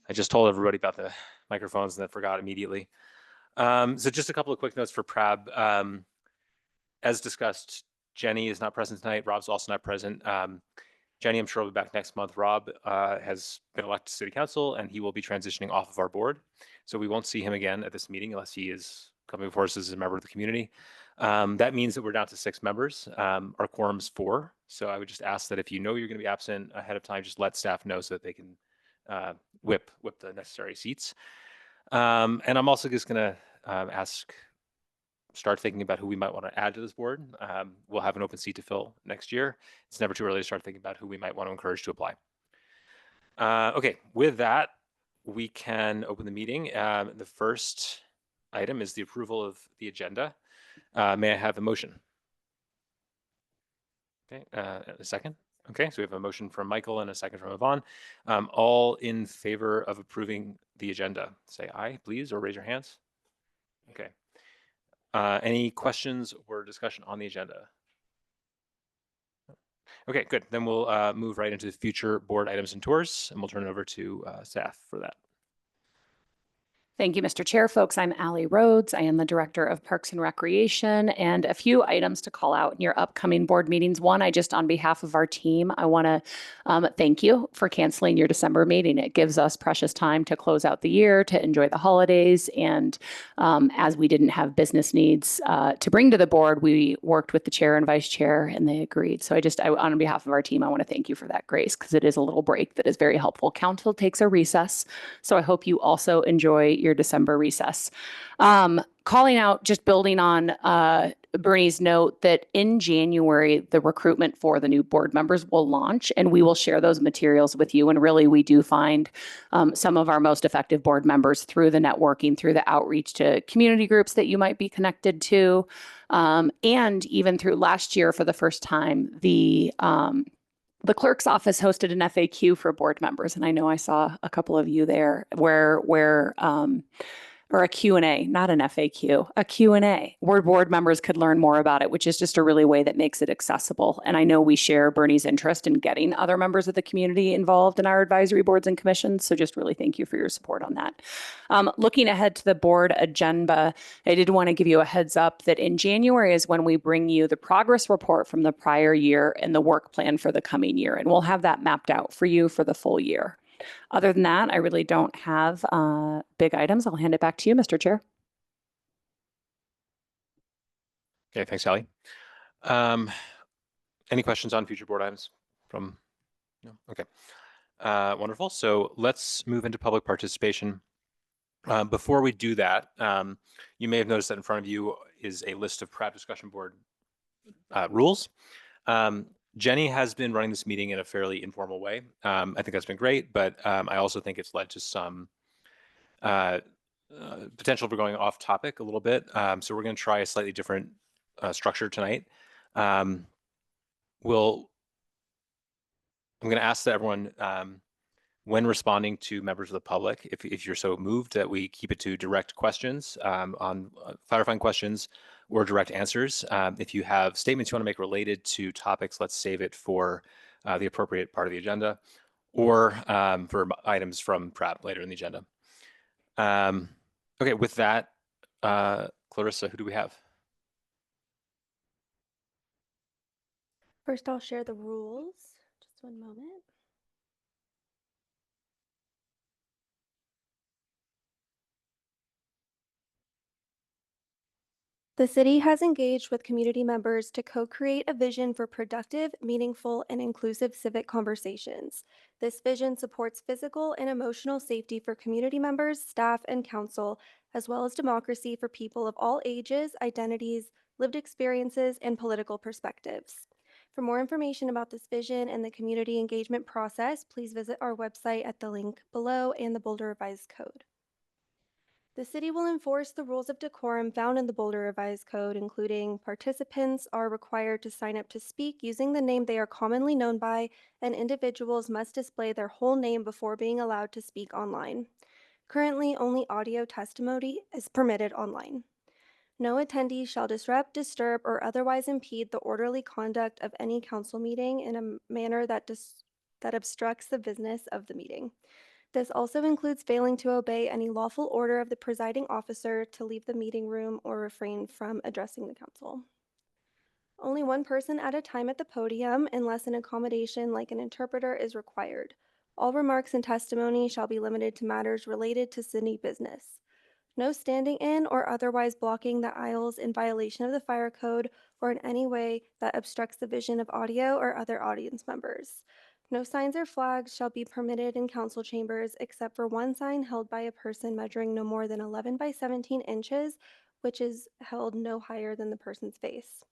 I just told everybody about the microphones and then forgot immediately. So just a couple of quick notes for Prab. As discussed, Jenny is not present tonight. Rob's also not present. Jenny, I'm sure, will be back next month. Rob has been elected to city council and he will be transitioning off of our board. So we won't see him again at this meeting unless he is coming before us as a member of the community. That means that we're down to 6 members. Our quorum's 4. So I would just ask that if you know you're going to be absent ahead of time, just let staff know so that they can whip the necessary seats. And I'm also just going to start thinking about who we might want to add to this board. We'll have an open seat to fill next year. It's never too early to start thinking about who we might want to encourage to apply. Okay, with that, we can open the meeting. The first item is the approval of the agenda. May I have a motion? Okay, a second. Okay, so we have a motion from Michael and a second from Yvonne. All in favor of approving the agenda, say aye, please, or raise your hands. Okay. Any questions or discussion on the agenda? Okay, good. Then we'll move right into the future board items and tours, and we'll turn it over to staff for that. Thank you, Mr. Chair. Folks, I'm Allie Rhodes. I am the Director of Parks and Recreation, and a few items to call out in your upcoming board meetings. One, on behalf of our team, I want to thank you for canceling your December meeting. It gives us precious time to close out the year, to enjoy the holidays, and as we didn't have business needs to bring to the board, we worked with the chair and vice chair, and they agreed. So on behalf of our team, I want to thank you for that grace, because it is a little break that is very helpful. Council takes a recess, so I hope you also enjoy your December recess. Calling out, just building on Bernie's note, that in January, the recruitment for the new board members will launch, and we will share those materials with you. And really, we do find some of our most effective board members through the networking, through the outreach to community groups that you might be connected to, and even through last year, for the first time, the clerk's office hosted an FAQ for board members, and I know I saw a couple of you there or a Q&A, not an FAQ, a Q&A, where board members could learn more about it, which is just a really way that makes it accessible. And I know we share Bernie's interest in getting other members of the community involved in our advisory boards and commissions, so just really thank you for your support on that. Looking ahead to the board agenda, I did want to give you a heads up that in January is when we bring you the progress report from the prior year and the work plan for the coming year, and we'll have that mapped out for you for the full year. Other than that, I really don't have big items. I'll hand it back to you, Mr. Chair. Okay, thanks, Allie. Any questions on future board items from? No? Okay. Wonderful. So let's move into public participation. Before we do that, you may have noticed that in front of you is a list of Prab discussion board rules. Jenny has been running this meeting in a fairly informal way. I think that's been great, but I also think it's led to some potential for going off topic a little bit. So we're going to try a slightly different structure tonight. I'm going to ask that everyone, when responding to members of the public, if you're so moved, that we keep it to direct questions on clarifying questions or direct answers. If you have statements you want to make related to topics, let's save it for the appropriate part of the agenda, or for items from Prab later in the agenda. Okay, with that, Clarissa, who do we have? First, I'll share the rules. Just one moment. The city has engaged with community members to co-create a vision for productive, meaningful, and inclusive civic conversations. This vision supports physical and emotional safety for community members, staff, and council, as well as democracy for people of all ages, identities, lived experiences, and political perspectives. For more information about this vision and the community engagement process, please visit our website at the link below and the Boulder Revised Code. The city will enforce the rules of decorum found in the Boulder Revised Code, including participants are required to sign up to speak using the name they are commonly known by, and individuals must display their whole name before being allowed to speak online. Currently, only audio testimony is permitted online. No attendee shall disrupt, disturb, or otherwise impede the orderly conduct of any council meeting in a manner that obstructs the business of the meeting. This also includes failing to obey any lawful order of the presiding officer to leave the meeting room or refrain from addressing the council. Only one person at a time at the podium, unless an accommodation like an interpreter is required. All remarks and testimony shall be limited to matters related to city business. No standing in or otherwise blocking the aisles in violation of the fire code or in any way that obstructs the vision of audio or other audience members. No signs or flags shall be permitted in council chambers except for one sign held by a person measuring no more than 11 by 17 inches, which is held no higher than the person's face.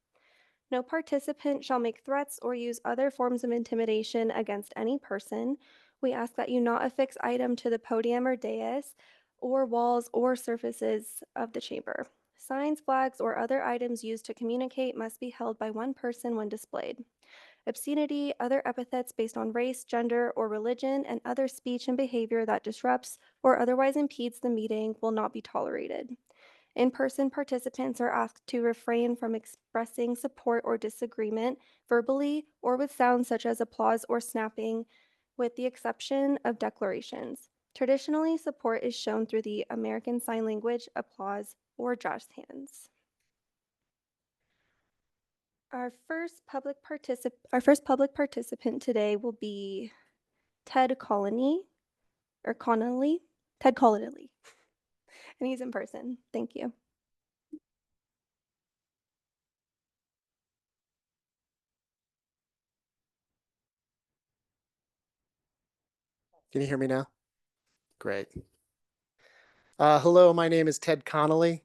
No participant shall make threats or use other forms of intimidation against any person. We ask that you not affix item to the podium or dais or walls or surfaces of the chamber. Signs, flags, or other items used to communicate must be held by one person when displayed. Obscenity, other epithets based on race, gender, or religion, and other speech and behavior that disrupts or otherwise impedes the meeting will not be tolerated. In-person participants are asked to refrain from expressing support or disagreement verbally or with sounds such as applause or snapping, with the exception of declarations. Traditionally, support is shown through the American Sign Language, applause, or jazz hands. Our first public participant today will be Ted Connolly, Ted Connolly, and he's in person. Thank you. Can you hear me now? Great. Hello, my name is Ted Connolly,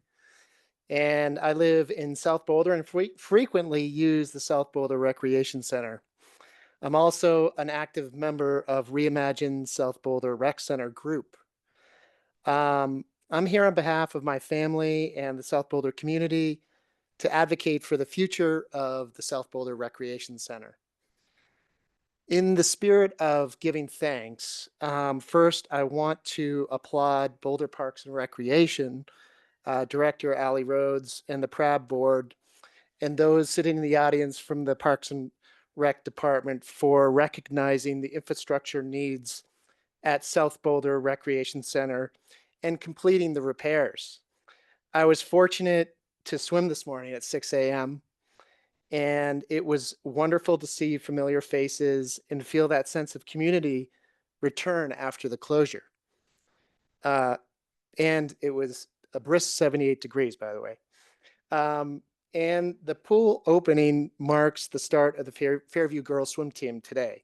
and I live in South Boulder and frequently use the South Boulder Recreation Center. I'm also an active member of Reimagine South Boulder Rec Center group. I'm here on behalf of my family and the South Boulder community to advocate for the future of the South Boulder Recreation Center. In the spirit of giving thanks, first I want to applaud Boulder Parks and Recreation, Director Ali Rhodes and the PRAB board, and those sitting in the audience from the Parks and Rec Department for recognizing the infrastructure needs at South Boulder Recreation Center and completing the repairs. I was fortunate to swim this morning at 6 a.m. and it was wonderful to see familiar faces and feel that sense of community return after the closure. And it was a brisk 78 degrees, by the way. And the pool opening marks the start of the Fairview girls swim team today,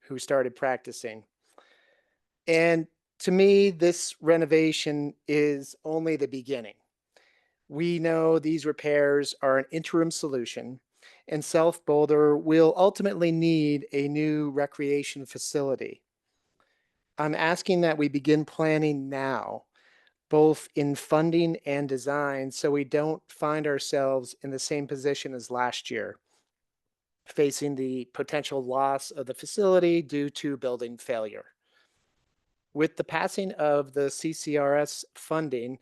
who started practicing. And to me, this renovation is only the beginning. We know these repairs are an interim solution, and South Boulder will ultimately need a new recreation facility. I'm asking that we begin planning now, both in funding and design, so we don't find ourselves in the same position as last year, facing the potential loss of the facility due to building failure. With the passing of the CCRS funding,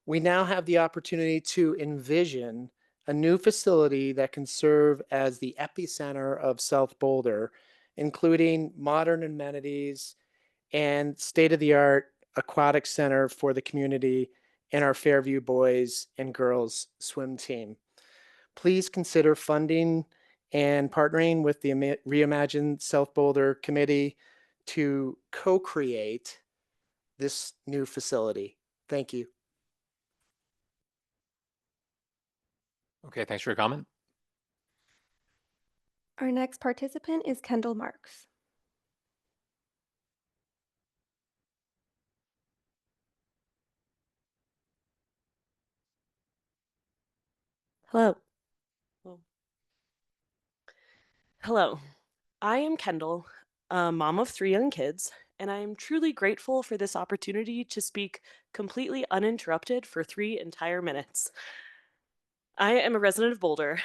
we now have the opportunity to envision a new facility that can serve as the epicenter of South Boulder, including modern amenities and state-of-the-art aquatic center for the community and our Fairview boys and girls swim team. Please consider funding and partnering with the Reimagine South Boulder Committee to co-create this new facility. Thank you. Okay, thanks for your comment. Our next participant is Kendall Marks. Hello. Hello. I am Kendall, a mom of 3 young kids, and I am truly grateful for this opportunity to speak completely uninterrupted for 3 entire minutes. I am a resident of Boulder.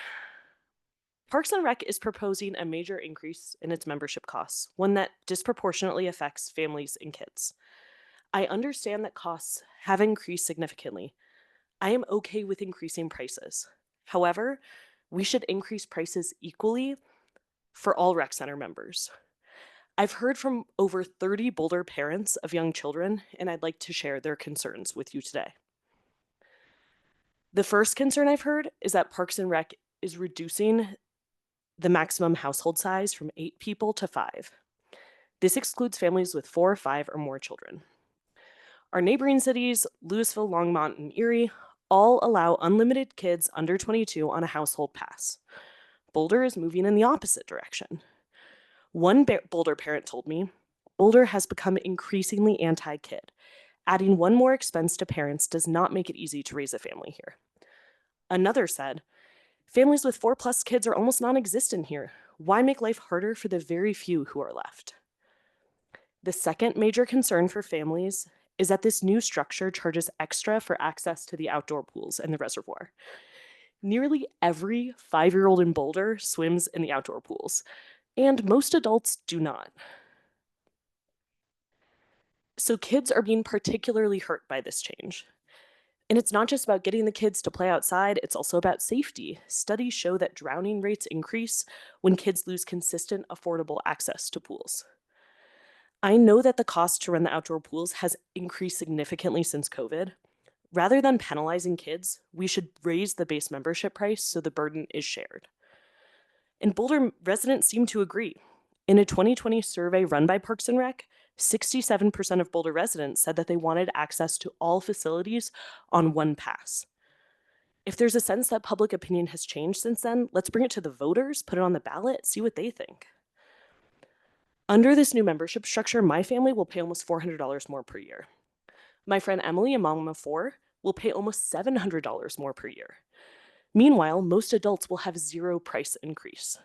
Parks and Rec is proposing a major increase in its membership costs, one that disproportionately affects families and kids. I understand that costs have increased significantly. I am okay with increasing prices. However, we should increase prices equally for all rec center members. I've heard from over 30 Boulder parents of young children, and I'd like to share their concerns with you today. The first concern I've heard is that Parks and Rec is reducing the maximum household size from 8 people to 5. This excludes families with 4, 5, or more children. Our neighboring cities, Louisville, Longmont, and Erie, all allow unlimited kids under 22 on a household pass. Boulder is moving in the opposite direction. One Boulder parent told me, Boulder has become increasingly anti-kid. Adding one more expense to parents does not make it easy to raise a family here. Another said, families with 4+ kids are almost non-existent here. Why make life harder for the very few who are left? The second major concern for families is that this new structure charges extra for access to the outdoor pools and the reservoir. Nearly every 5-year-old in Boulder swims in the outdoor pools, and most adults do not. So kids are being particularly hurt by this change. And it's not just about getting the kids to play outside, it's also about safety. Studies show that drowning rates increase when kids lose consistent, affordable access to pools. I know that the cost to run the outdoor pools has increased significantly since COVID. Rather than penalizing kids, we should raise the base membership price so the burden is shared. And Boulder residents seem to agree. In a 2020 survey run by Parks and Rec, 67% of Boulder residents said that they wanted access to all facilities on one pass. If there's a sense that public opinion has changed since then, let's bring it to the voters, put it on the ballot, see what they think. Under this new membership structure, my family will pay almost $400 more per year. My friend Emily, a mom of 4, will pay almost $700 more per year. Meanwhile, most adults will have 0 price increase.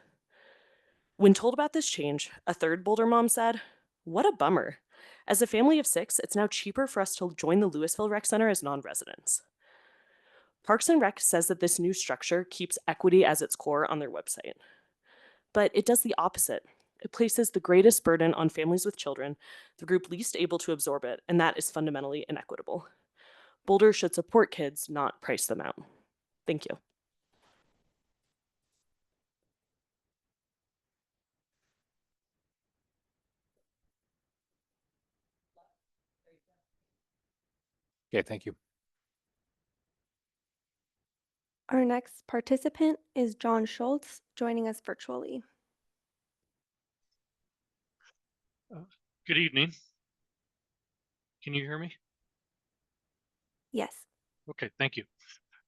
When told about this change, a third Boulder mom said, "What a bummer. As a family of 6, it's now cheaper for us to join the Louisville Rec Center as non-residents." Parks and Rec says that this new structure keeps equity as its core on their website. But it does the opposite. It places the greatest burden on families with children, the group least able to absorb it, and that is fundamentally inequitable. Boulder should support kids, not price them out. Thank you. Okay, thank you. Our next participant is John Schultz, joining us virtually. Good evening. Can you hear me? Yes. Okay, thank you.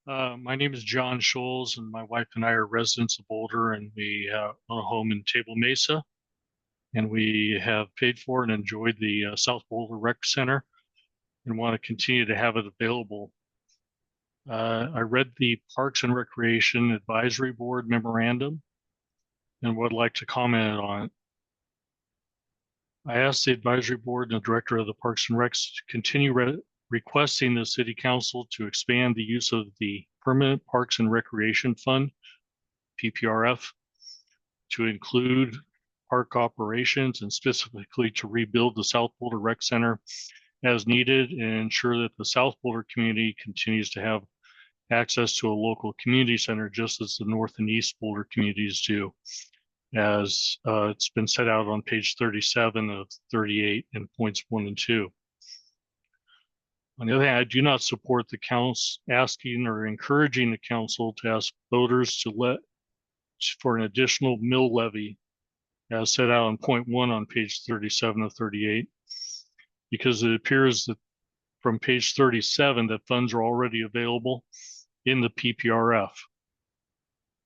My name is John Scholes, and my wife and I are residents of Boulder, and we own a home in Table Mesa. And we have paid for and enjoyed the South Boulder Rec Center and want to continue to have it available. I read the Parks and Recreation Advisory Board memorandum and would like to comment on it. I asked the advisory board and the director of the Parks and Recs to continue requesting the city council to expand the use of the Permanent Parks and Recreation Fund, PPRF, to include park operations and specifically to rebuild the South Boulder Rec Center as needed and ensure that the South Boulder community continues to have access to a local community center just as the North and East Boulder communities do, as it's been set out on page 37 of 38 in points 1 and 2. On the other hand, I do not support the council asking or encouraging the council to ask voters to for an additional mill levy as set out in point 1 on page 37 of 38, because it appears that from page 37 that funds are already available in the PPRF.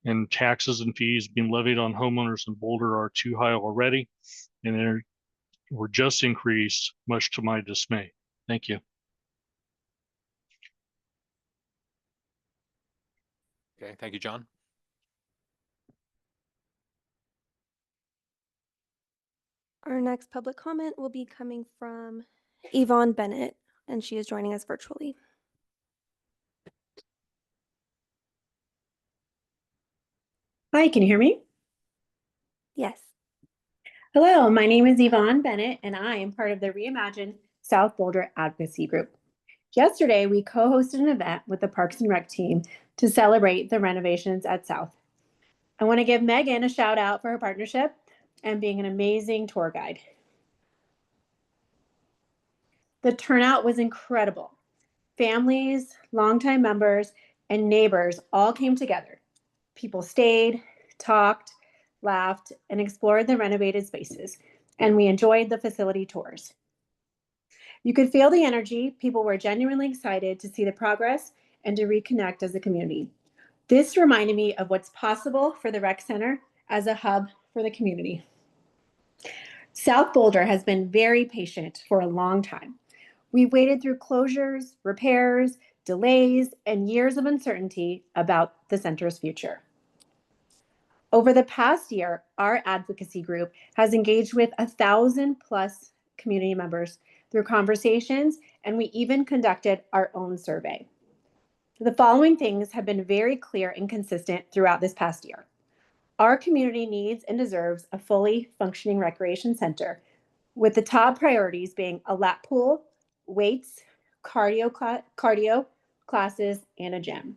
And taxes and fees being levied on homeowners in Boulder are too high already, and were just increased, much to my dismay. Thank you. Okay, thank you, John. Our next public comment will be coming from Yvonne Bennett, and she is joining us virtually. Hi, can you hear me? Yes. Hello, my name is Yvonne Bennett, and I am part of the Reimagine South Boulder Advocacy Group. Yesterday, we co-hosted an event with the Parks and Rec team to celebrate the renovations at South. I want to give Megan a shout out for her partnership and being an amazing tour guide. The turnout was incredible. Families, longtime members, and neighbors all came together. People stayed, talked, laughed, and explored the renovated spaces, and we enjoyed the facility tours. You could feel the energy. People were genuinely excited to see the progress and to reconnect as a community. This reminded me of what's possible for the rec center as a hub for the community. South Boulder has been very patient for a long time. We waited through closures, repairs, delays, and years of uncertainty about the center's future. Over the past year, our advocacy group has engaged with 1,000+ community members through conversations, and we even conducted our own survey. The following things have been very clear and consistent throughout this past year. Our community needs and deserves a fully functioning recreation center, with the top priorities being a lap pool, weights, cardio classes, and a gym.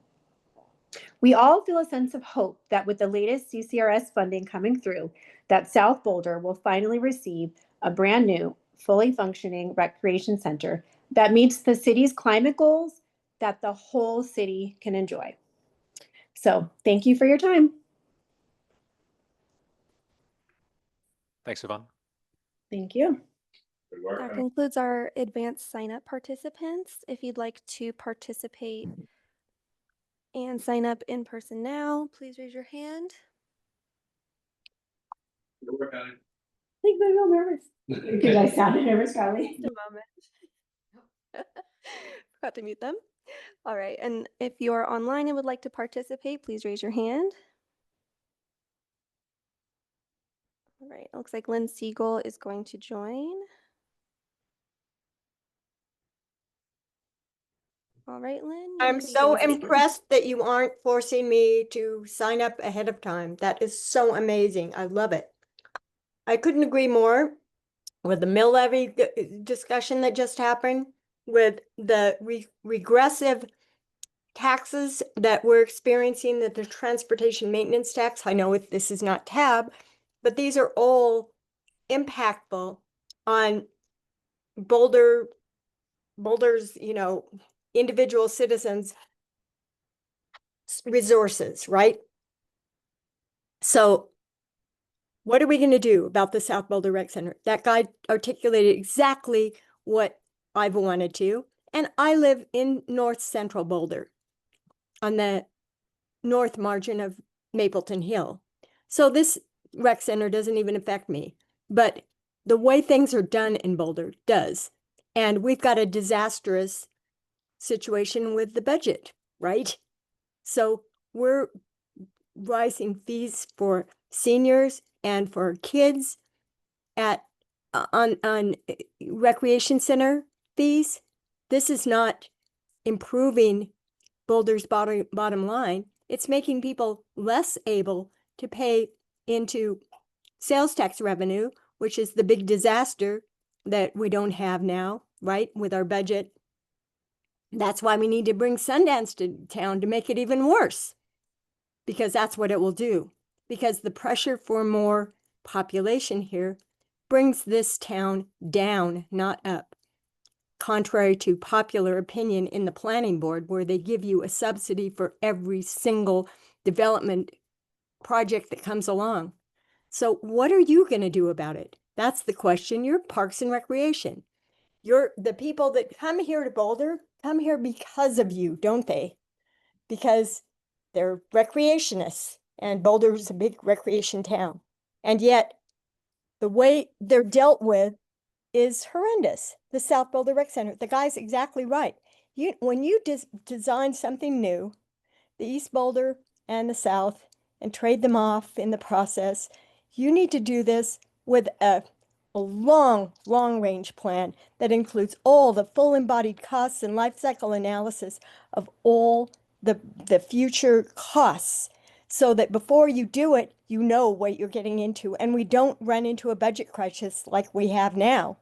We all feel a sense of hope that with the latest CCRS funding coming through, that South Boulder will finally receive a brand new, fully functioning recreation center that meets the city's climate goals that the whole city can enjoy. So thank you for your time. Thanks, Yvonne. Thank you. That concludes our advanced sign-up participants. If you'd like to participate and sign up in person now, please raise your hand. I think they're a little nervous. You guys sounded nervous, Carly. Just a moment. Forgot to mute them. All right, and if you're online and would like to participate, please raise your hand. All right, it looks like Lynn Siegel is going to join. All right, Lynn. you I'm can so begin. impressed that you aren't forcing me to sign up ahead of time. That is so amazing. I love it. I couldn't agree more with the mill levy discussion that just happened, with the regressive taxes that we're experiencing, that the transportation maintenance tax. I know this is not TAB, but these are all impactful on Boulder's, individual citizens' resources, right? So what are we going to do about the South Boulder Rec Center? That guy articulated exactly what I've wanted to. And I live in North Central Boulder on the north margin of Mapleton Hill. So this rec center doesn't even affect me. But the way things are done in Boulder does. And we've got a disastrous situation with the budget, right? So we're rising fees for seniors and for kids on recreation center fees. This is not improving Boulder's bottom line. It's making people less able to pay into sales tax revenue, which is the big disaster that we don't have now, right, with our budget. That's why we need to bring Sundance to town to make it even worse, because that's what it will do. Because the pressure for more population here brings this town down, not up. Contrary to popular opinion in the planning board, where they give you a subsidy for every single development project that comes along. So what are you going to do about it? That's the question. You're Parks and Recreation. You're the people that come here to Boulder, come here because of you, don't they? Because they're recreationists, and Boulder's a big recreation town. And yet the way they're dealt with is horrendous. The South Boulder Rec Center, the guy's exactly right. When you design something new, the East Boulder and the South, and trade them off in the process, you need to do this with a long range plan that includes all the full embodied costs and life cycle analysis of all the future costs, so that before you do it, you know what you're getting into, and we don't run into a budget crisis like we have now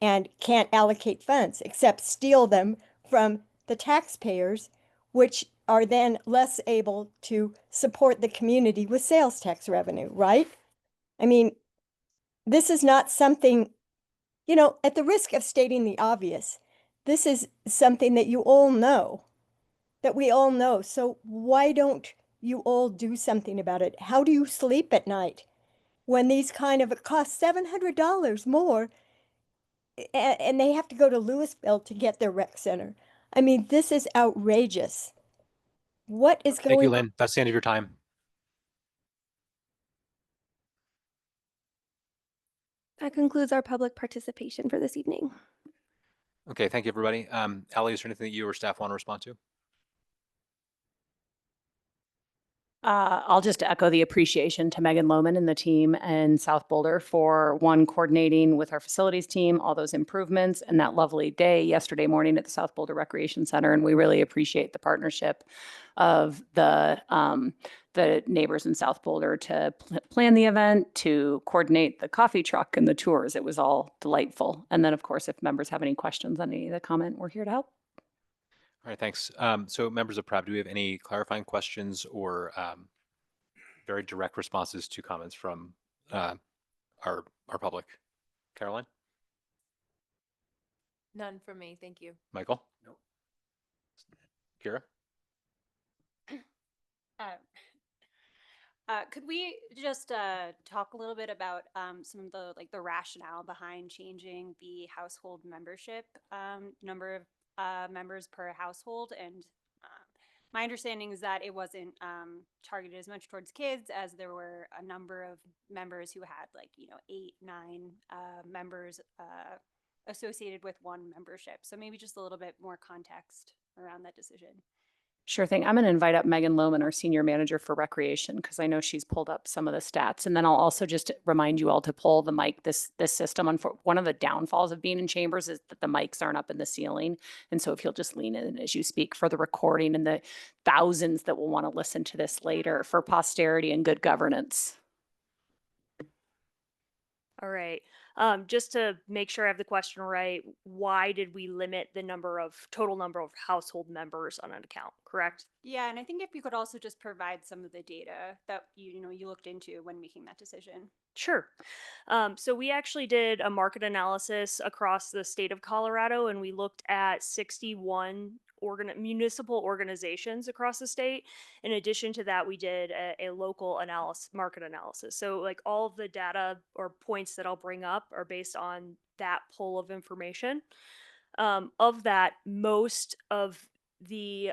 and can't allocate funds except steal them from the taxpayers, which are then less able to support the community with sales tax revenue, right? I mean, this is not something, you know, at the risk of stating the obvious, this is something that you all know, that we all know. So why don't you all do something about it? How do you sleep at night when these kind of, it costs $700 more and they have to go to Louisville to get their rec center? I mean, this is outrageous. What is Thank you, going? Lynn. That's the end of your time. That concludes our public participation for this evening. Okay, thank you, everybody. Ally, is there anything that you or staff want to respond to? I'll just echo the appreciation to Megan Lohman and the team in South Boulder for coordinating with our facilities team, all those improvements and that lovely day yesterday morning at the South Boulder Recreation Center. And we really appreciate the partnership of the neighbors in South Boulder to plan the event, to coordinate the coffee truck and the tours. It was all delightful. And then, of course, if members have any questions on any of the comment, we're here to help. All right, thanks. So members of PRAB, do we have any clarifying questions or very direct responses to comments from our public? Caroline? None from me, thank you. Michael? No. Kira? Could we just talk a little bit about some of the rationale behind changing the household membership number of members per household? And my understanding is that it wasn't targeted as much towards kids, as there were a number of members who had 8, 9 members associated with one membership. So maybe just a little bit more context around that decision. Sure thing. I'm going to invite up Megan Lohman, our senior manager for recreation, because I know she's pulled up some of the stats. And then I'll also just remind you all to pull the mic. This system, one of the downfalls of being in chambers is that the mics aren't up in the ceiling. And so if you'll just lean in as you speak for the recording and the thousands that will want to listen to this later for posterity and good governance. All right. Just to make sure I have the question right, why did we limit the total number of household members on an account, correct? Yeah, and I think if you could also just provide some of the data that you looked into when making that decision. Sure. So we actually did a market analysis across the state of Colorado, and we looked at 61 municipal organizations across the state. In addition to that, we did a local market analysis. So all of the data or points that I'll bring up are based on that pool of information. Of that, most of the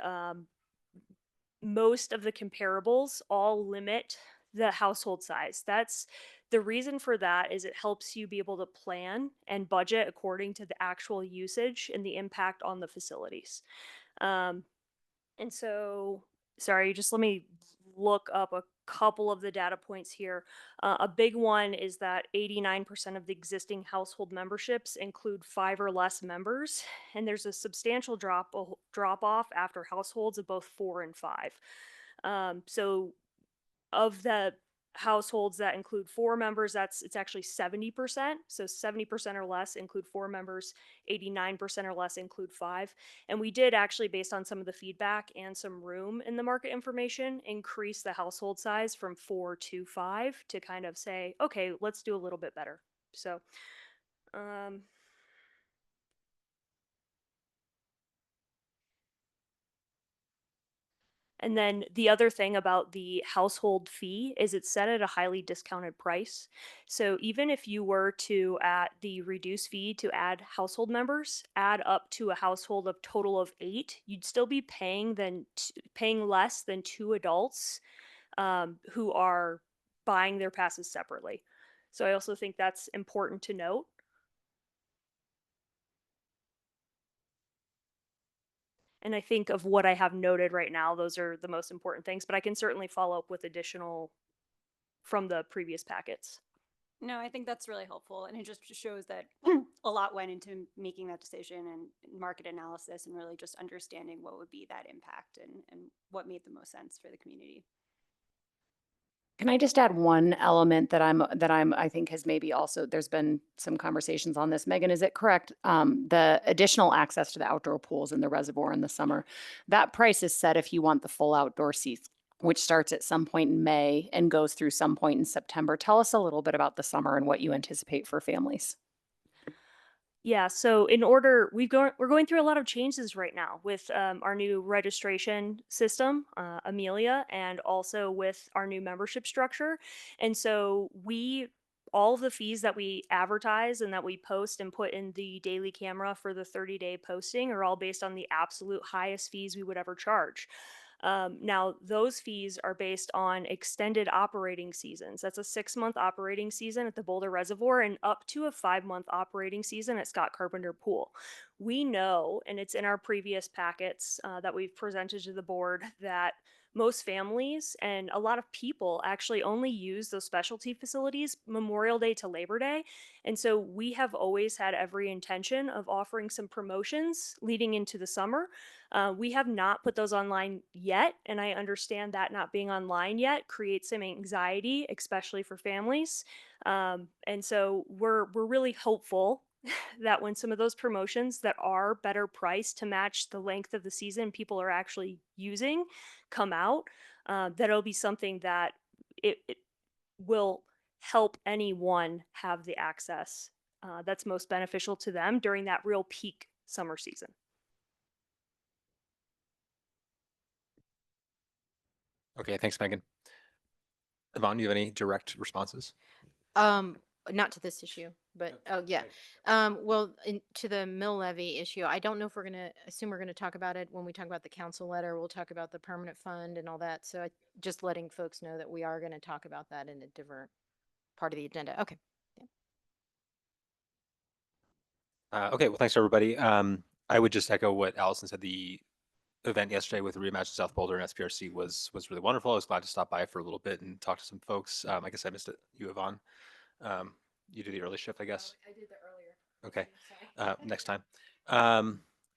comparables all limit the household size. That's the reason for that is it helps you be able to plan and budget according to the actual usage and the impact on the facilities. And so, sorry, just let me look up a couple of the data points here. A big one is that 89% of the existing household memberships include 5 or less members, and there's a substantial drop off after households of both 4 and 5. So of the households that include 4 members, it's actually 70%. So 70% or less include 4 members, 89% or less include 5. And we did actually, based on some of the feedback and some room in the market information, increase the household size from 4 to 5 to kind of say, okay, let's do a little bit better. So, and then the other thing about the household fee is it's set at a highly discounted price. So even if you were to, at the reduced fee, to add household members, add up to a household of total of 8, you'd still be paying less than 2 adults who are buying their passes separately. So I also think that's important to note. And I think of what I have noted right now, those are the most important things, but I can certainly follow up with additional from the previous packets. No, I think that's really helpful. And it just shows that a lot went into making that decision and market analysis and really just understanding what would be that impact and what made the most sense for the community. Can I just add one element that I think has maybe also, there's been some conversations on this. Megan, is it correct? The additional access to the outdoor pools in the reservoir in the summer, that price is set if you want the full outdoor seats which starts at some point in May and goes through some point in September. Tell us a little bit about the summer and what you anticipate for families. Yeah, so we're going through a lot of changes right now with our new registration system, Amelia, and also with our new membership structure. And so all of the fees that we advertise and that we post and put in the daily camera for the 30-day posting are all based on the absolute highest fees we would ever charge. Now, those fees are based on extended operating seasons. That's a 6-month operating season at the Boulder Reservoir and up to a 5-month operating season at Scott Carpenter Pool. We know, and it's in our previous packets that we've presented to the board, that most families and a lot of people actually only use those specialty facilities Memorial Day to Labor Day. And so we have always had every intention of offering some promotions leading into the summer. We have not put those online yet, and I understand that not being online yet creates some anxiety, especially for families. And so we're really hopeful that when some of those promotions that are better priced to match the length of the season people are actually using come out, that it'll be something that it will help anyone have the access that's most beneficial to them during that real peak summer season. Okay, thanks, Megan. Yvonne, do you have any direct responses? Not to this issue, but oh yeah. Well, to the mill levy issue, I don't know if we're gonna talk about it when we talk about the council letter. We'll talk about the permanent fund and all that. So just letting folks know that we are gonna talk about that in a different part of the agenda. Okay. Okay, well, thanks everybody. I would just echo what Allison said. The event yesterday with Reimagine South Boulder and SPRC was really wonderful. I was glad to stop by for a little bit and talk to some folks. I guess I missed it. You, Yvonne. You did the early shift, I guess. I did the earlier. Okay. Next time.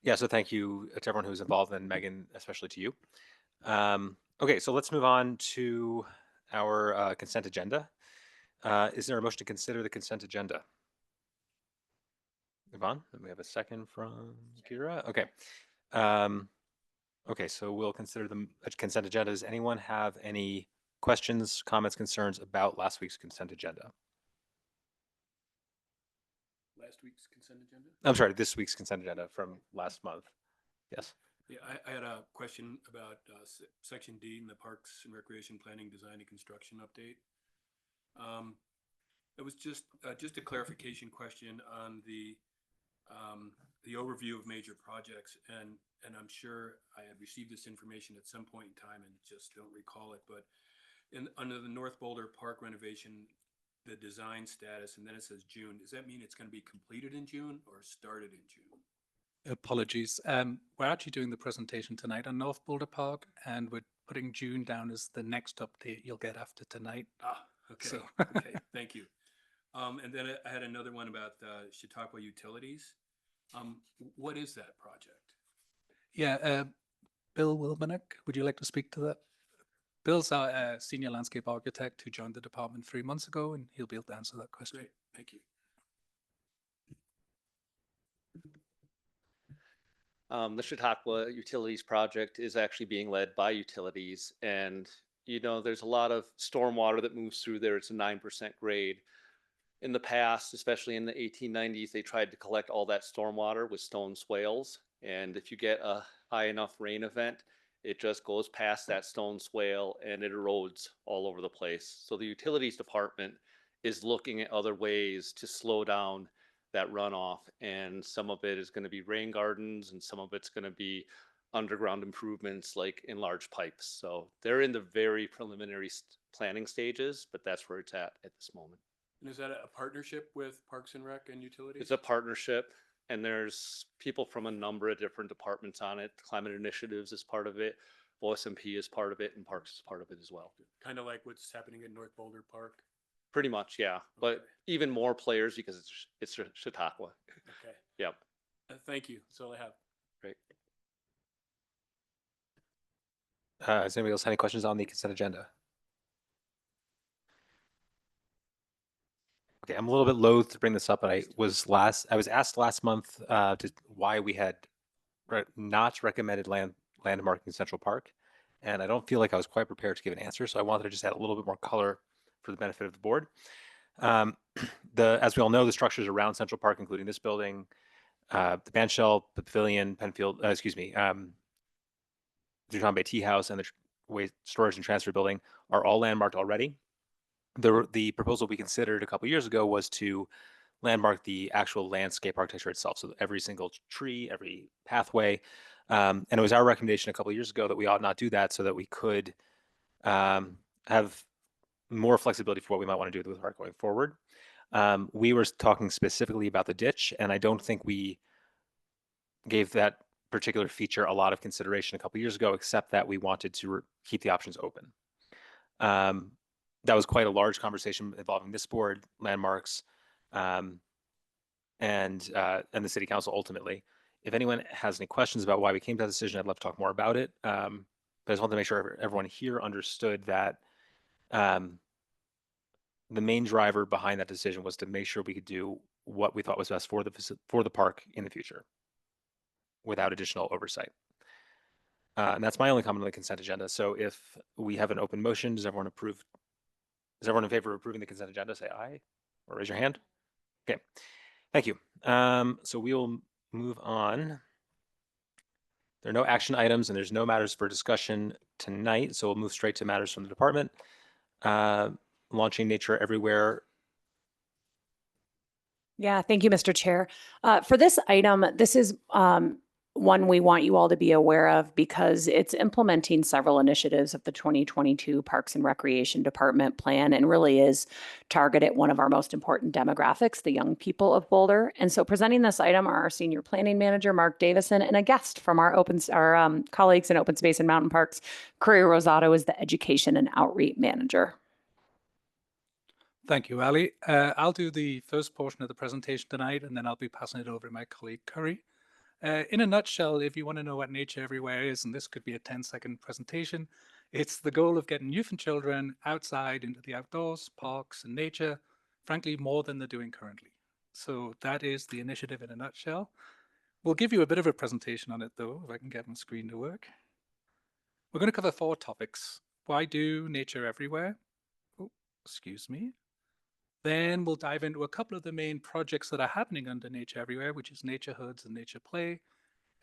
Yeah, so thank you to everyone who was involved, and Megan, especially to you. Okay, so let's move on to our consent agenda. Is there a motion to consider the consent agenda? Yvonne, we have a second from Kira. Okay. Okay, so we'll consider the consent agenda. Does anyone have any questions, comments, concerns about last week's consent agenda? Last week's consent agenda? I'm sorry, this week's consent agenda from last month. Yes. Yeah, I had a question about section D in the Parks and Recreation Planning, Design, and Construction update. It was just a clarification question on the overview of major projects, and I'm sure I had received this information at some point in time and just don't recall it. But under the North Boulder Park renovation, the design status, and then it says June. Does that mean it's going to be completed in June or started in June? Apologies. We're actually doing the presentation tonight on North Boulder Park, and we're putting June down as the next update you'll get after tonight. Ah, okay. So. Okay, thank you. And then I had another one about Chautauqua Utilities. What is that project? Yeah, Bill Wilbenek, would you like to speak to that? Bill's our senior landscape architect who joined the department 3 months ago, and he'll be able to answer that question. Great, thank you. The Chautauqua Utilities project is actually being led by utilities, and there's a lot of stormwater that moves through there. It's a 9% grade. In the past, especially in the 1890s, they tried to collect all that stormwater with stone swales, and if you get a high enough rain event, it just goes past that stone swale and it erodes all over the place. So the utilities department is looking at other ways to slow down that runoff, and some of it is going to be rain gardens and some of it's going to be underground improvements like in large pipes. So they're in the very preliminary planning stages, but that's where it's at this moment. And is that a partnership with Parks and Rec and Utilities? It's a partnership, and there's people from a number of different departments on it. Climate Initiatives is part of it, OSMP is part of it, and Parks is part of it as well. Kind of like what's happening at North Boulder Park? Pretty much, yeah. Okay. But even more players because it's Chautauqua. Okay. Yep. Thank you. That's all I have. Great. Does anybody else have any questions on the consent agenda? Okay, I'm a little bit loath to bring this up, but I was asked last month why we had not recommended landmarking Central Park, and I don't feel like I was quite prepared to give an answer, so I wanted to just add a little bit more color for the benefit of the board. As we all know, the structures around Central Park, including this building, the bandshell, the pavilion, Penfield, Newtown Bay Tea House, and the waste storage and transfer building are all landmarked already. The proposal we considered a couple years ago was to landmark the actual landscape architecture itself. So every single tree, every pathway. And it was our recommendation a couple years ago that we ought not do that so that we could have more flexibility for what we might want to do with the park going forward. We were talking specifically about the ditch, and I don't think we gave that particular feature a lot of consideration a couple years ago, except that we wanted to keep the options open. That was quite a large conversation involving this board, landmarks, and the city council ultimately. If anyone has any questions about why we came to that decision, I'd love to talk more about it. But I just wanted to make sure everyone here understood that the main driver behind that decision was to make sure we could do what we thought was best for the park in the future without additional oversight. And that's my only comment on the consent agenda. So if we have an open motion, does everyone in favor of approving the consent agenda, say aye or raise your hand? Okay, thank you. So we will move on. There are no action items and there's no matters for discussion tonight. So we'll move straight to matters from the department. Launching Nature Everywhere. Yeah, thank you, Mr. Chair. For this item, this is one we want you all to be aware of because it's implementing several initiatives of the 2022 Parks and Recreation Department plan and really is targeted at one of our most important demographics, the young people of Boulder. And so presenting this item are our Senior Planning Manager, Mark Davison, and a guest from our colleagues in Open Space and Mountain Parks, Curry Rosato is the Education and Outreach Manager. Thank you, Ali. I'll do the first portion of the presentation tonight, and then I'll be passing it over to my colleague, Curry. In a nutshell, if you want to know what Nature Everywhere is, and this could be a 10-second presentation, it's the goal of getting youth and children outside into the outdoors, parks, and nature, frankly, more than they're doing currently. So that is the initiative in a nutshell. We'll give you a bit of a presentation on it, though, if I can get my screen to work. We're going to cover 4 topics. Why do Nature Everywhere? Oh, excuse me. Then we'll dive into a couple of the main projects that are happening under Nature Everywhere, which is Nature Hoods and Nature Play.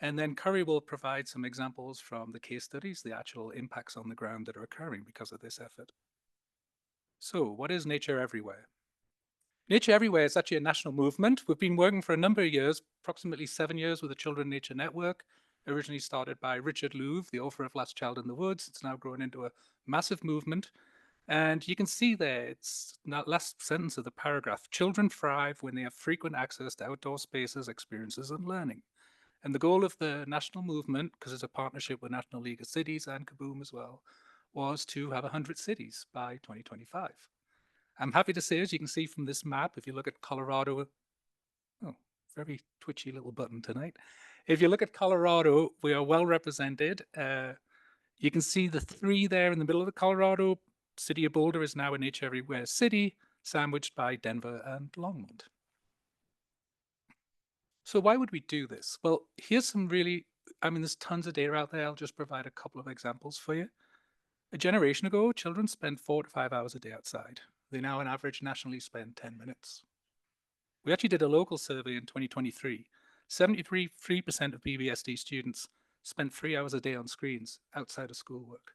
And then Curry will provide some examples from the case studies, the actual impacts on the ground that are occurring because of this effort. So what is Nature Everywhere? Nature Everywhere is actually a national movement. We've been working for a number of years, approximately 7 years with the Children Nature Network, originally started by Richard Louv, the author of Last Child in the Woods. It's now grown into a massive movement. And you can see there, it's that last sentence of the paragraph, children thrive when they have frequent access to outdoor spaces, experiences, and learning. And the goal of the national movement, because it's a partnership with National League of Cities and Kaboom as well, was to have 100 cities by 2025. I'm happy to say, as you can see from this map, if you look at Colorado, oh, very twitchy little button tonight. If you look at Colorado, we are well represented. You can see the 3 there in the middle of the Colorado. City of Boulder is now a Nature Everywhere city, sandwiched by Denver and Longmont. So why would we do this? Well, here's some really, there's tons of data out there. I'll just provide a couple of examples for you. A generation ago, children spent 4 to 5 hours a day outside. They now on average nationally spend 10 minutes. We actually did a local survey in 2023. 73% of BBSD students spent 3 hours a day on screens outside of schoolwork.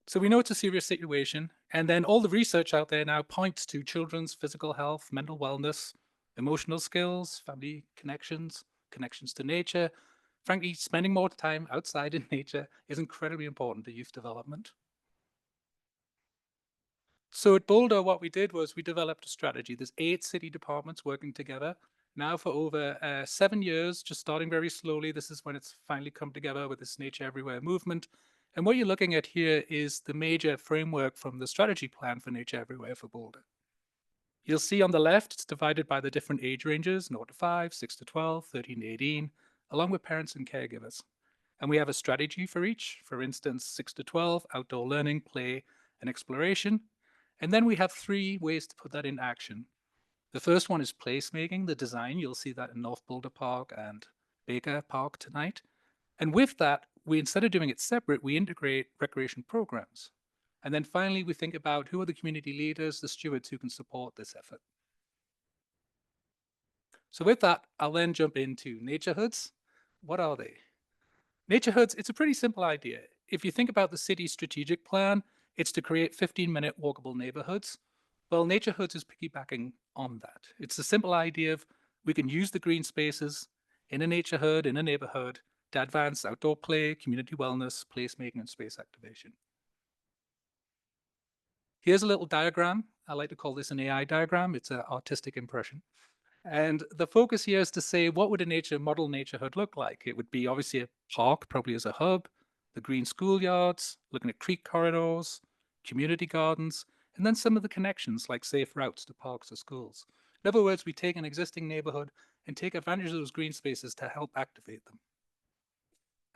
So we know it's a serious situation. And then all the research out there now points to children's physical health, mental wellness, emotional skills, family connections, connections to nature. Frankly, spending more time outside in nature is incredibly important to youth development. So at Boulder, what we did was we developed a strategy. There's 8 city departments working together now for over 7 years, just starting very slowly. This is when it's finally come together with this Nature Everywhere movement. And what you're looking at here is the major framework from the strategy plan for Nature Everywhere for Boulder. You'll see on the left, it's divided by the different age ranges, 0 to 5, 6 to 12, 13 to 18, along with parents and caregivers. And we have a strategy for each. For instance, 6 to 12, outdoor learning, play, and exploration. And then we have 3 ways to put that in action. The first one is placemaking, the design. You'll see that in North Boulder Park and Baker Park tonight. And with that, we, instead of doing it separate, we integrate recreation programs. And then finally, we think about who are the community leaders, the stewards who can support this effort. So with that, I'll then jump into Naturehoods. What are they? Naturehoods, it's a pretty simple idea. If you think about the city's strategic plan, it's to create 15-minute walkable neighborhoods. Well, Naturehoods is piggybacking on that. It's the simple idea of we can use the green spaces in a neighborhood, in a neighborhood, to advance outdoor play, community wellness, placemaking, and space activation. Here's a little diagram. I like to call this an AI diagram. It's an artistic impression. And the focus here is to say, what would a model neighborhood look like? It would be obviously a park, probably as a hub, the green schoolyards, looking at creek corridors, community gardens, and then some of the connections like safe routes to parks or schools. In other words, we take an existing neighborhood and take advantage of those green spaces to help activate them.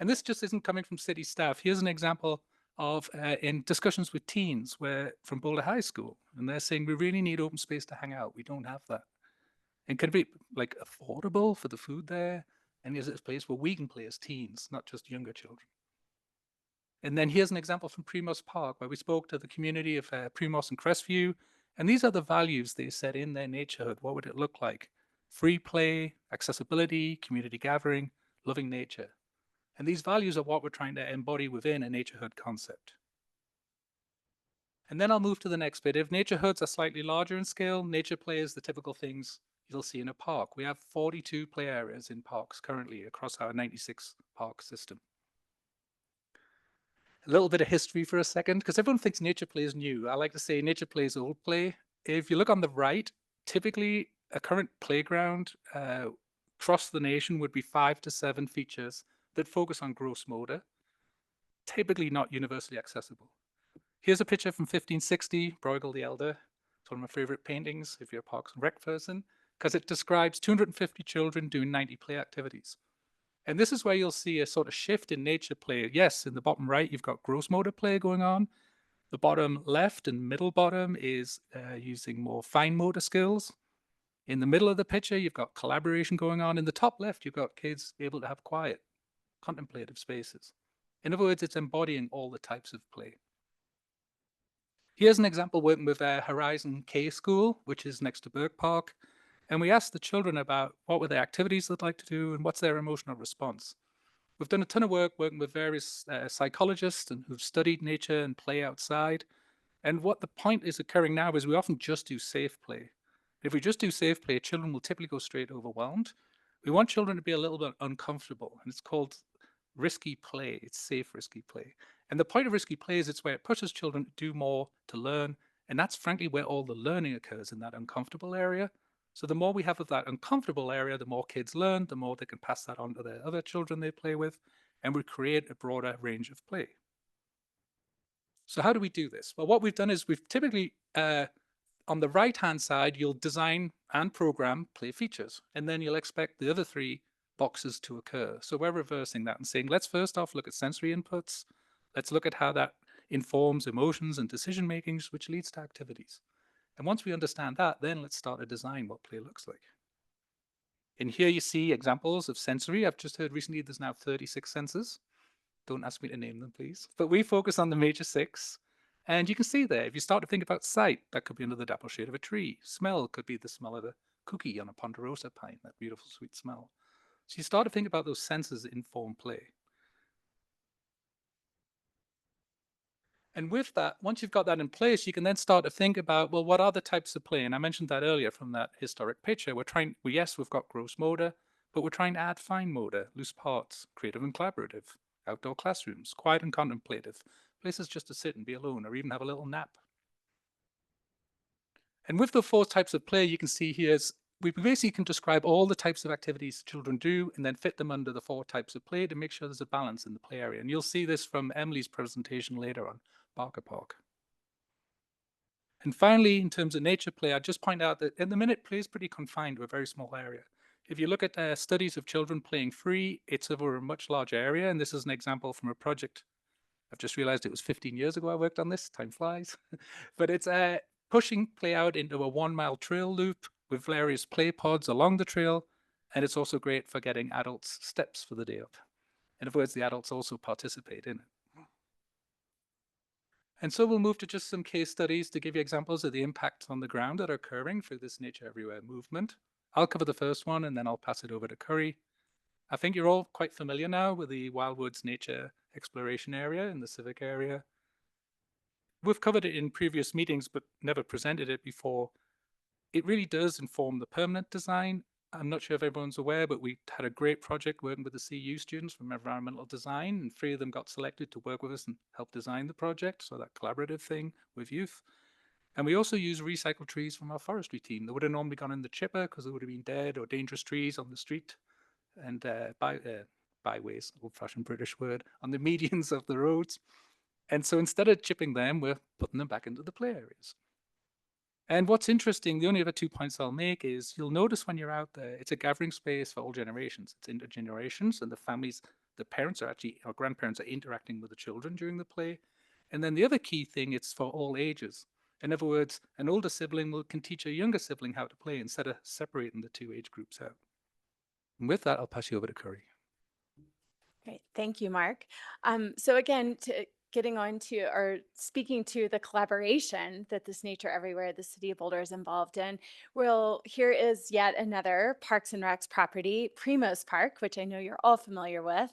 And this just isn't coming from city staff. Here's an example of in discussions with teens from Boulder High School, and they're saying we really need open space to hang out. We don't have that. And can it be like affordable for the food there? And is it a place where we can play as teens, not just younger children? And then here's an example from Primos Park, where we spoke to the community of Primos and Crestview. And these are the values they set in their neighborhood. What would it look like? Free play, accessibility, community gathering, loving nature. And these values are what we're trying to embody within a neighborhood concept. And then I'll move to the next bit. If neighborhoods are slightly larger in scale, nature play is the typical things you'll see in a park. We have 42 play areas in parks currently across our 96 park system. A little bit of history for a second, because everyone thinks nature play is new. I like to say nature play is old play. If you look on the right, typically a current playground across the nation would be 5 to 7 features that focus on gross motor, typically not universally accessible. Here's a picture from 1560, Bruegel the Elder. It's one of my favorite paintings if you're a Parks and Rec person, because it describes 250 children doing 90 play activities. And this is where you'll see a sort of shift in nature play. Yes, in the bottom right, you've got gross motor play going on. The bottom left and middle bottom is using more fine motor skills. In the middle of the picture, you've got collaboration going on. In the top left, you've got kids able to have quiet, contemplative spaces. In other words, it's embodying all the types of play. Here's an example working with Horizon K School, which is next to Burke Park. And we asked the children about what were the activities they'd like to do and what's their emotional response. We've done a ton of work working with various psychologists and who've studied nature and play outside. And what the point is occurring now is we often just do safe play. If we just do safe play, children will typically go straight overwhelmed. We want children to be a little bit uncomfortable, and it's called risky play. It's safe, risky play. And the point of risky play is it's where it pushes children to do more, to learn, and that's frankly where all the learning occurs, in that uncomfortable area. So the more we have of that uncomfortable area, the more kids learn, the more they can pass that on to their other children they play with, and we create a broader range of play. So how do we do this? Well, what we've done is we've typically, on the right-hand side, you'll design and program play features, and then you'll expect the other 3 boxes to occur. So we're reversing that and saying, let's first off look at sensory inputs. Let's look at how that informs emotions and decision makings, which leads to activities. And once we understand that, then let's start to design what play looks like. And here you see examples of sensory. I've just heard recently there's now 36 senses. Don't ask me to name them, please. But we focus on the major 6. And you can see there, if you start to think about sight, that could be under the dapple shade of a tree. Smell could be the smell of a cookie on a ponderosa pine, that beautiful sweet smell. So you start to think about those senses that inform play. And with that, once you've got that in place, you can then start to think about, well, what are the types of play? And I mentioned that earlier from that historic picture. Yes, we've got gross motor, but we're trying to add fine motor, loose parts, creative and collaborative, outdoor classrooms, quiet and contemplative, places just to sit and be alone or even have a little nap. And with the 4 types of play, you can see here, we basically can describe all the types of activities children do and then fit them under the 4 types of play to make sure there's a balance in the play area. And you'll see this from Emily's presentation later on Barker Park. And finally, in terms of nature play, I'd just point out that in the minute, play is pretty confined to a very small area. If you look at studies of children playing free, it's over a much larger area. And this is an example from a project. I've just realized it was 15 years ago I worked on this. Time flies. But it's pushing play out into a 1-mile trail loop with various play pods along the trail. And it's also great for getting adults steps for the day up. In other words, the adults also participate in it. And so we'll move to just some case studies to give you examples of the impacts on the ground that are occurring through this Nature Everywhere movement. I'll cover the first one and then I'll pass it over to Curry. I think you're all quite familiar now with the Wildwoods Nature Exploration Area in the Civic area. We've covered it in previous meetings, but never presented it before. It really does inform the permanent design. I'm not sure if everyone's aware, but we had a great project working with the CU students from environmental design, and 3 of them got selected to work with us and help design the project. So that collaborative thing with youth. And we also use recycled trees from our forestry team that would have normally gone in the chipper because there would have been dead or dangerous trees on the street and byways, old-fashioned British word, on the medians of the roads. And so instead of chipping them, we're putting them back into the play areas. And what's interesting, the only other 2 points I'll make is you'll notice when you're out there, it's a gathering space for all generations. It's intergenerations, and the families, the parents are actually, or grandparents are interacting with the children during the play. And then the other key thing, it's for all ages. In other words, an older sibling can teach a younger sibling how to play instead of separating the 2 age groups out. And with that, I'll pass you over to Curry. Great, thank you, Mark. So again, getting on to or speaking to the collaboration that this Nature Everywhere, the City of Boulder is involved in, here is yet another Parks and Recs property, Primos Park, which I know you're all familiar with.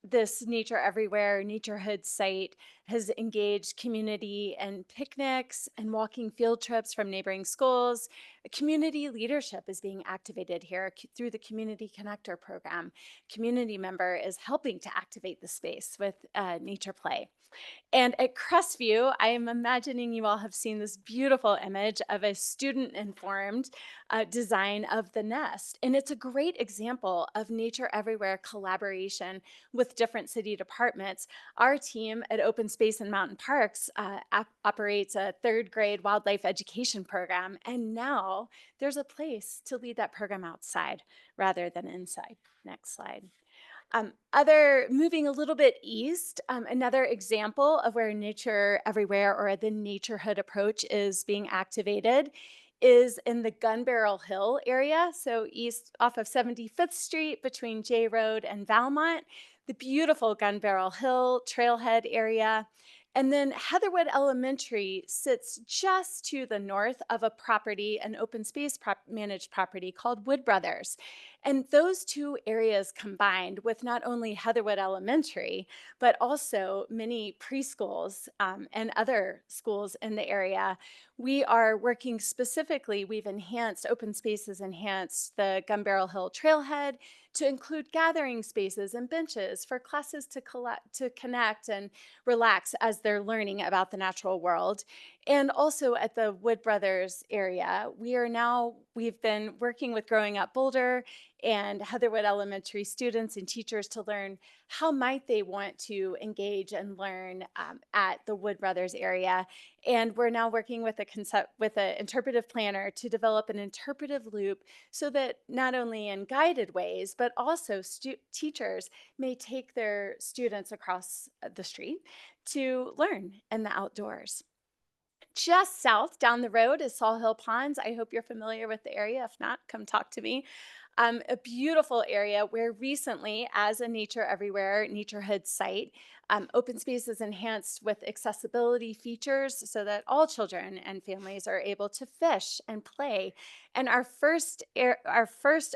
This Nature Everywhere Naturehood site has engaged community and picnics and walking field trips from neighboring schools. Community leadership is being activated here through the Community Connector program. Community member is helping to activate the space with nature play. And at Crestview, I am imagining you all have seen this beautiful image of a student-informed design of the nest. And it's a great example of Nature Everywhere collaboration with different city departments. Our team at Open Space and Mountain Parks operates a 3rd grade wildlife education program. And now there's a place to lead that program outside rather than inside. Next slide. Moving a little bit east, another example of where Nature Everywhere or the Naturehood approach is being activated is in the Gun Barrel Hill area. So east off of 75th Street between J Road and Valmont, the beautiful Gun Barrel Hill trailhead area. And then Heatherwood Elementary sits just to the north of a property, an open space managed property called Wood Brothers. And those 2 areas combined with not only Heatherwood Elementary, but also many preschools and other schools in the area, we are working specifically, we've enhanced, Open Spaces enhanced the Gun Barrel Hill trailhead to include gathering spaces and benches for classes to connect and relax as they're learning about the natural world. And also at the Wood Brothers area, we've been working with Growing Up Boulder and Heatherwood Elementary students and teachers to learn how might they want to engage and learn at the Wood Brothers area. And we're now working with an interpretive planner to develop an interpretive loop so that not only in guided ways, but also teachers may take their students across the street to learn in the outdoors. Just south down the road is Saw Hill Ponds. I hope you're familiar with the area. If not, come talk to me. A beautiful area where recently, as a Nature Everywhere Naturehood site, Open Space is enhanced with accessibility features so that all children and families are able to fish and play. And our first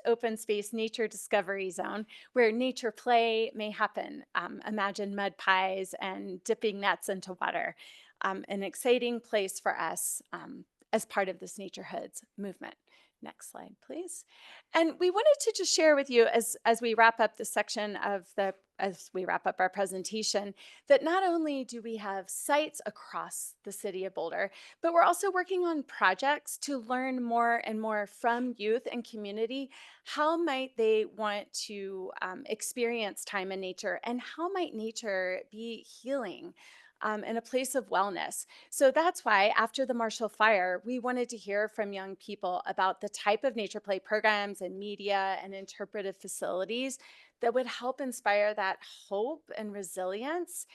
Open Space Nature Discovery Zone where nature play may happen. Imagine mud pies and dipping nets into water. An exciting place for us as part of this Naturehoods movement. Next slide, please. And we wanted to just share with you as we wrap up this section as we wrap up our presentation, that not only do we have sites across the City of Boulder, but we're also working on projects to learn more and more from youth and community. How might they want to experience time in nature, and how might nature be healing? In a place of wellness. So that's why after the Marshall Fire, we wanted to hear from young people about the type of nature play programs and media and interpretive facilities that would help inspire that hope and resilience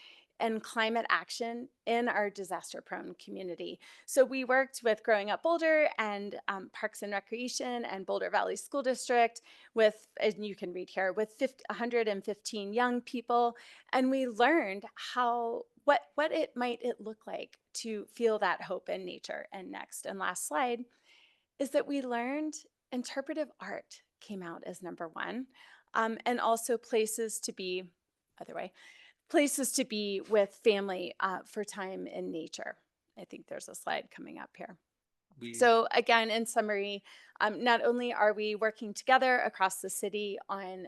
and climate action in our disaster-prone community. So we worked with Growing Up Boulder and Parks and Recreation and Boulder Valley School District with, and you can read here, with 115 young people, and we learned how what it might look like to feel that hope in nature. And next and last slide is that we learned interpretive art came out as number one, and also places to be, other way, places to be with family for time in nature. I think there's a slide coming up here. So again, in summary, not only are we working together across the city on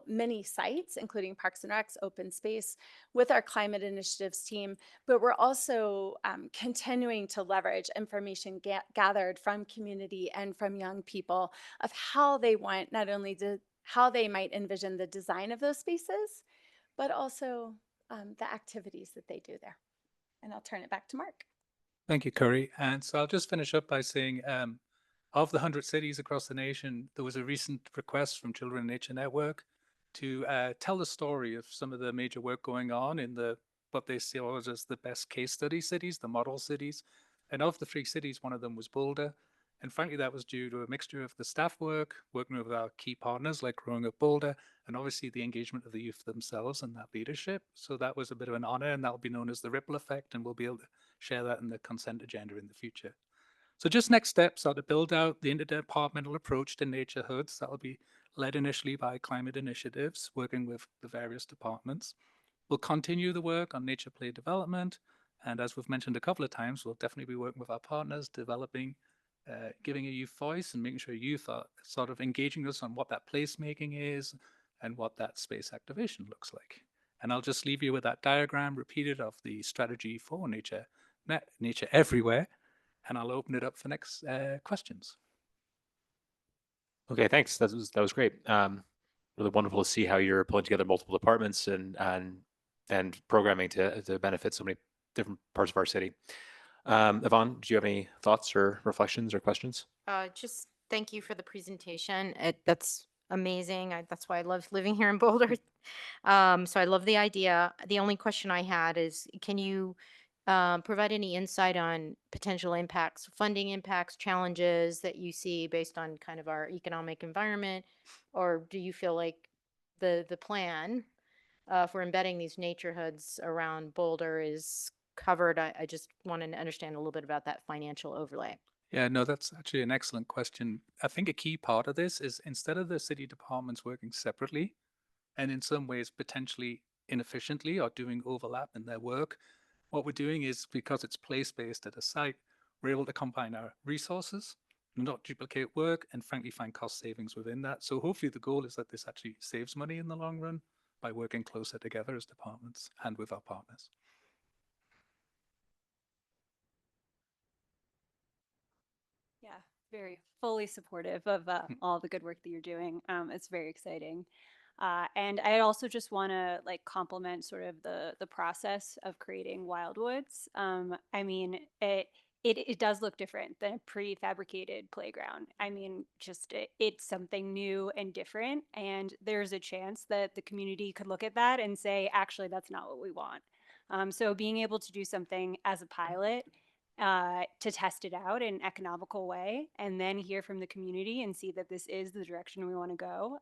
many sites, including Parks and Recs, open space, with our climate initiatives team, but we're also continuing to leverage information gathered from community and from young people of how they want, not only how they might envision the design of those spaces, but also the activities that they do there. And I'll turn it back to Mark. Thank you, Curry. And so I'll just finish up by saying, of the 100 cities across the nation, there was a recent request from Children in Nature Network to tell the story of some of the major work going on in what they see as the best case study cities, the model cities. And of the 3 cities, one of them was Boulder. And frankly, that was due to a mixture of the staff work, working with our key partners like Growing Up Boulder, and obviously the engagement of the youth themselves and that leadership. So that was a bit of an honor, and that'll be known as the ripple effect, and we'll be able to share that in the consent agenda in the future. So just next steps are to build out the interdepartmental approach to nature hoods. That'll be led initially by climate initiatives, working with the various departments. We'll continue the work on nature play development. And as we've mentioned a couple of times, we'll definitely be working with our partners, developing, giving a youth voice and making sure youth are sort of engaging us on what that placemaking is and what that space activation looks like. And I'll just leave you with that diagram repeated of the strategy for nature everywhere. And I'll open it up for next questions. Okay, thanks. That was great. Really wonderful to see how you're pulling together multiple departments and programming to benefit so many different parts of our city. Yvonne, do you have any thoughts or reflections or questions? Just thank you for the presentation. That's amazing. That's why I love living here in Boulder. So I love the idea. The only question I had is, can you provide any insight on potential impacts, funding impacts, challenges that you see based on kind of our economic environment? Or do you feel like the plan for embedding these nature hoods around Boulder is covered? I just want to understand a little bit about that financial overlay. Yeah, no, that's actually an excellent question. I think a key part of this is instead of the city departments working separately and in some ways potentially inefficiently or doing overlap in their work, what we're doing is, because it's place-based at a site, we're able to combine our resources, not duplicate work, and frankly find cost savings within that. So hopefully the goal is that this actually saves money in the long run by working closer together as departments and with our partners. Yeah, very fully supportive of all the good work that you're doing. It's very exciting. And I also just want to compliment sort of the process of creating Wildwoods. I mean, it does look different than a prefabricated playground. I mean, just it's something new and different, and there's a chance that the community could look at that and say, actually, that's not what we want. So being able to do something as a pilot to test it out in an economical way, and then hear from the community and see that this is the direction we want to go,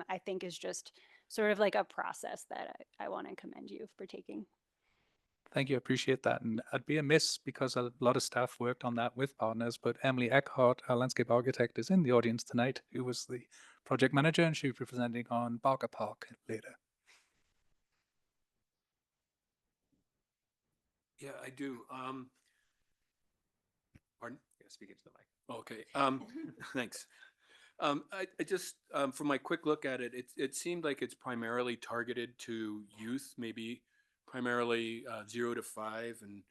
I think is just sort of like a process that I want to commend you for taking. Thank you, I appreciate that. And I'd be amiss because a lot of staff worked on that with partners, but Emily Eckhart, our landscape architect, is in the audience tonight, who was the project manager, and she'll be presenting on Barker Park later. Yeah, I do. Pardon? Yeah, speak into the mic. Okay. Thanks. I just, from my quick look at it, it seemed like it's primarily targeted to youth, maybe primarily 0 to 5 and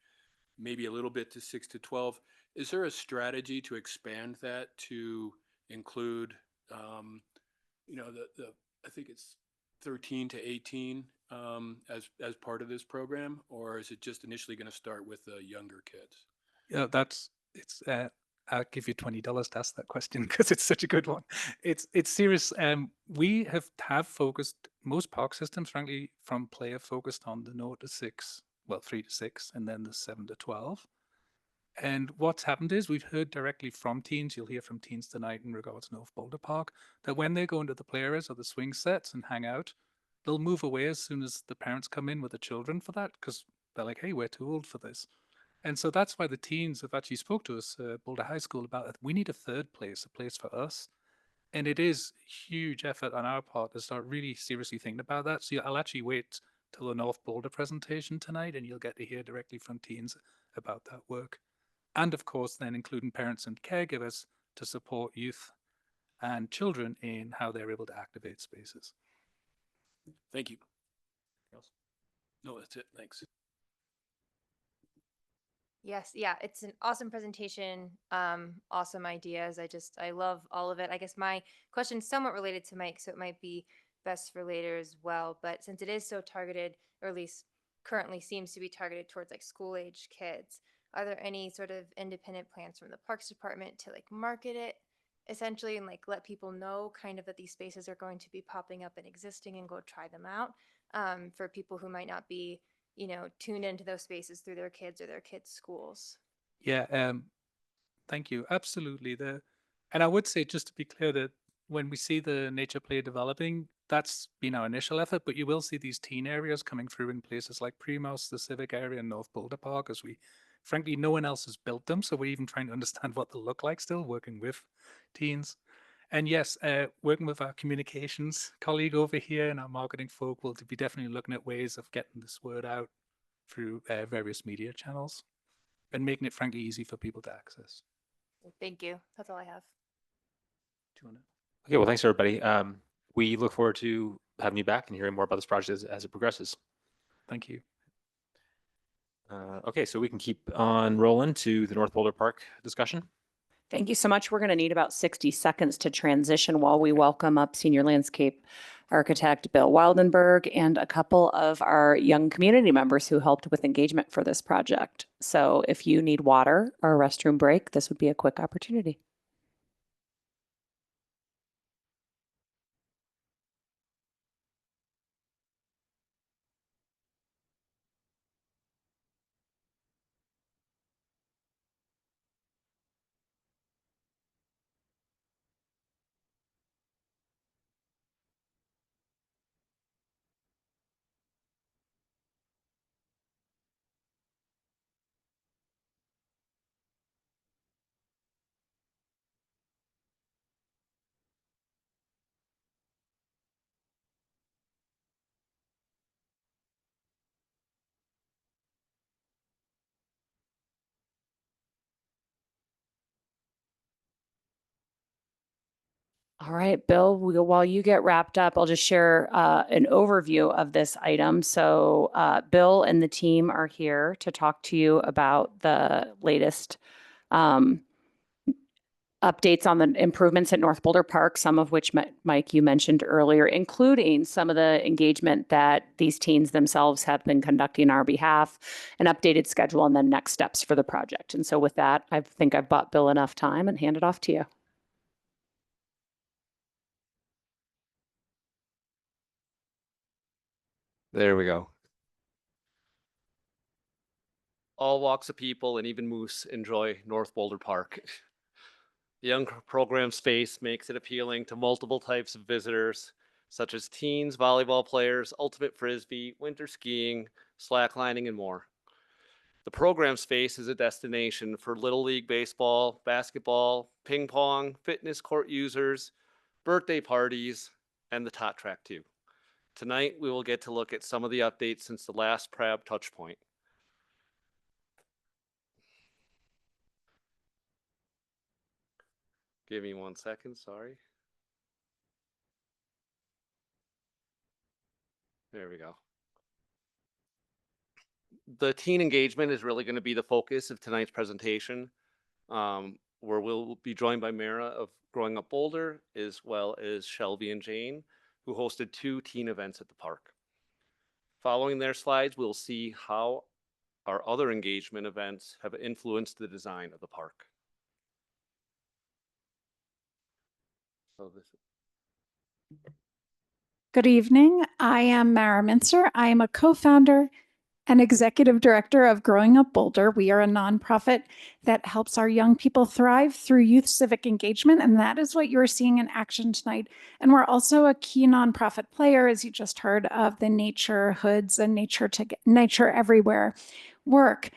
maybe a little bit to 6 to 12. Is there a strategy to expand that to include, I think it's 13 to 18 as part of this program, or is it just initially going to start with the younger kids? Yeah, I'll give you $20 to ask that question because it's such a good one. It's serious. We have focused most park systems, frankly, from play are focused on the 0 to 6, well, 3 to 6, and then the 7 to 12. And what's happened is we've heard directly from teens, you'll hear from teens tonight in regards to North Boulder Park, that when they go into the play areas or the swing sets and hang out, they'll move away as soon as the parents come in with the children for that, because they're like, hey, we're too old for this. And so that's why the teens have actually spoke to us, Boulder High School, about it. We need a third place, a place for us. And it is huge effort on our part to start really seriously thinking about that. So I'll actually wait till the North Boulder presentation tonight, and you'll get to hear directly from teens about that work. And of course, then including parents and caregivers to support youth and children in how they're able to activate spaces. Thank you. No, that's it. Thanks. Yes, yeah, it's an awesome presentation, awesome ideas. I love all of it. I guess my question is somewhat related to Mike, so it might be best for later as well. But since it is so targeted, or at least currently seems to be targeted towards like school age kids, are there any sort of independent plans from the Parks Department to like market it essentially and like let people know kind of that these spaces are going to be popping up and existing and go try them out for people who might not be tuned into those spaces through their kids or their kids' schools? Yeah, thank you. Absolutely. And I would say, just to be clear, that when we see the nature play developing, that's been our initial effort, but you will see these teen areas coming through in places like Primos, the Civic area, and North Boulder Park, as frankly, no one else has built them. So we're even trying to understand what they look like still, working with teens. And yes, working with our communications colleague over here and our marketing folk will be definitely looking at ways of getting this word out through various media channels and making it frankly easy for people to access. Thank you. That's all I have. Okay, well, thanks everybody. We look forward to having you back and hearing more about this project as it progresses. Thank you. Okay, so we can keep on rolling to the North Boulder Park discussion. Thank you so much. We're going to need about 60 seconds to transition while we welcome up Senior Landscape Architect Bill Wildenberg and a couple of our young community members who helped with engagement for this project. So if you need water or a restroom break, this would be a quick opportunity. All right, Bill, while you get wrapped up, I'll just share an overview of this item. So Bill and the team are here to talk to you about the latest updates on the improvements at North Boulder Park, some of which, Mike, you mentioned earlier, including some of the engagement that these teens themselves have been conducting on our behalf, an updated schedule, and then next steps for the project. And so with that, I think I've bought Bill enough time and hand it off to you. There we go. All walks of people and even moose enjoy North Boulder Park. The young program space makes it appealing to multiple types of visitors, such as teens, volleyball players, ultimate frisbee, winter skiing, slacklining, and more. The program space is a destination for Little League baseball, basketball, ping pong, fitness court users, birthday parties, and the Tot Track too. Tonight, we will get to look at some of the updates since the last PRAB touchpoint. Give me 1 second, sorry. There we go. The teen engagement is really going to be the focus of tonight's presentation, where we'll be joined by Mara of Growing Up Boulder, as well as Shelby and Jane, who hosted 2 teen events at the park. Following their slides, we'll see how our other engagement events have influenced the design of the park. So Good evening. I am Mara Mincer. I am a co-founder and executive director of Growing Up Boulder. We are a nonprofit that helps our young people thrive through youth civic engagement, and that is what you're seeing in action tonight. And we're also a key nonprofit player, as you just heard, of the Nature Hoods and Nature Everywhere work.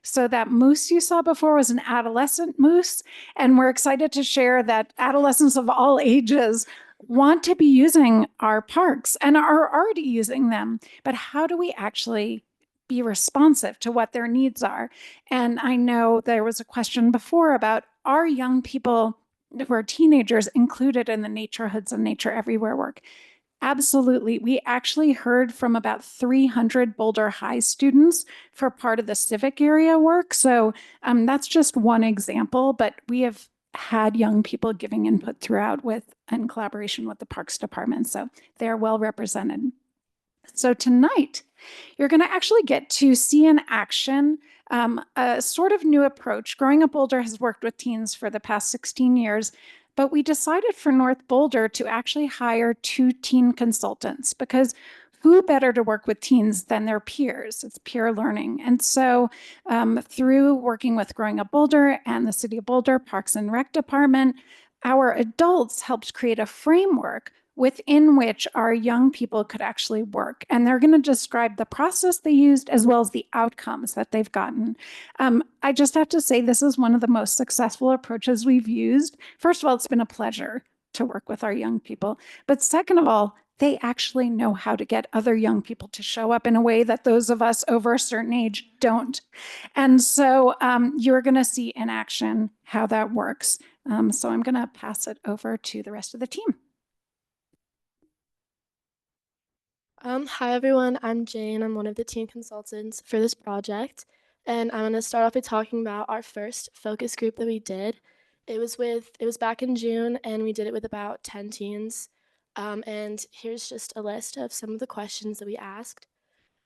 So that moose you saw before was an adolescent moose, and we're excited to share that adolescents of all ages want to be using our parks and are already using them. But how do we actually be responsive to what their needs are? And I know there was a question before about, are young people who are teenagers included in the Nature Hoods and Nature Everywhere work? Absolutely. We actually heard from about 300 Boulder High students for part of the civic area work. So that's just one example, but we have had young people giving input throughout with in collaboration with the Parks Department. So they're well represented. So tonight, you're going to actually get to see in action a sort of new approach. Growing Up Boulder has worked with teens for the past 16 years, but we decided for North Boulder to actually hire 2 teen consultants, because who better to work with teens than their peers? It's peer learning. And so through working with Growing Up Boulder and the City of Boulder Parks and Rec Department, our adults helped create a framework within which our young people could actually work. And they're going to describe the process they used as well as the outcomes that they've gotten. I just have to say, this is one of the most successful approaches we've used. First of all, it's been a pleasure to work with our young people. But second of all, they actually know how to get other young people to show up in a way that those of us over a certain age don't. And so you're going to see in action how that works. So I'm going to pass it over to the rest of the team. Hi everyone, I'm Jane. I'm one of the teen consultants for this project, and I'm going to start off by talking about our first focus group that we did. It was back in June, and we did it with about 10 teens. And here's just a list of some of the questions that we asked.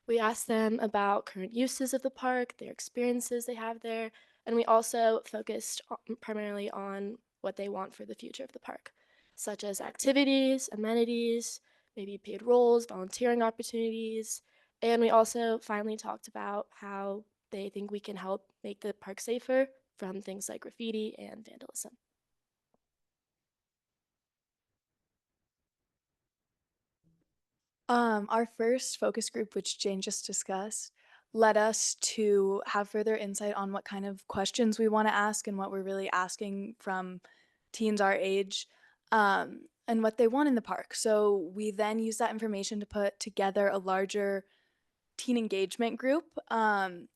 We asked them about current uses of the park, their experiences they have there, and we also focused primarily on what they want for the future of the park, such as activities, amenities, maybe paid roles, volunteering opportunities, and we also finally talked about how they think we can help make the park safer from things like graffiti and vandalism. Our first focus group, which Jane just discussed, led us to have further insight on what kind of questions we want to ask and what we're really asking from teens our age, and what they want in the park. So we then use that information to put together a larger teen engagement group.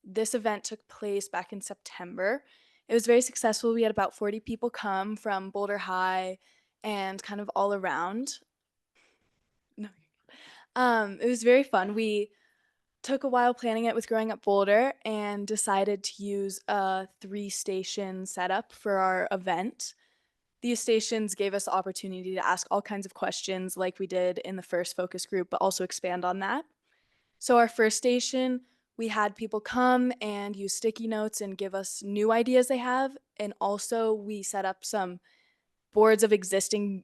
This event took place back in September. It was very successful. We had about 40 people come from Boulder High and kind of all around. It was very fun. We took a while planning it with Growing Up Boulder and decided to use a 3-station setup for our event. These stations gave us the opportunity to ask all kinds of questions like we did in the first focus group, but also expand on that. So our first station, we had people come and use sticky notes and give us new ideas they have. And also we set up some boards of existing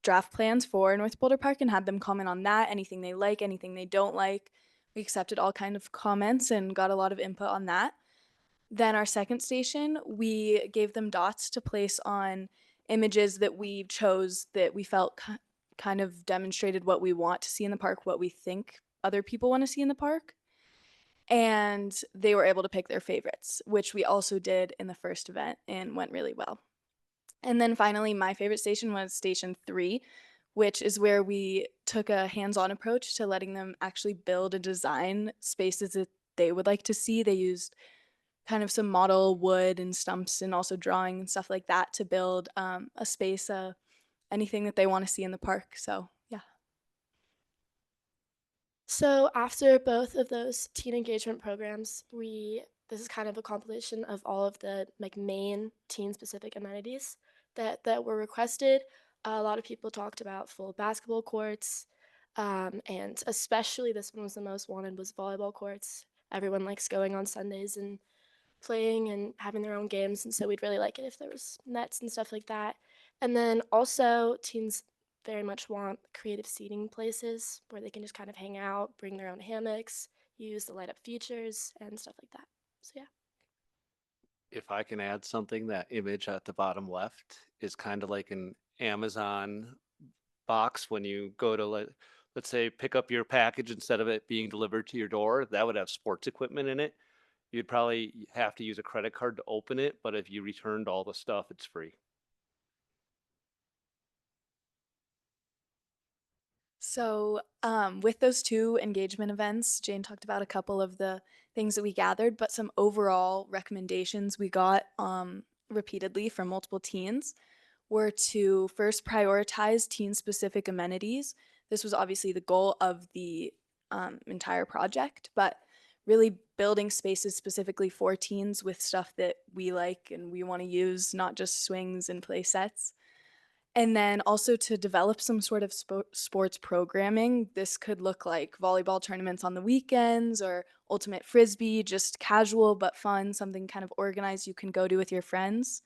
draft plans for North Boulder Park and had them comment on that, anything they like, anything they don't like. We accepted all kinds of comments and got a lot of input on that. Then our second station, we gave them dots to place on images that we chose that we felt kind of demonstrated what we want to see in the park, what we think other people want to see in the park. And they were able to pick their favorites, which we also did in the first event and went really well. And then finally, my favorite station was Station 3, which is where we took a hands-on approach to letting them actually build and design spaces that they would like to see. They used kind of some model wood and stumps and also drawing and stuff like that to build a space, anything that they want to see in the park. So yeah. So after both of those teen engagement programs, this is kind of a compilation of all of the main teen specific amenities that were requested. A lot of people talked about full basketball courts, and especially this one was the most wanted, was volleyball courts. Everyone likes going on Sundays and playing and having their own games, and so we'd really like it if there was nets and stuff like that. And then also teens very much want creative seating places where they can just kind of hang out, bring their own hammocks, use the light up features and stuff like that. So yeah. If I can add something, that image at the bottom left is kind of like an Amazon box when you go to let's say pick up your package instead of it being delivered to your door, that would have sports equipment in it. You'd probably have to use a credit card to open it, but if you returned all the stuff, it's free. So, with those two engagement events, Jane talked about a couple of the things that we gathered, but some overall recommendations we got repeatedly from multiple teens were to first prioritize teen specific amenities. This was obviously the goal of the entire project, but really building spaces specifically for teens with stuff that we like and we want to use, not just swings and play sets. And then also to develop some sort of sports programming. This could look like volleyball tournaments on the weekends or ultimate frisbee, just casual but fun, something kind of organized you can go to with your friends.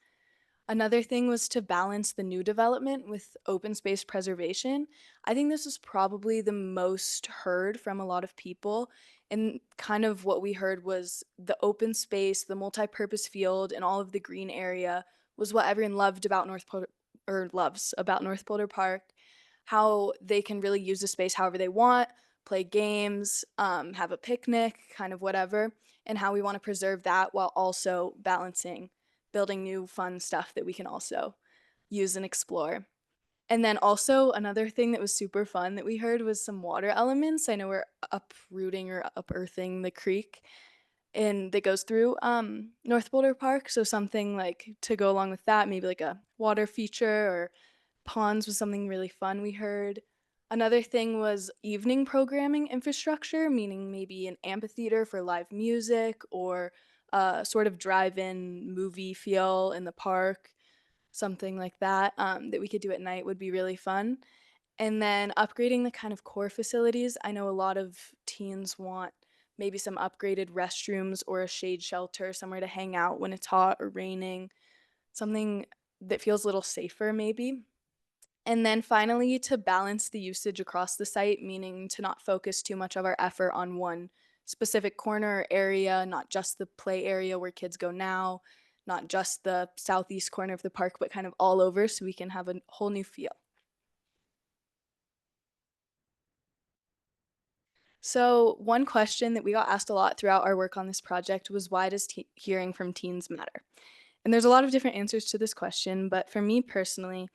Another thing was to balance the new development with open space preservation. I think this was probably the most heard from a lot of people. And kind of what we heard was the open space, the multi-purpose field, and all of the green area was what everyone loved about loves about North Boulder Park, how they can really use the space however they want, play games, have a picnic, kind of whatever, and how we want to preserve that while also balancing building new fun stuff that we can also use and explore. And then also another thing that was super fun that we heard was some water elements. I know we're uprooting or upearthing the creek and that goes through North Boulder Park. So something like to go along with that, maybe like a water feature or ponds was something really fun we heard. Another thing was evening programming infrastructure, meaning maybe an amphitheater for live music or a sort of drive-in movie feel in the park, something like that, that we could do at night would be really fun. And then upgrading the kind of core facilities. I know a lot of teens want maybe some upgraded restrooms or a shade shelter, somewhere to hang out when it's hot or raining, something that feels a little safer maybe. And then finally, to balance the usage across the site, meaning to not focus too much of our effort on one specific corner or area, not just the play area where kids go now, not just the southeast corner of the park, but kind of all over so we can have a whole new feel. So one question that we got asked a lot throughout our work on this project was, why does hearing from teens matter? And there's a lot of different answers to this question, but for me personally,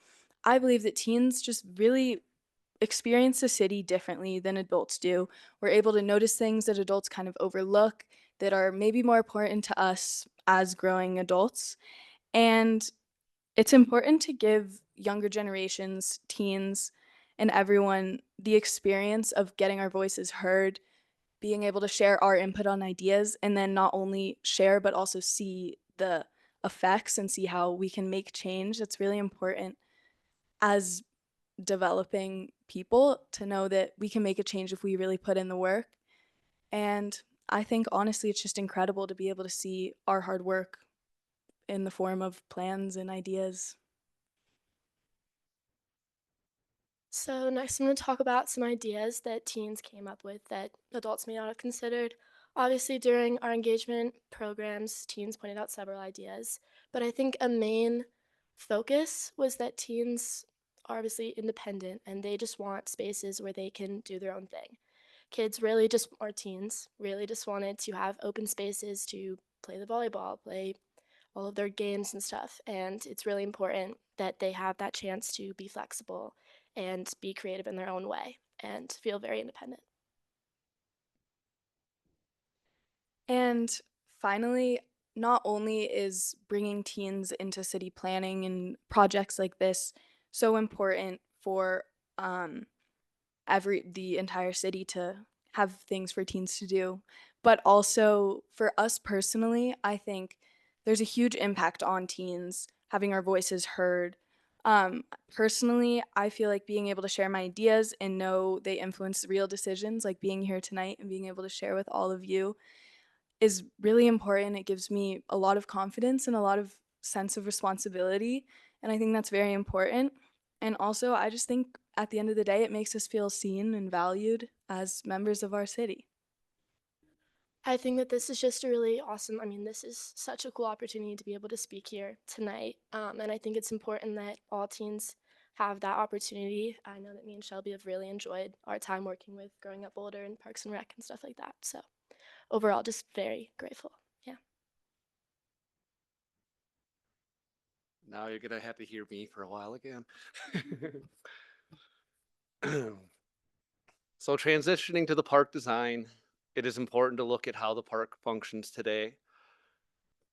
I believe that teens just really experience the city differently than adults do. We're able to notice things that adults kind of overlook that are maybe more important to us as growing adults. And it's important to give younger generations, teens, and everyone the experience of getting our voices heard, being able to share our input on ideas, and then not only share, but also see the effects and see how we can make change. That's really important as developing people to know that we can make a change if we really put in the work. And I think honestly, it's just incredible to be able to see our hard work in the form of plans and ideas. So next I'm going to talk about some ideas that teens came up with that adults may not have considered. Obviously, during our engagement programs, teens pointed out several ideas, but I think a main focus was that teens are obviously independent and they just want spaces where they can do their own thing. Kids really just, or teens, really just wanted to have open spaces to play the volleyball, play all of their games and stuff. And it's really important that they have that chance to be flexible and be creative in their own way and feel very independent. And finally, not only is bringing teens into city planning and projects like this so important for the entire city to have things for teens to do, but also for us personally, I think there's a huge impact on teens having our voices heard. Personally, I feel like being able to share my ideas and know they influence real decisions, like being here tonight and being able to share with all of you, is really important. It gives me a lot of confidence and a lot of sense of responsibility, and I think that's very important. And also, I just think at the end of the day, it makes us feel seen and valued as members of our city. I think that this is just a really awesome, I mean, this is such a cool opportunity to be able to speak here tonight. And I think it's important that all teens have that opportunity. I know that me and Shelby have really enjoyed our time working with Growing Up Boulder and Parks and Rec and stuff like that. So overall, just very grateful. Yeah. Now you're gonna have to hear me for a while again. So transitioning to the park design, it is important to look at how the park functions today.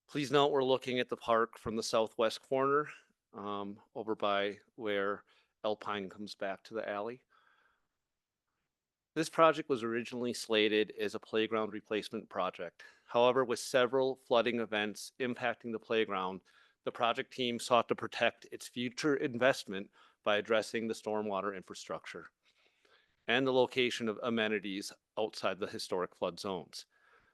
Please note we're looking at the park from the southwest corner, over by where Alpine comes back to the alley. This project was originally slated as a playground replacement project. However, with several flooding events impacting the playground, the project team sought to protect its future investment by addressing the stormwater infrastructure and the location of amenities outside the historic flood zones.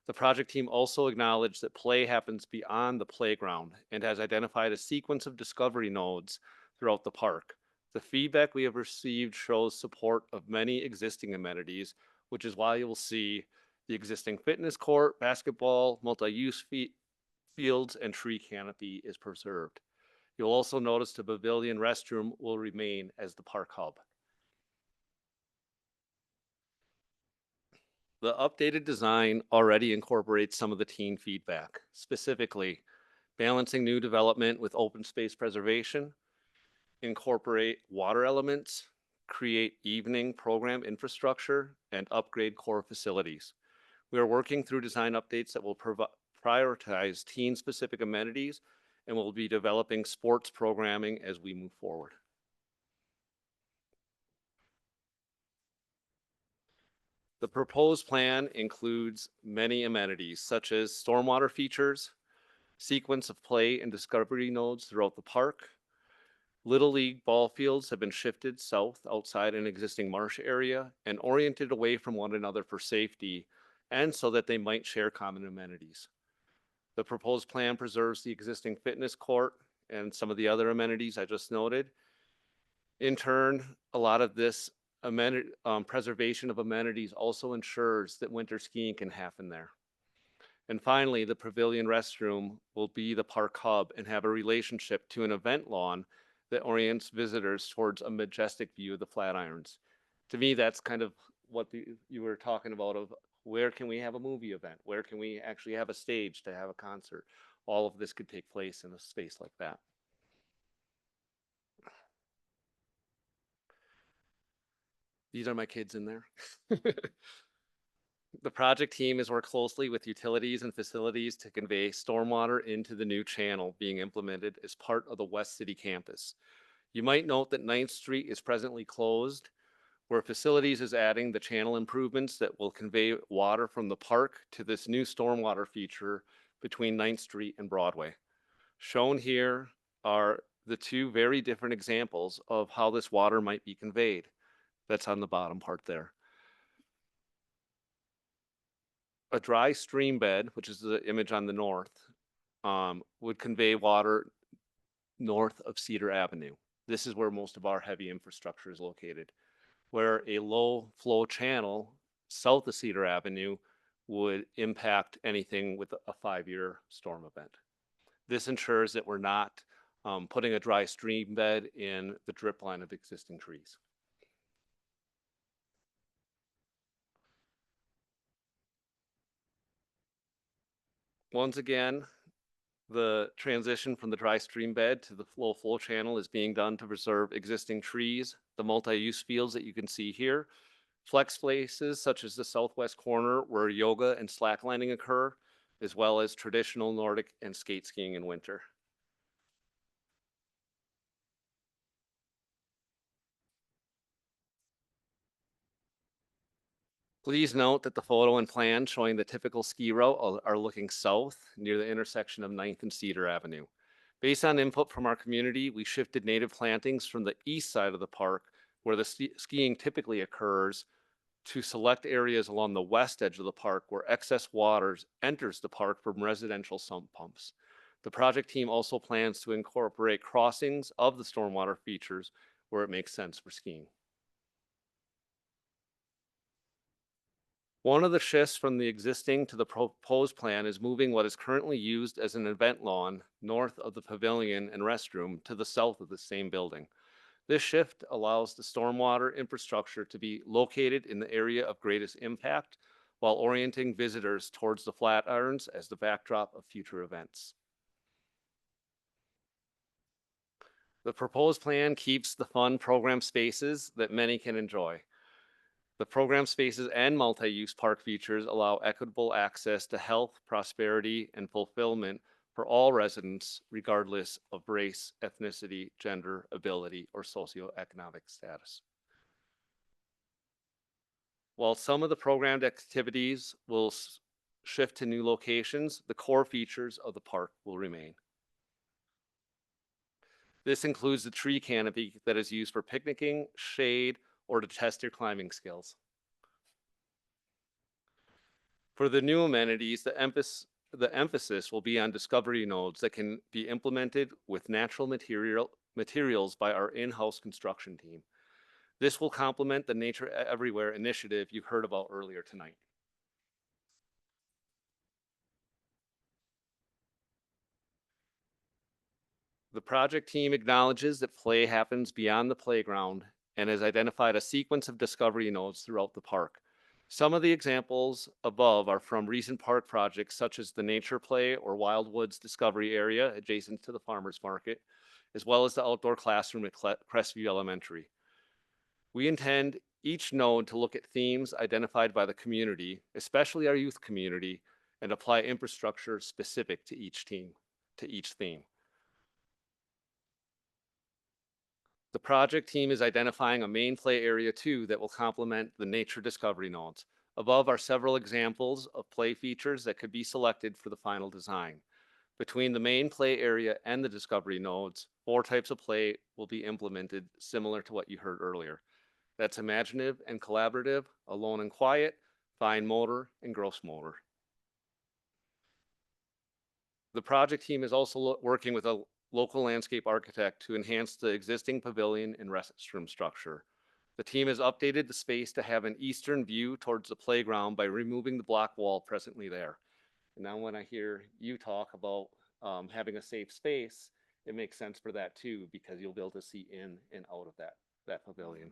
The project team also acknowledged that play happens beyond the playground and has identified a sequence of discovery nodes throughout the park. The feedback we have received shows support of many existing amenities, which is why you will see the existing fitness court, basketball, multi-use fields, and tree canopy is preserved. You'll also notice the pavilion restroom will remain as the park hub. The updated design already incorporates some of the teen feedback, specifically balancing new development with open space preservation, incorporate water elements, create evening program infrastructure, and upgrade core facilities. We are working through design updates that will prioritize teen-specific amenities, and we'll be developing sports programming as we move forward. The proposed plan includes many amenities such as stormwater features, sequence of play and discovery nodes throughout the park. Little League ball fields have been shifted south outside an existing marsh area and oriented away from one another for safety and so that they might share common amenities. The proposed plan preserves the existing fitness court and some of the other amenities I just noted. In turn, a lot of this preservation of amenities also ensures that winter skiing can happen there. And finally, the pavilion restroom will be the park hub and have a relationship to an event lawn that orients visitors towards a majestic view of the Flatirons. To me, that's kind of what you were talking about of where can we have a movie event? Where can we actually have a stage to have a concert? All of this could take place in a space like that. These are my kids in there. The project team has worked closely with utilities and facilities to convey stormwater into the new channel being implemented as part of the West City campus. You might note that 9th Street is presently closed, where facilities is adding the channel improvements that will convey water from the park to this new stormwater feature between 9th Street and Broadway. Shown here are the two very different examples of how this water might be conveyed. That's on the bottom part there. A dry stream bed, which is the image on the north, would convey water north of Cedar Avenue. This is where most of our heavy infrastructure is located. Where a low flow channel south of Cedar Avenue would impact anything with a 5-year storm event. This ensures that we're not putting a dry stream bed in the drip line of existing trees. Once again, the transition from the dry stream bed to the low flow channel is being done to preserve existing trees, the multi-use fields that you can see here, flex places such as the southwest corner where yoga and slacklining occur, as well as traditional Nordic and skate skiing in winter. Please note that the photo and plan showing the typical ski route are looking south near the intersection of 9th and Cedar Avenue. Based on input from our community, we shifted native plantings from the east side of the park, where the skiing typically occurs, to select areas along the west edge of the park where excess water enters the park from residential sump pumps. The project team also plans to incorporate crossings of the stormwater features where it makes sense for skiing. One of the shifts from the existing to the proposed plan is moving what is currently used as an event lawn north of the pavilion and restroom to the south of the same building. This shift allows the stormwater infrastructure to be located in the area of greatest impact while orienting visitors towards the Flatirons as the backdrop of future events. The proposed plan keeps the fun program spaces that many can enjoy. The program spaces and multi-use park features allow equitable access to health, prosperity, and fulfillment for all residents, regardless of race, ethnicity, gender, ability, or socioeconomic status. While some of the programmed activities will shift to new locations, the core features of the park will remain. This includes the tree canopy that is used for picnicking, shade, or to test your climbing skills. For the new amenities, the emphasis will be on discovery nodes that can be implemented with natural materials by our in-house construction team. This will complement the Nature Everywhere initiative you heard about earlier tonight. The project team acknowledges that play happens beyond the playground and has identified a sequence of discovery nodes throughout the park. Some of the examples above are from recent park projects such as the Nature Play or Wildwoods Discovery Area adjacent to the Farmers Market, as well as the outdoor classroom at Crestview Elementary. We intend each node to look at themes identified by the community, especially our youth community, and apply infrastructure specific to each theme. The project team is identifying a main play area too that will complement the nature discovery nodes. Above are several examples of play features that could be selected for the final design. Between the main play area and the discovery nodes, 4 types of play will be implemented similar to what you heard earlier. That's imaginative and collaborative, alone and quiet, fine motor, and gross motor. The project team is also working with a local landscape architect to enhance the existing pavilion and restroom structure. The team has updated the space to have an eastern view towards the playground by removing the block wall presently there. And now when I hear you talk about having a safe space, it makes sense for that too, because you'll be able to see in and out of that pavilion.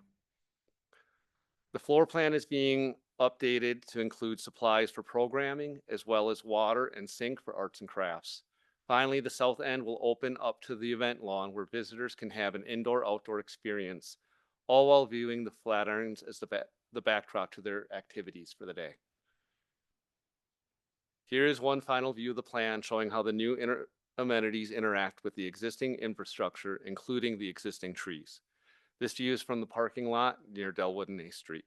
The floor plan is being updated to include supplies for programming, as well as water and sink for arts and crafts. Finally, the south end will open up to the event lawn where visitors can have an indoor-outdoor experience, all while viewing the Flatirons as the backdrop to their activities for the day. Here is one final view of the plan showing how the new amenities interact with the existing infrastructure, including the existing trees. This view is from the parking lot near Delwood and A Street.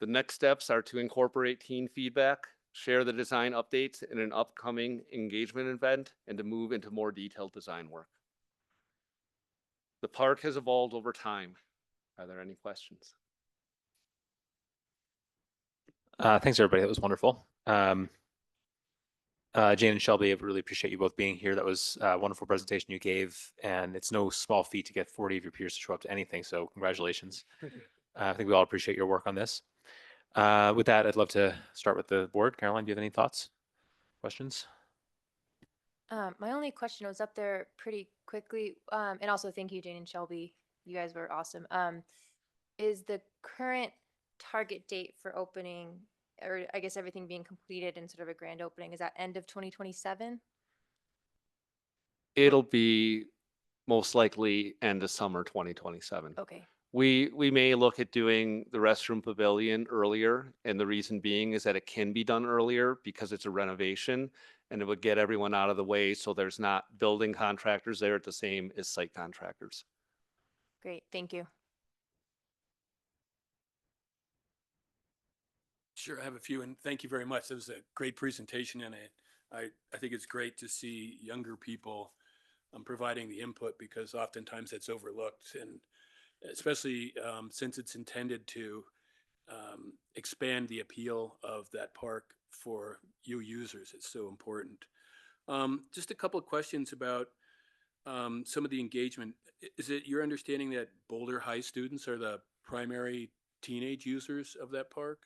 The next steps are to incorporate teen feedback, share the design updates in an upcoming engagement event, and to move into more detailed design work. The park has evolved over time. Are there any questions? Thanks, everybody. That was wonderful. Jane and Shelby, I really appreciate you both being here. That was a wonderful presentation you gave, and it's no small feat to get 40 of your peers to show up to anything, so congratulations. I think we all appreciate your work on this. With that, I'd love to start with the board. Caroline, do you have any thoughts, questions? My only question was up there pretty quickly, and also thank you, Jane and Shelby. You guys were awesome. Is the current target date for opening, or I guess everything being completed in sort of a grand opening, is that end of 2027? It'll be most likely end of summer 2027. Okay. We may look at doing the restroom pavilion earlier, and the reason being is that it can be done earlier because it's a renovation, and it would get everyone out of the way so there's not building contractors there at the same as site contractors. Great, thank you. Sure, I have a few, and thank you very much. That was a great presentation, and I think it's great to see younger people providing the input, because oftentimes that's overlooked, and especially since it's intended to expand the appeal of that park for you users. It's so important. Just a couple of questions about some of the engagement. Is it your understanding that Boulder High students are the primary teenage users of that park?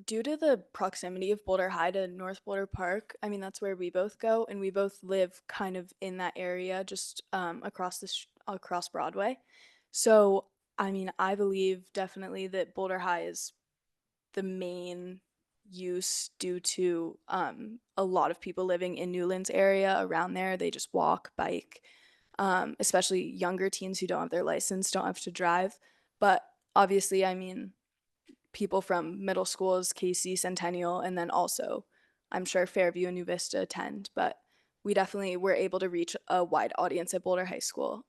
Due to the proximity of Boulder High to North Boulder Park, I mean, that's where we both go, and we both live kind of in that area, just across Broadway. So, I mean, I believe definitely that Boulder High is the main use due to a lot of people living in Newlands area around there. They just walk, bike, especially younger teens who don't have their license, don't have to drive. But obviously, I mean, people from middle schools, Casey, Centennial, and then also I'm sure Fairview and New Vista attend, but we definitely were able to reach a wide audience at Boulder High School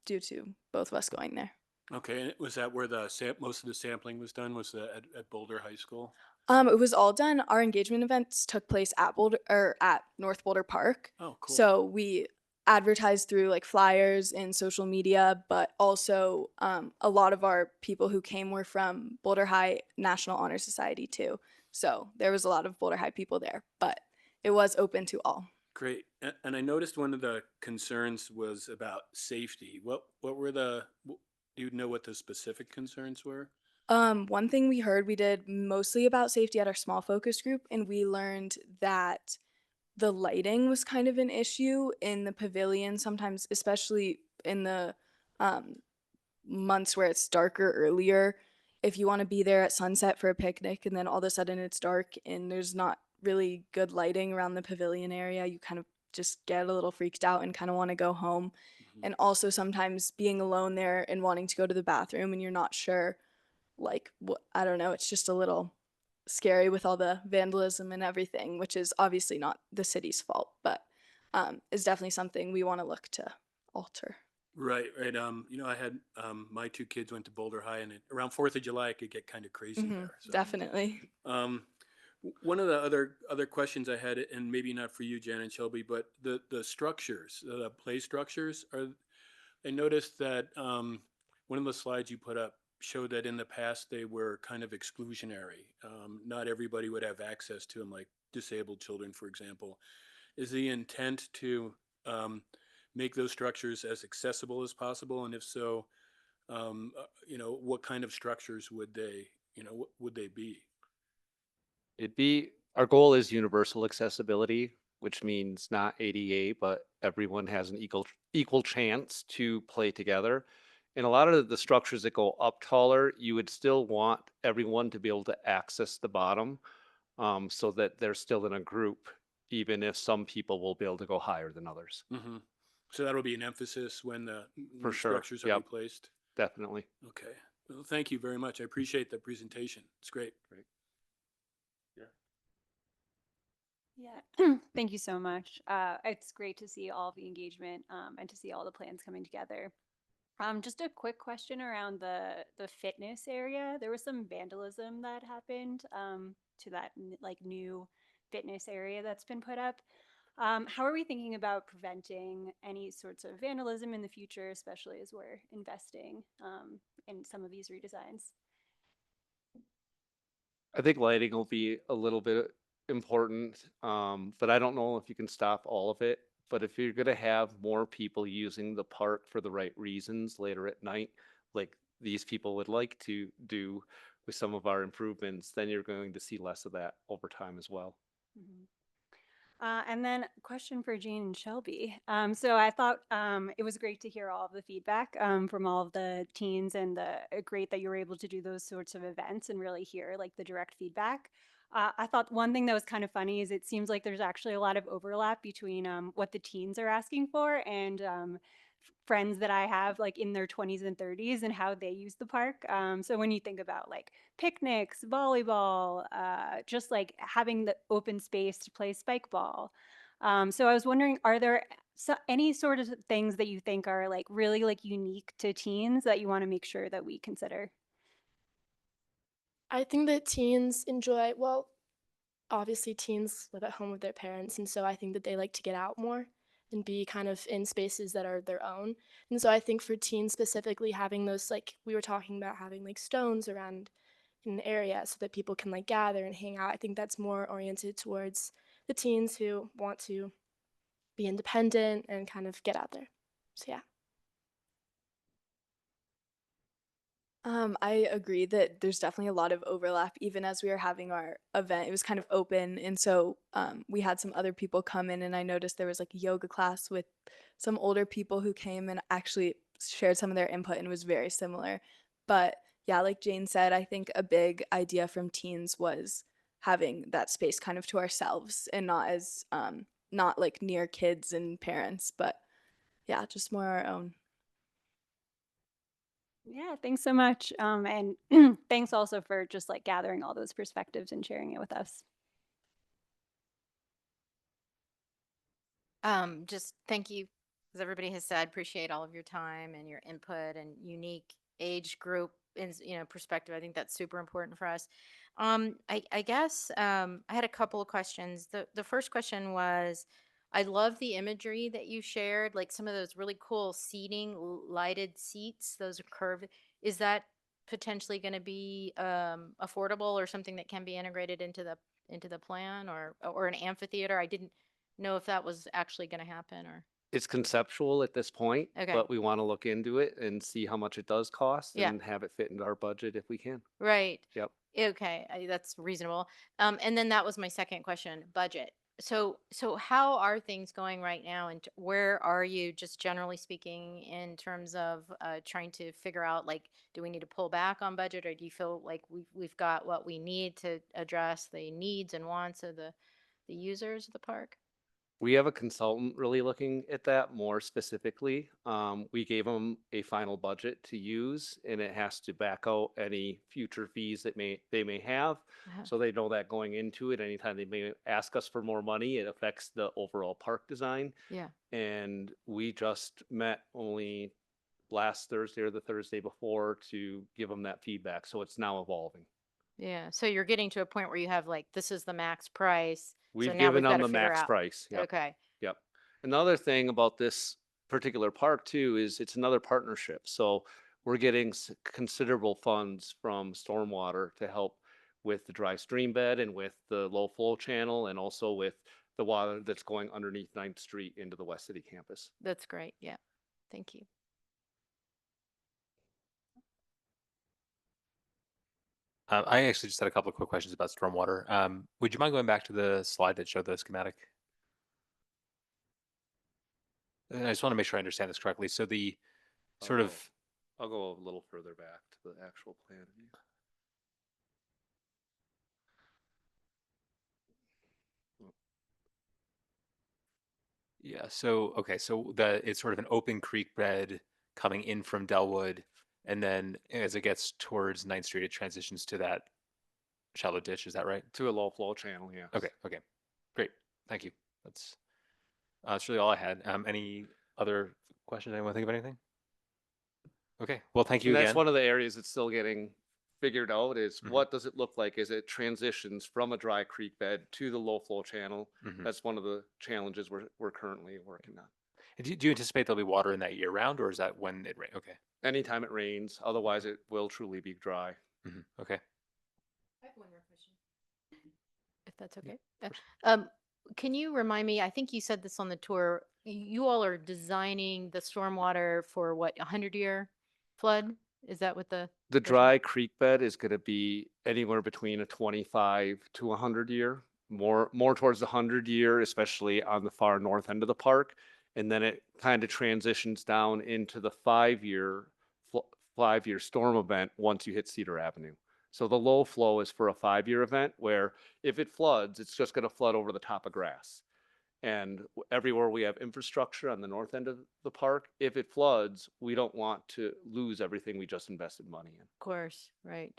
due to both of us going there. Okay, and was that where most of the sampling was done? Was at Boulder High School? It was all done. Our engagement events took place at Boulder or at North Boulder Park. Oh, cool. So we advertised through like flyers and social media, but also a lot of our people who came were from Boulder High National Honor Society too. So there was a lot of Boulder High people there, but it was open to all. Great. And I noticed one of the concerns was about safety. What were do you know what the specific concerns were? One thing we heard, we did mostly about safety at our small focus group, and we learned that the lighting was kind of an issue in the pavilion sometimes, especially in the months where it's darker earlier. If you want to be there at sunset for a picnic and then all of a sudden it's dark and there's not really good lighting around the pavilion area, you kind of just get a little freaked out and kind of want to go home. And also sometimes being alone there and wanting to go to the bathroom and you're not sure, like, I don't know, it's just a little scary with all the vandalism and everything, which is obviously not the city's fault, but is definitely something we want to look to alter. Right. I had my two kids went to Boulder High, and around 4th of July, it could get kind of crazy there. So, Definitely. one of the other questions I had, and maybe not for you, Jan and Shelby, but the structures, the play structures I noticed that one of the slides you put up showed that in the past they were kind of exclusionary. Not everybody would have access to them, like disabled children, for example. Is the intent to make those structures as accessible as possible? And if so, what kind of structures would they be? Our goal is universal accessibility, which means not ADA, but everyone has an equal chance to play together. And a lot of the structures that go up taller, you would still want everyone to be able to access the bottom, so that they're still in a group, even if some people will be able to go higher than others. Mm-hmm. So that'll be an emphasis when the For sure. structures are Yep. replaced? Definitely. Okay. Well, thank you very much. I appreciate the presentation. It's great. Great. Yeah, thank you so much. It's great to see all the engagement and to see all the plans coming together. Just a quick question around the fitness area. There was some vandalism that happened to that new fitness area that's been put up. How are we thinking about preventing any sorts of vandalism in the future, especially as we're investing in some of these redesigns? I think lighting will be a little bit important, but I don't know if you can stop all of it. But if you're going to have more people using the park for the right reasons later at night, like these people would like to do with some of our improvements, then you're going to see less of that over time as well. Mhm. And then a question for Jane and Shelby. So I thought it was great to hear all of the feedback from all of the teens, and great that you were able to do those sorts of events and really hear the direct feedback. I thought one thing that was kind of funny is it seems like there's actually a lot of overlap between what the teens are asking for and friends that I have in their 20s and 30s and how they use the park. So when you think about picnics, volleyball, just having the open space to play spike ball. So I was wondering, are there any sort of things that you think are really unique to teens that you want to make sure that we consider? I think that teens enjoy, well, obviously teens live at home with their parents, and so I think that they like to get out more and be kind of in spaces that are their own. And so I think for teens specifically, having those, we were talking about having stones around in an area so that people can gather and hang out, I think that's more oriented towards the teens who want to be independent and kind of get out there. So yeah. I agree that there's definitely a lot of overlap. Even as we were having our event, it was kind of open, and so we had some other people come in, and I noticed there was like a yoga class with some older people who came and actually shared some of their input, and it was very similar. But yeah, like Jane said, I think a big idea from teens was having that space kind of to ourselves and not as not like near kids and parents, but yeah, just more our own. Yeah, thanks so much. And thanks also for just like gathering all those perspectives and sharing it with us. Just thank you, as everybody has said, appreciate all of your time and your input and unique age group and perspective. I think that's super important for us. I guess I had a couple of questions. The first question was, I love the imagery that you shared, like some of those really cool seating, lighted seats. Those are curved. Is that potentially going to be affordable or something that can be integrated into the plan or an amphitheater? I didn't know if that was actually going to happen or. It's conceptual at this point, Okay. but we want to look into it and see how much it does cost Yeah. and have it fit into our budget if we can. Right. Yep. Okay, that's reasonable. And then that was my second question, budget. So how are things going right now, and where are you, just generally speaking, in terms of trying to figure out, like, do we need to pull back on budget, or do you feel like we've got what we need to address the needs and wants of the users of the park? We have a consultant really looking at that more specifically. We gave them a final budget to use, and it has to back out any future fees that they may have. Uh-huh. So they know that going into it, anytime they may ask us for more money, it affects the overall park design. Yeah. And we just met only last Thursday or the Thursday before to give them that feedback. So it's now evolving. Yeah. So you're getting to a point where you have like, this is the max price. So We've now given we've got them to the figure max out. price. Yep. Okay. Yep. Another thing about this particular park too is it's another partnership. So we're getting considerable funds from Stormwater to help with the dry stream bed and with the low flow channel and also with the water that's going underneath 9th Street into the West City campus. That's great. Yeah. Thank you. I actually just had a couple of quick questions about stormwater. Would you mind going back to the slide that showed the schematic? And I just want to make sure I understand this correctly. So the sort of, I'll go a little further back to the actual plan view. yeah, so, okay, so it's sort of an open creek bed coming in from Delwood. And then as it gets towards 9th Street, it transitions to that shallow ditch. Is that right? To a low flow channel, yeah. Okay, great. Thank you. That's really all I had. Any other questions? Anyone think of anything? Okay, well, thank you And again. that's one of the areas that's still getting figured out is Mhm. what does it look like as it transitions from a dry creek bed to the low flow channel? Mhm. That's one of the challenges we're currently working on. Do you anticipate there'll be water in that year round, or is that when it rains? Okay. Anytime it rains, otherwise it will truly be dry. Okay. I have one more question, if that's okay. Can you remind me, I think you said this on the tour, you all are designing the stormwater for what, 100-year flood? Is that what The vision? dry creek bed is going to be anywhere between a 25 to 100 year, more towards the 100 year, especially on the far north end of the park. And then it kind of transitions down into the 5-year storm event once you hit Cedar Avenue. So the low flow is for a 5-year event where if it floods, it's just going to flood over the top of grass. And everywhere we have infrastructure on the north end of the park, if it floods, we don't want to lose everything we just invested money in. Of course, right.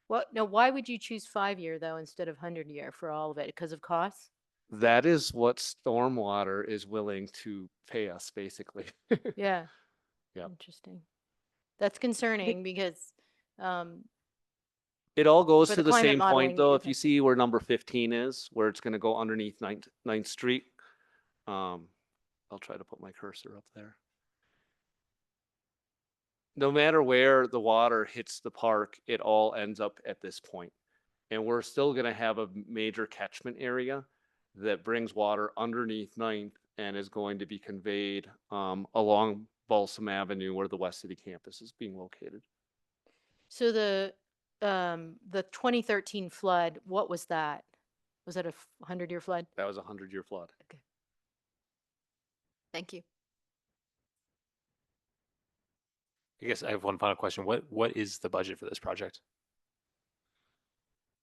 Why would you choose 5-year though, instead of 100-year for all of it? Because of costs? That is what Stormwater is willing to pay us, basically. Yeah. Yep. Interesting. That's concerning because, It all goes For to the the climate same modeling, point, though. If okay. you see where number 15 is, where it's going to go underneath 9th Street. I'll try to put my cursor up there. No matter where the water hits the park, it all ends up at this point. And we're still going to have a major catchment area that brings water underneath 9th and is going to be conveyed along Balsam Avenue where the West City campus is being located. So the 2013 flood, what was that? Was that a 100-year flood? That was a 100-year flood. Okay. Thank you. I guess I have one final question. What is the budget for this project?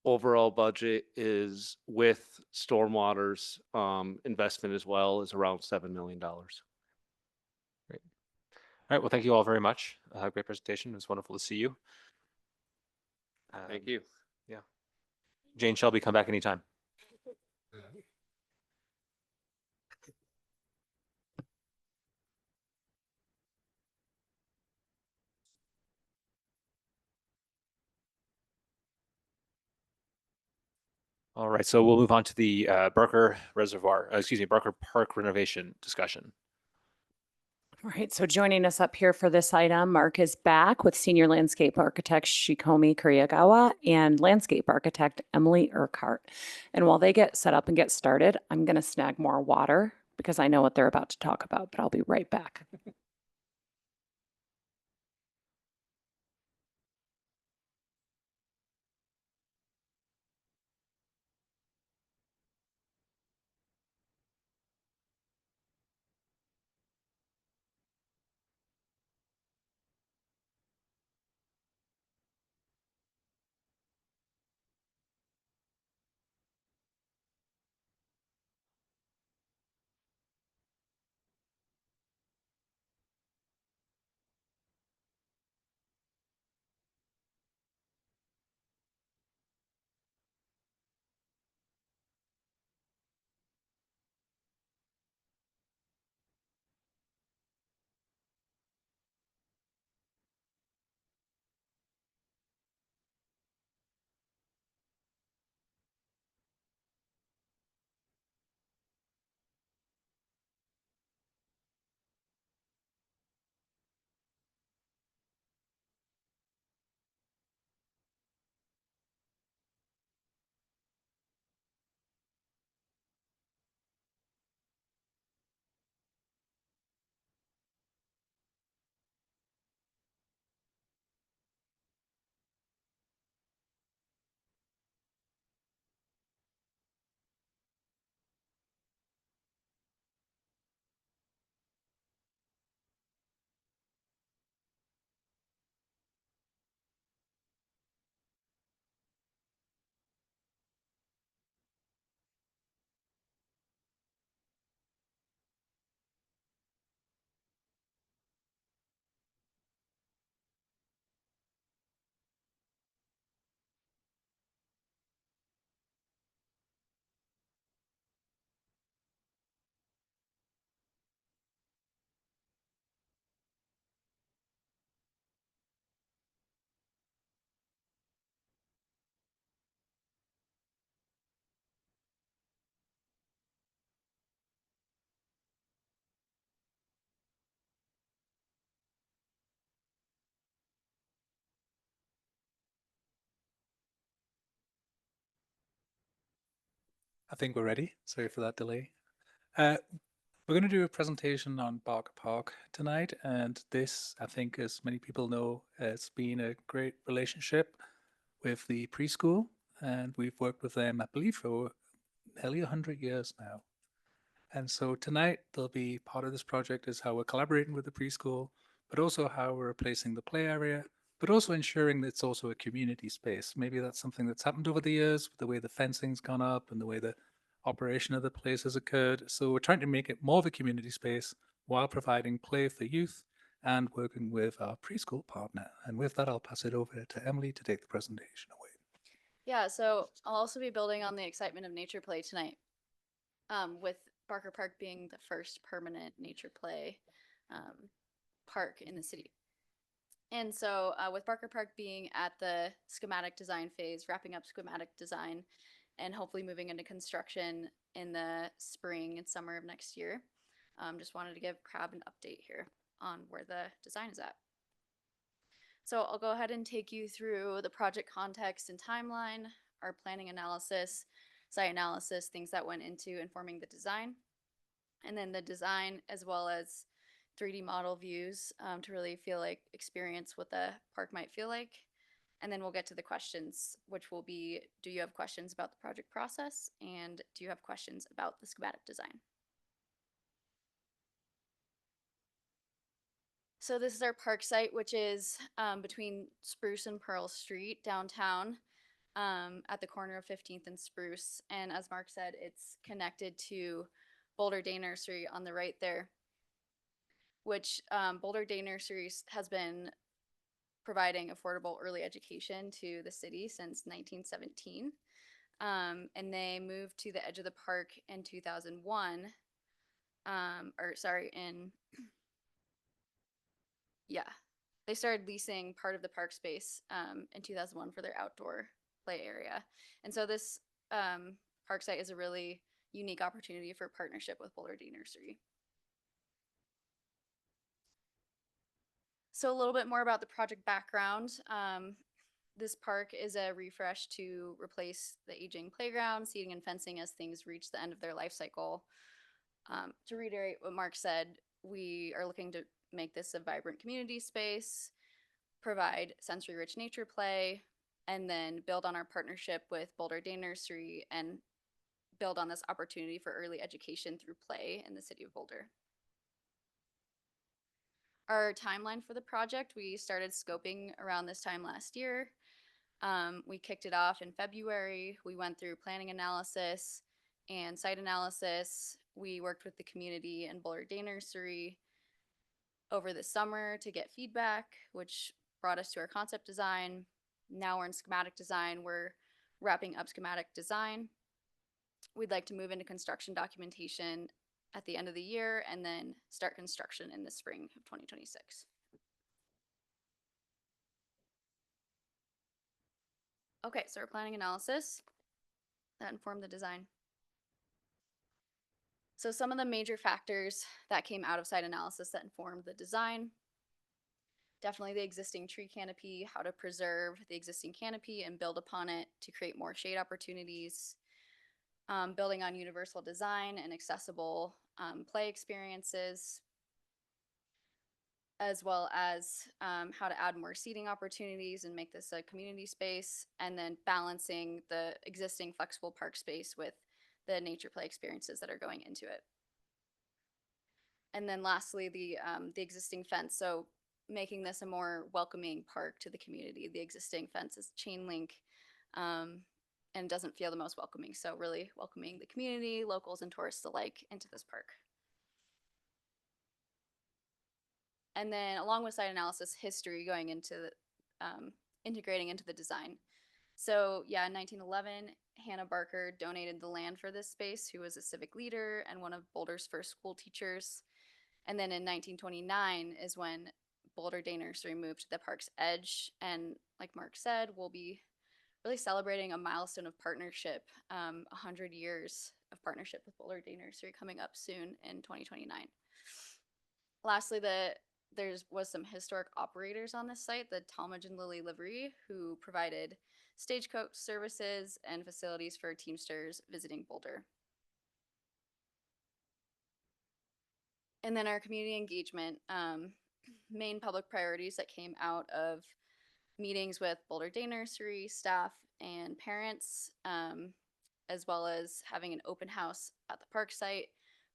Overall budget is with stormwater's investment as well is around $7 million. Great. All right. Well, thank you all very much. Great presentation. It was wonderful to see you. Thank you. Yeah. Jane Shelby, come back anytime. All right, so we'll move on to the Barker Barker Park renovation discussion. All right, so joining us up here for this item, Mark is back with senior landscape architect Shikomi Kuriagawa and landscape architect Emily Urquhart. And while they get set up and get started, I'm going to snag more water because I know what they're about to talk about, but I'll be right back. I think we're ready. Sorry for that delay. We're going to do a presentation on Barker Park tonight, and this, I think, as many people know, has been a great relationship with the preschool, and we've worked with them, I believe, for nearly 100 years now. And so tonight, there'll be part of this project is how we're collaborating with the preschool, but also how we're replacing the play area, but also ensuring that it's also a community space. Maybe that's something that's happened over the years, with the way the fencing's gone up and the way the operation of the place has occurred. So we're trying to make it more of a community space while providing play for youth and working with our preschool partner. And with that, I'll pass it over to Emily to take the presentation away. Yeah, so I'll also be building on the excitement of nature play tonight, with Barker Park being the first permanent nature play park in the city. And so with Barker Park being at the schematic design phase, wrapping up schematic design, and hopefully moving into construction in the spring and summer of next year, just wanted to give Crab an update here on where the design is at. So I'll go ahead and take you through the project context and timeline, our planning analysis, site analysis, things that went into informing the design, and then the design as well as 3D model views to really experience what the park might feel like. And then we'll get to the questions, which will be, do you have questions about the project process? And do you have questions about the schematic design? So this is our park site, which is between Spruce and Pearl Street downtown, at the corner of 15th and Spruce. And as Mark said, it's connected to Boulder Day Nursery on the right there, which Boulder Day Nurseries has been providing affordable early education to the city since 1917. And they moved to the edge of the park in 2001, they started leasing part of the park space in 2001 for their outdoor play area. And so this park site is a really unique opportunity for partnership with Boulder Day Nursery. So a little bit more about the project background. This park is a refresh to replace the aging playground, seating and fencing as things reach the end of their life cycle. To reiterate what Mark said, we are looking to make this a vibrant community space, provide sensory-rich nature play, and then build on our partnership with Boulder Day Nursery and build on this opportunity for early education through play in the city of Boulder. Our timeline for the project, we started scoping around this time last year. We kicked it off in February. We went through planning analysis and site analysis. We worked with the community and Boulder Day Nursery over the summer to get feedback, which brought us to our concept design. Now we're in schematic design. We're wrapping up schematic design. We'd like to move into construction documentation at the end of the year and then start construction in the spring of 2026. Okay, so our planning analysis that informed the design. So some of the major factors that came out of site analysis that informed the design: definitely the existing tree canopy, how to preserve the existing canopy and build upon it to create more shade opportunities, building on universal design and accessible play experiences, as well as how to add more seating opportunities and make this a community space, and then balancing the existing flexible park space with the nature play experiences that are going into it. And then lastly, the existing fence. So making this a more welcoming park to the community. The existing fence is chain link and doesn't feel the most welcoming. So really welcoming the community, locals and tourists alike into this park. And then along with site analysis, history going into integrating into the design. So yeah, in 1911, Hannah Barker donated the land for this space, who was a civic leader and one of Boulder's first school teachers. And then in 1929 is when Boulder Day Nursery moved to the park's edge. And like Mark said, we'll be really celebrating a milestone of partnership, 100 years of partnership with Boulder Day Nursery coming up soon in 2029. Lastly, there was some historic operators on this site, the Talmadge and Lilly Livery, who provided stagecoach services and facilities for Teamsters visiting Boulder. And then our community engagement, main public priorities that came out of meetings with Boulder Day Nursery staff and parents, as well as having an open house at the park site.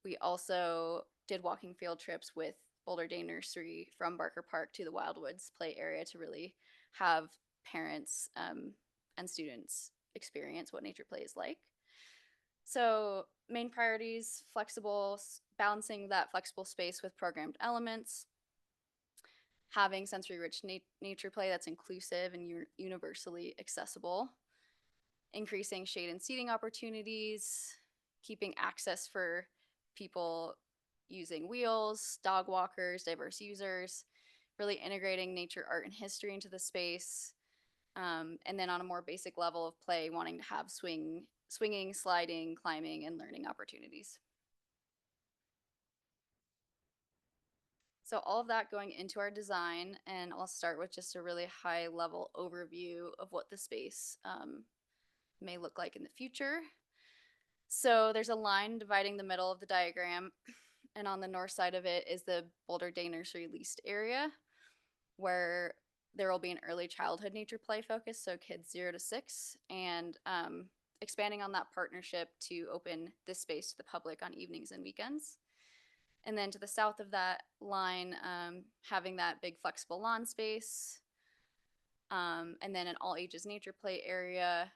We also did walking field trips with Boulder Day Nursery from Barker Park to the Wildwoods play area to really have parents and students experience what nature play is like. So main priorities: balancing that flexible space with programmed elements, having sensory-rich nature play that's inclusive and universally accessible, increasing shade and seating opportunities, keeping access for people using wheels, dog walkers, diverse users, really integrating nature, art, and history into the space. And then on a more basic level of play, wanting to have swinging, sliding, climbing, and learning opportunities. So all of that going into our design, and I'll start with just a really high level overview of what the space may look like in the future. So there's a line dividing the middle of the diagram, and on the north side of it is the Boulder Day Nursery leased area, where there will be an early childhood nature play focus, so kids 0 to 6, and expanding on that partnership to open this space to the public on evenings and weekends. And then to the south of that line, having that big flexible lawn space, and then an all ages nature play area,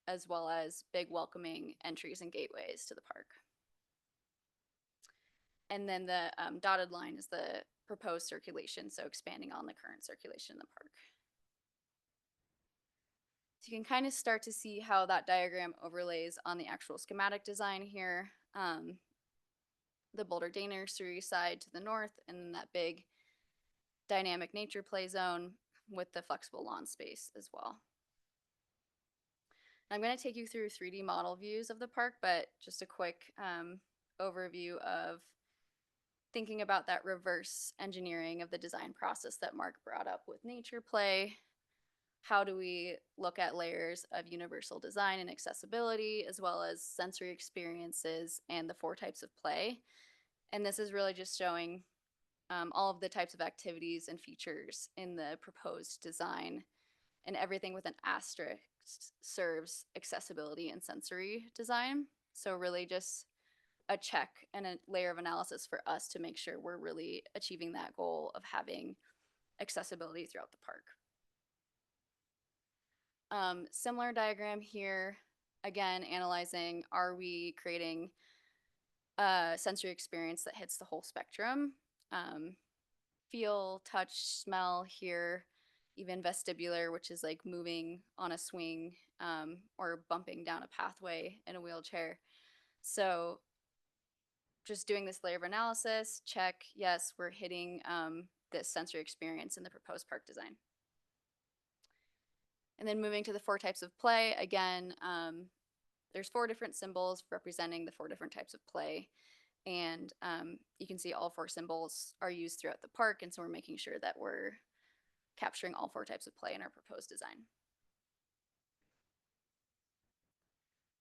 as well as big welcoming entries and gateways to the park. And then the dotted line is the proposed circulation, so expanding on the current circulation in the park. So you can kind of start to see how that diagram overlays on the actual schematic design here. The Boulder Day Nursery side to the north, and then that big dynamic nature play zone with the flexible lawn space as well. I'm going to take you through 3D model views of the park, but just a quick overview of thinking about that reverse engineering of the design process that Mark brought up with nature play. How do we look at layers of universal design and accessibility, as well as sensory experiences and the 4 types of play? And this is really just showing all of the types of activities and features in the proposed design, and everything with an asterisk serves accessibility and sensory design. So really just a check and a layer of analysis for us to make sure we're really achieving that goal of having accessibility throughout the park. Similar diagram here, again, analyzing, are we creating a sensory experience that hits the whole spectrum? Feel, touch, smell, hear, even vestibular, which is like moving on a swing or bumping down a pathway in a wheelchair. So just doing this layer of analysis, check, yes, we're hitting this sensory experience in the proposed park design. And then moving to the 4 types of play, again, there's 4 different symbols representing the 4 different types of play. And you can see all 4 symbols are used throughout the park, and so we're making sure that we're capturing all 4 types of play in our proposed design.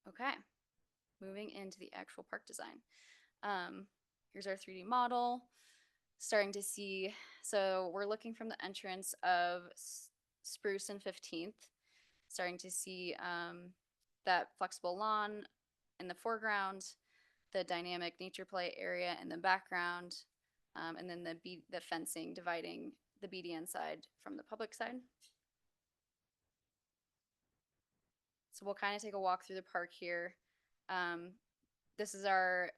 Okay, moving into the actual park design. Here's our 3D model. Starting to see, so we're looking from the entrance of Spruce and 15th, starting to see that flexible lawn in the foreground, the dynamic nature play area in the background, and then the fencing dividing the BDN side from the public side. So we'll kind of take a walk through the park here. This is our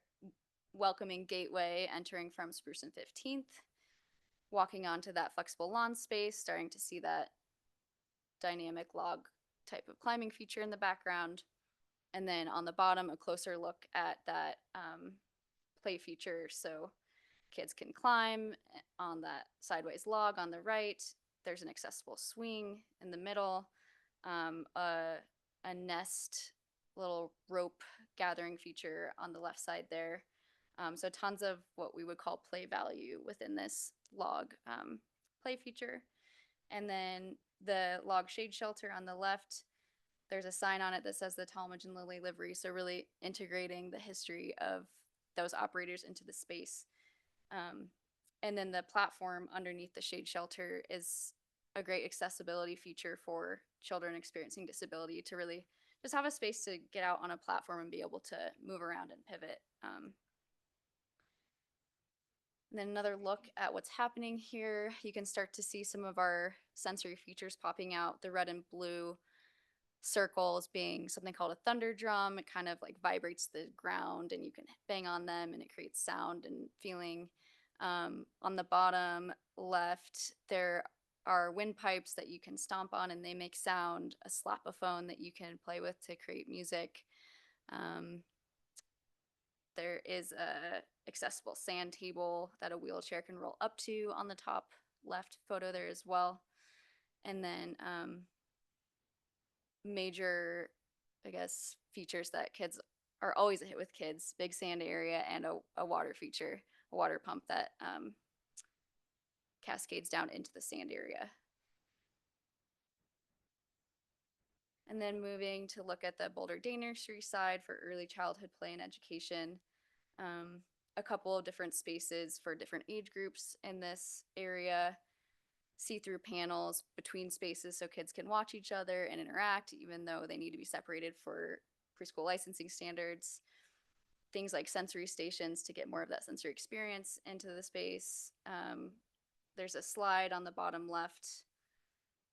welcoming gateway entering from Spruce and 15th, walking onto that flexible lawn space, starting to see that dynamic log type of climbing feature in the background. And then on the bottom, a closer look at that play feature. So kids can climb on that sideways log on the right. There's an accessible swing in the middle, a nest little rope gathering feature on the left side there. So tons of what we would call play value within this log play feature. And then the log shade shelter on the left, there's a sign on it that says the Talmadge and Lilly livery. So really integrating the history of those operators into the space. And then the platform underneath the shade shelter is a great accessibility feature for children experiencing disability to really just have a space to get out on a platform and be able to move around and pivot. And then another look at what's happening here. You can start to see some of our sensory features popping out. The red and blue circles being something called a thunder drum. It kind of like vibrates the ground and you can bang on them and it creates sound and feeling. On the bottom left, there are windpipes that you can stomp on and they make sound, a slapophone that you can play with to create music. There is a accessible sand table that a wheelchair can roll up to on the top left photo there as well. And then major, I guess, features that kids are always a hit with kids, big sand area and a water feature, a water pump that cascades down into the sand area. And then moving to look at the Boulder Day Nursery side for early childhood play and education. A couple of different spaces for different age groups in this area. see-through panels between spaces so kids can watch each other and interact, even though they need to be separated for preschool licensing standards. Things like sensory stations to get more of that sensory experience into the space. There's a slide on the bottom left.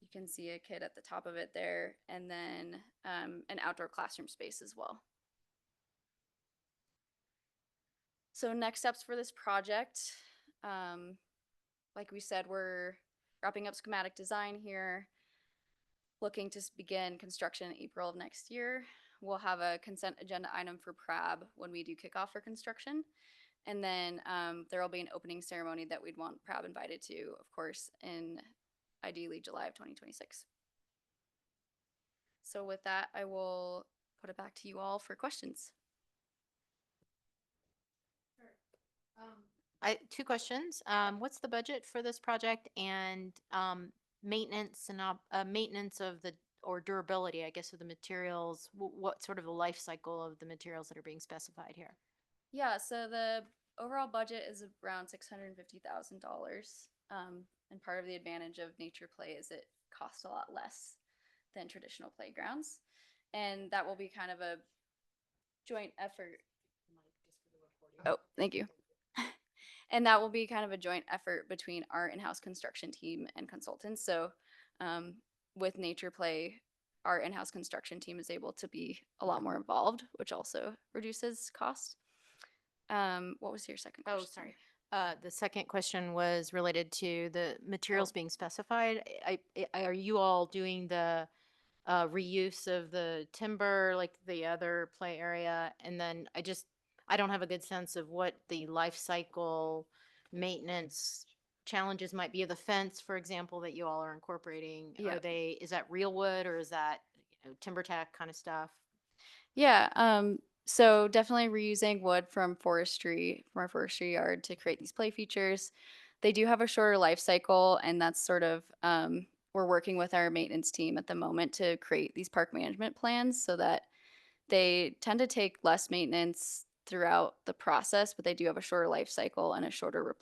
You can see a kid at the top of it there, and then an outdoor classroom space as well. So next steps for this project, like we said, we're wrapping up schematic design here, looking to begin construction in April of next year. We'll have a consent agenda item for PRAB when we do kickoff for construction. And then there will be an opening ceremony that we'd want PRAB invited to, of course, in ideally July of 2026. So with that, I will put it back to you all for questions. Two questions. What's the budget for this project, and maintenance and maintenance of the, or durability, I guess, of the materials? What sort of the life cycle of the materials that are being specified here? Yeah, so the overall budget is around $650,000. And part of the advantage of Nature Play is it costs a lot less than traditional playgrounds. And that will be kind of a joint effort. Oh, thank you. And that will be kind of a joint effort between our in-house construction team and consultants. So with Nature Play, our in-house construction team is able to be a lot more involved, which also reduces cost. What was your second question? Oh, sorry. The second question was related to the materials being specified. Are you all doing the reuse of the timber like the other play area? And then I don't have a good sense of what the life cycle maintenance challenges might be of the fence, for example, that you all are incorporating. Yeah. Is that real wood, or is that, timber tack kind of stuff? Yeah, so definitely reusing wood from our forestry yard to create these play features. They do have a shorter life cycle, and that's sort of, we're working with our maintenance team at the moment to create these park management plans so that they tend to take less maintenance throughout the process, but they do have a shorter life cycle and a shorter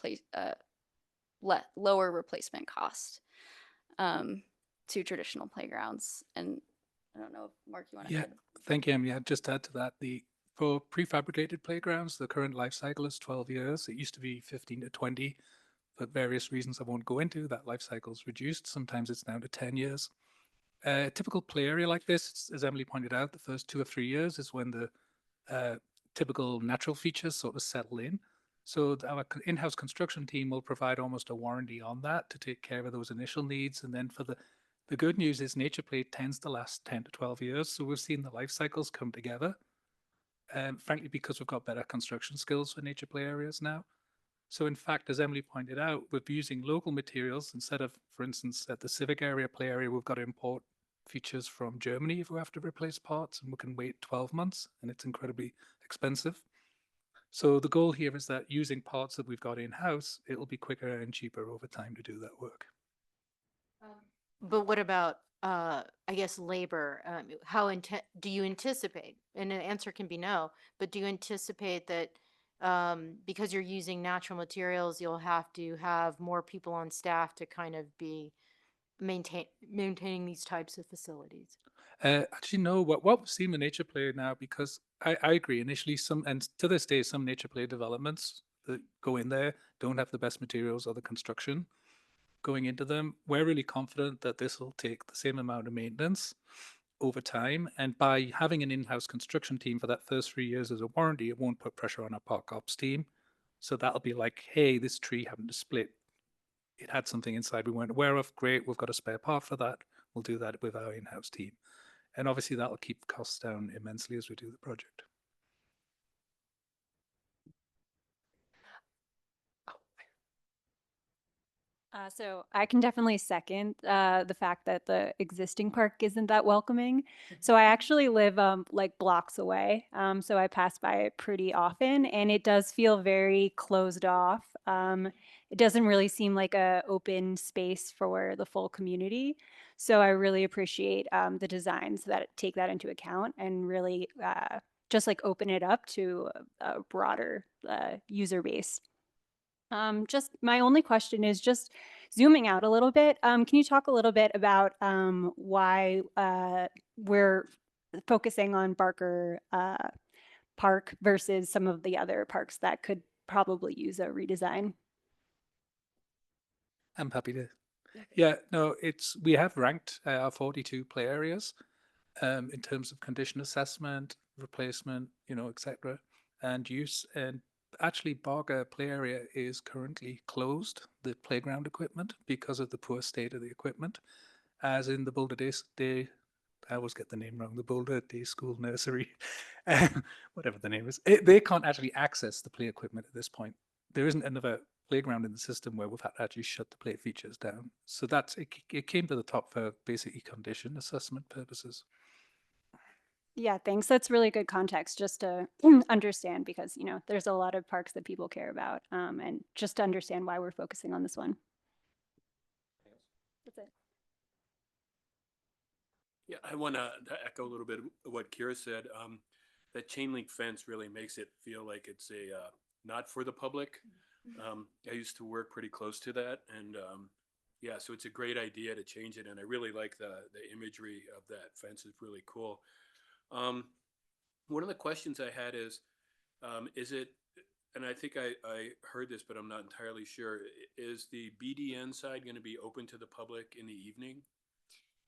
lower replacement cost to traditional playgrounds. And I don't know if Mark, you want to Yeah, add? thank you, Emily. I'd just add to that, for prefabricated playgrounds, the current life cycle is 12 years. It used to be 15 to 20. For various reasons I won't go into, that life cycle is reduced. Sometimes it's down to 10 years. A typical play area like this, as Emily pointed out, the first 2 or 3 years is when the typical natural features sort of settle in. So our in-house construction team will provide almost a warranty on that to take care of those initial needs. And then for the good news is Nature Play tends to last 10 to 12 years. So we've seen the life cycles come together. Frankly, because we've got better construction skills for Nature Play areas now. So in fact, as Emily pointed out, we're using local materials instead of, for instance, at the civic area, play area, we've got to import features from Germany if we have to replace parts, and we can wait 12 months, and it's incredibly expensive. So the goal here is that using parts that we've got in-house, it'll be quicker and cheaper over time to do that work. But what about, I guess, labor? Do you anticipate, and the answer can be no, but do you anticipate that because you're using natural materials, you'll have to have more people on staff to kind of be maintaining these types of facilities? Actually, no, what we've seen with Nature Play now, because I agree, initially and to this day, some Nature Play developments that go in there don't have the best materials or the construction going into them. We're really confident that this will take the same amount of maintenance over time. And by having an in-house construction team for that first 3 years as a warranty, it won't put pressure on our park ops team. So that'll be like, hey, this tree happened to split. It had something inside we weren't aware of. Great, we've got a spare part for that. We'll do that with our in-house team. And obviously that'll keep costs down immensely as we do the project. So I can definitely second the fact that the existing park isn't that welcoming. So I actually live like blocks away. So I pass by it pretty often, and it does feel very closed off. It doesn't really seem like a open space for the full community. So I really appreciate the designs that take that into account and really just like open it up to a broader user base. Just my only question is just zooming out a little bit. Can you talk a little bit about why we're focusing on Barker Park versus some of the other parks that could probably use a redesign? I'm happy to. Yeah, no, we have ranked our 42 play areas in terms of condition assessment, replacement, etc., and use. And actually, Barker Play Area is currently closed, the playground equipment, because of the poor state of the equipment. As in the Boulder Day, I always get the name wrong, the Boulder Day School Nursery, whatever the name is. They can't actually access the play equipment at this point. There isn't another playground in the system where we've had to actually shut the play features down. So it came to the top for basically condition assessment purposes. Yeah, thanks. That's really good context just to understand because, there's a lot of parks that people care about and just to understand why we're focusing on this one. That's it. Yeah, I want to echo a little bit of what Kira said. That chain link fence really makes it feel like it's not for the public. I used to work pretty close to that, and yeah, so it's a great idea to change it, and I really like the imagery of that fence. Is really cool. One of the questions I had is it, and I think I heard this, but I'm not entirely sure, is the BDN side going to be open to the public in the evening?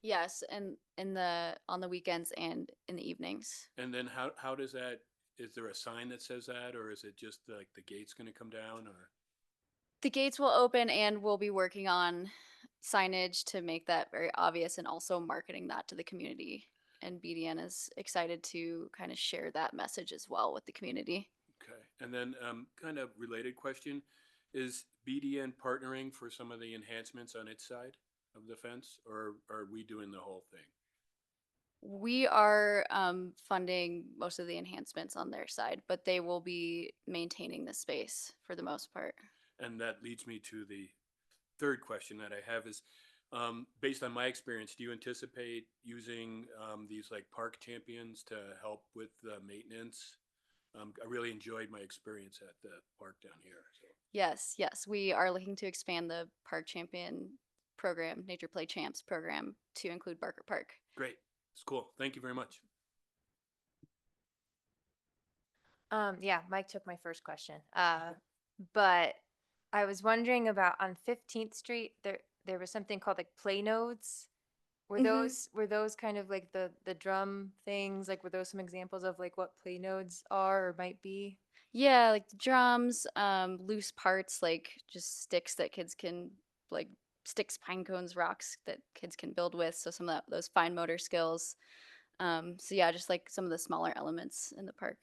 Yes, and on the weekends and in the evenings. And then how does that, is there a sign that says that, or is it just like the gate's going to come down, or? The gates will open and we'll be working on signage to make that very obvious and also marketing that to the community. And BDN is excited to kind of share that message as well with the community. Okay, and then kind of related question, is BDN partnering for some of the enhancements on its side of the fence, or are we doing the whole thing? We are funding most of the enhancements on their side, but they will be maintaining the space for the most part. And that leads me to the third question that I have is, based on my experience, do you anticipate using these like park champions to help with the maintenance? I really enjoyed my experience at the park down here. So. Yes, we are looking to expand the Park Champion program, Nature Play Champs program, to include Barker Park. Great. It's cool. Thank you very much. Yeah, Mike took my first question. But I was wondering about on 15th Street, there was something called like play nodes. Were those kind of like the drum things? Like were those some examples of like what play nodes are or might be? Yeah, like the drums, loose parts like just sticks that kids can like sticks, pine cones, rocks that kids can build with. So some of those fine motor skills. So yeah, just like some of the smaller elements in the park.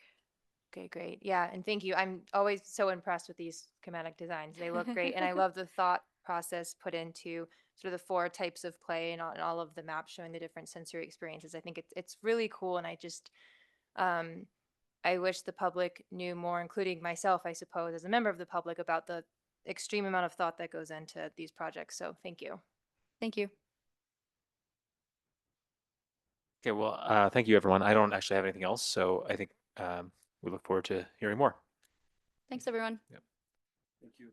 Okay, great. Yeah, and thank you. I'm always so impressed with these schematic designs. They look great, and I love the thought process put into sort of the 4 types of play and all of the maps showing the different sensory experiences. I think it's really cool, and I just I wish the public knew more, including myself, I suppose, as a member of the public, about the extreme amount of thought that goes into these projects. So thank you. Thank you. Okay, well, thank you, everyone. I don't actually have anything else, so I think we look forward to hearing more. Thanks, everyone. Yep. Thank you.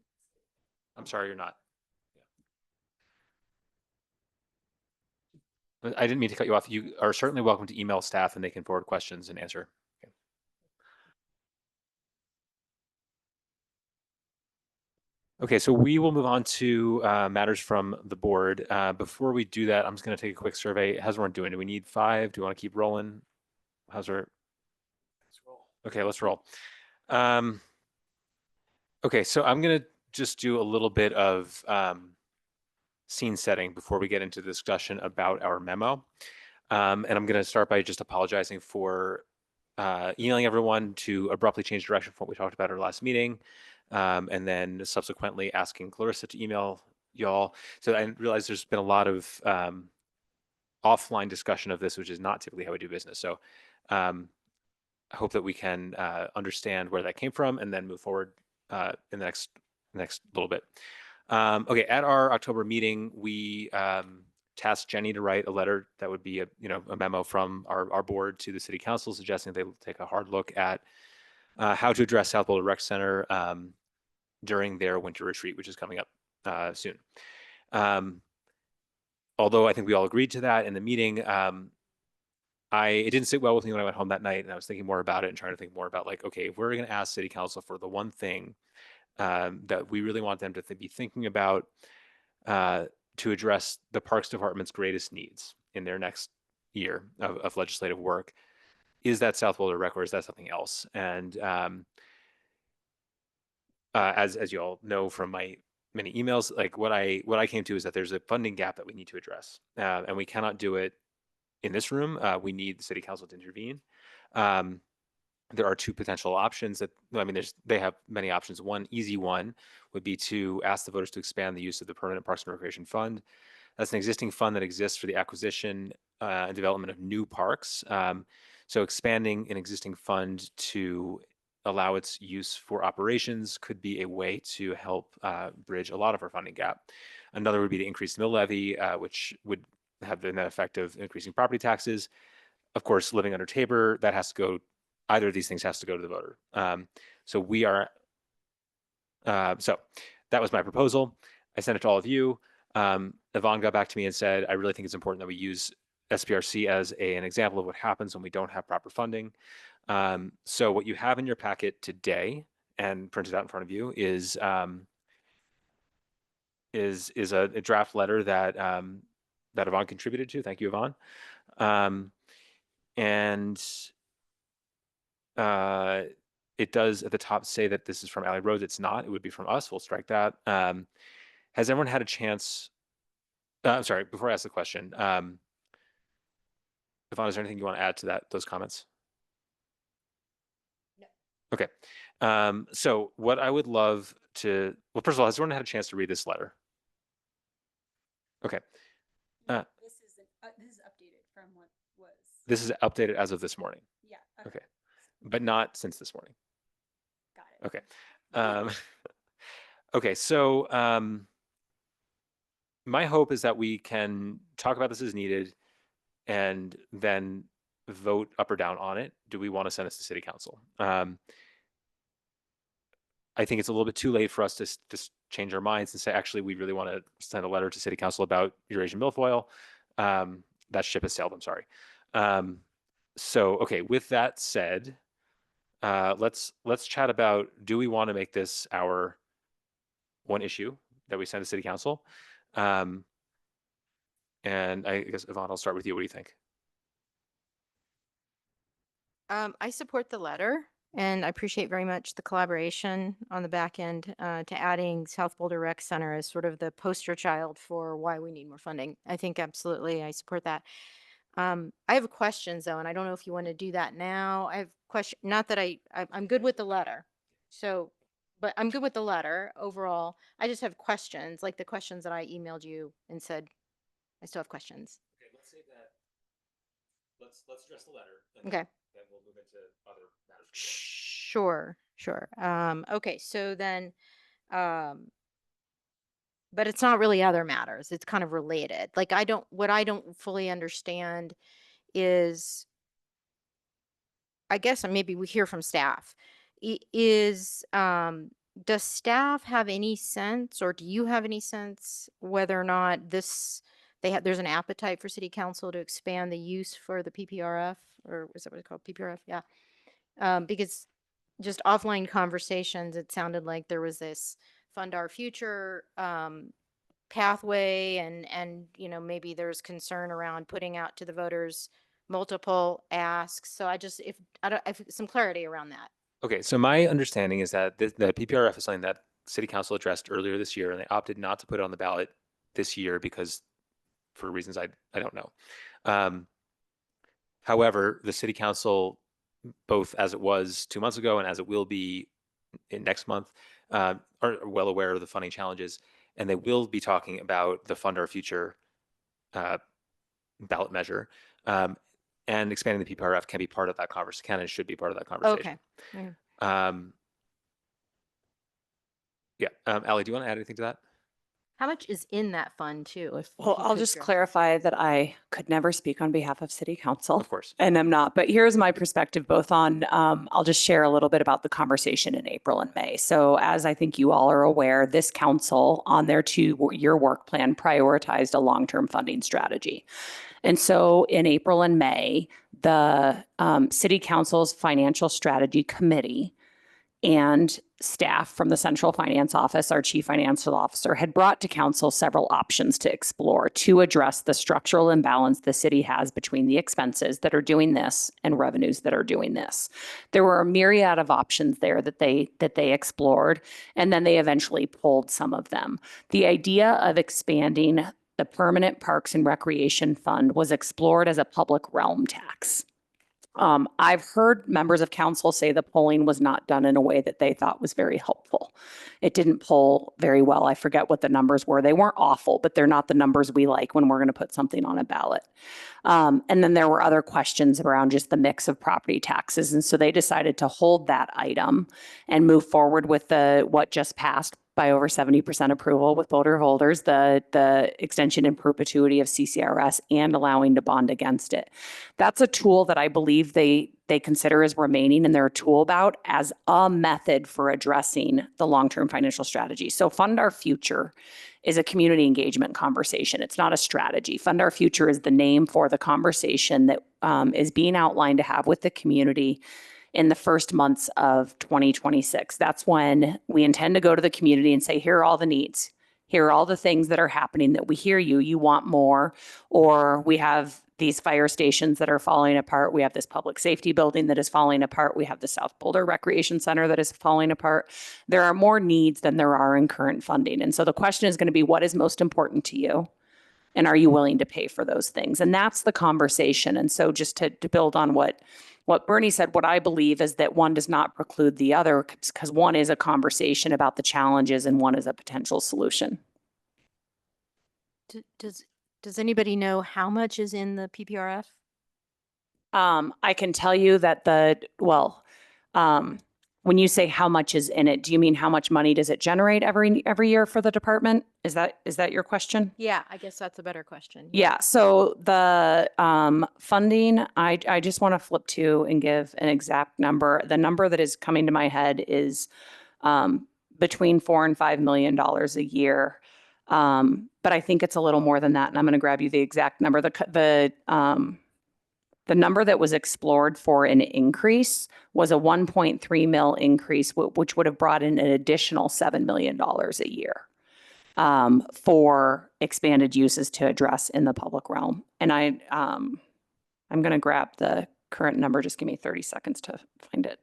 I'm sorry you're not. Yeah. I didn't mean to cut you off. You are certainly welcome to email staff and they can forward questions and answer. Okay. Okay, so we will move on to matters from the board. Before we do that, I'm just going to take a quick survey. How's everyone doing? Do we need 5? Do we want to keep rolling? How's our... Okay, let's roll. Okay, so I'm going to just do a little bit of scene setting before we get into the discussion about our memo. And I'm going to start by just apologizing for emailing everyone to abruptly change direction from what we talked about at our last meeting, and then subsequently asking Clarissa to email y'all. So I realize there's been a lot of offline discussion of this, which is not typically how we do business. So I hope that we can understand where that came from and then move forward in the next little bit. Okay, at our October meeting, we tasked Jenny to write a letter that would be a memo from our board to the city council suggesting they take a hard look at how to address South Boulder Rec Center during their winter retreat, which is coming up soon. Although I think we all agreed to that in the meeting, it didn't sit well with me when I went home that night, and I was thinking more about it and trying to think more about like, okay, if we're going to ask City Council for the one thing that we really want them to be thinking about to address the Parks Department's greatest needs in their next year of legislative work, is that South Boulder Rec, or is that something else? And as you all know from my many emails, like what I came to is that there's a funding gap that we need to address, and we cannot do it in this room. We need the City Council to intervene. There are two potential options they have many options. One easy one would be to ask the voters to expand the use of the Permanent Parks and Recreation Fund. That's an existing fund that exists for the acquisition and development of new parks. So expanding an existing fund to allow its use for operations could be a way to help bridge a lot of our funding gap. Another would be to increase the mill levy, which would have the net effect of increasing property taxes. Of course, living under Tabor, that has to go, either of these things has to go to the voter. So that was my proposal. I sent it to all of you. Yvonne got back to me and said, I really think it's important that we use SPRC as an example of what happens when we don't have proper funding. So what you have in your packet today and printed out in front of you is a draft letter that that Yvonne contributed to. Thank you, Yvonne. It does at the top say that this is from Allie Rhodes. It's not. It would be from us. We'll strike that. Has everyone had a chance? I'm sorry, before I ask the question, Yvonne, is there anything you want to add to those comments? No. Okay. So what I would love to, well, first of all, has everyone had a chance to read this letter? Okay. This is updated from what was. This is updated as of this morning. Yeah. Okay. But not since this morning. Got it. Okay. Okay. So my hope is that we can talk about this as needed and then vote up or down on it. Do we want to send this to City Council? I think it's a little bit too late for us to just change our minds and say, actually, we really want to send a letter to City Council about Eurasian milfoil. That ship has sailed, I'm sorry. So, okay, with that said, let's chat about, do we want to make this our one issue that we send to City Council? And I guess, Yvonne, I'll start with you. What do you think? I support the letter, and I appreciate very much the collaboration on the back end to adding South Boulder Rec Center as sort of the poster child for why we need more funding. I think absolutely I support that. I have questions though, and I don't know if you want to do that now. I have question, not that I'm good with the letter. So, but I'm good with the letter overall. I just have questions, like the questions that I emailed you and said, I still have questions. Okay, let's say that. Let's address the letter. Okay. Then we'll move into other matters. Sure. Okay, so then, but it's not really other matters. It's kind of related. Like what I don't fully understand is, I guess maybe we hear from staff, does staff have any sense, or do you have any sense whether or not there's an appetite for City Council to expand the use for the PPRF, or is that what it's called? PPRF? Yeah. Because just offline conversations, it sounded like there was this Fund Our Future pathway, and maybe there's concern around putting out to the voters multiple asks. So I have some clarity around that. Okay, so my understanding is that the PPRF is something that City Council addressed earlier this year, and they opted not to put it on the ballot this year because, for reasons I don't know. However, the City Council, both as it was 2 months ago and as it will be in next month, are well aware of the funding challenges, and they will be talking about the Fund Our Future ballot measure. And expanding the PPRF can be part of that conversation, can and should be part of that conversation. Okay. Yeah. Allie, do you want to add anything to that? How much is in that fund too? Well, you I'll could just share? clarify that I could never speak on behalf of city council. Of course. And I'm not, but here's my perspective both on, I'll just share a little bit about the conversation in April and May. So as I think you all are aware, this council on their 2-year work plan prioritized a long-term funding strategy. And so in April and May, the city council's financial strategy committee and staff from the central finance office, our chief financial officer, had brought to council several options to explore to address the structural imbalance the city has between the expenses that are doing this and revenues that are doing this. There were a myriad of options there that they explored, and then they eventually pulled some of them. The idea of expanding the permanent Parks and Recreation Fund was explored as a public realm tax. I've heard members of council say the polling was not done in a way that they thought was very helpful. It didn't poll very well. I forget what the numbers were. They weren't awful, but they're not the numbers we like when we're going to put something on a ballot. And then there were other questions around just the mix of property taxes. And so they decided to hold that item and move forward with what just passed by over 70% approval with voter holders, the extension in perpetuity of CCRS and allowing to bond against it. That's a tool that I believe they consider as remaining in their tool belt as a method for addressing the long-term financial strategy. So Fund Our Future is a community engagement conversation. It's not a strategy. Fund Our Future is the name for the conversation that is being outlined to have with the community in the first months of 2026. That's when we intend to go to the community and say, here are all the needs. Here are all the things that are happening that we hear you want more, or we have these fire stations that are falling apart. We have this public safety building that is falling apart. We have the South Boulder Recreation Center that is falling apart. There are more needs than there are in current funding. And so the question is going to be, what is most important to you? And are you willing to pay for those things? And that's the conversation. And so just to build on what Bernie said, what I believe is that one does not preclude the other, because one is a conversation about the challenges and one is a potential solution. Does anybody know how much is in the PPRF? I can tell you that when you say how much is in it, do you mean how much money does it generate every year for the department? Is that your question? Yeah, I guess that's a better question. Yeah, so the funding, I just want to flip to and give an exact number. The number that is coming to my head is between $4 and $5 million a year. But I think it's a little more than that, and I'm going to grab you the exact number. The number that was explored for an increase was a 1.3 mil increase, which would have brought in an additional $7 million a year for expanded uses to address in the public realm. And I'm going to grab the current number. Just give me 30 seconds to find it.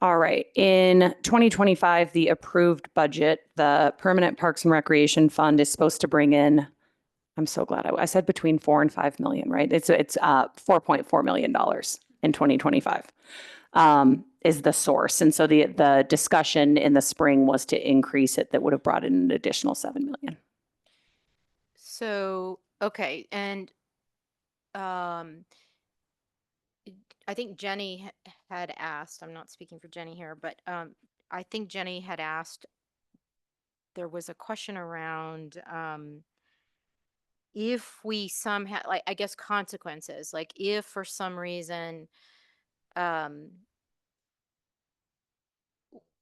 All right. In 2025, the approved budget, the Permanent Parks and Recreation Fund is supposed to bring in, I'm so glad I said between 4 and 5 million, right? It's $4.4 million in 2025 is the source. And so the discussion in the spring was to increase it. That would have brought in an additional 7 million. So, okay. And I think Jenny had asked, I'm not speaking for Jenny here, but I think Jenny had asked, there was a question around if we somehow, like, I guess consequences, like if for some reason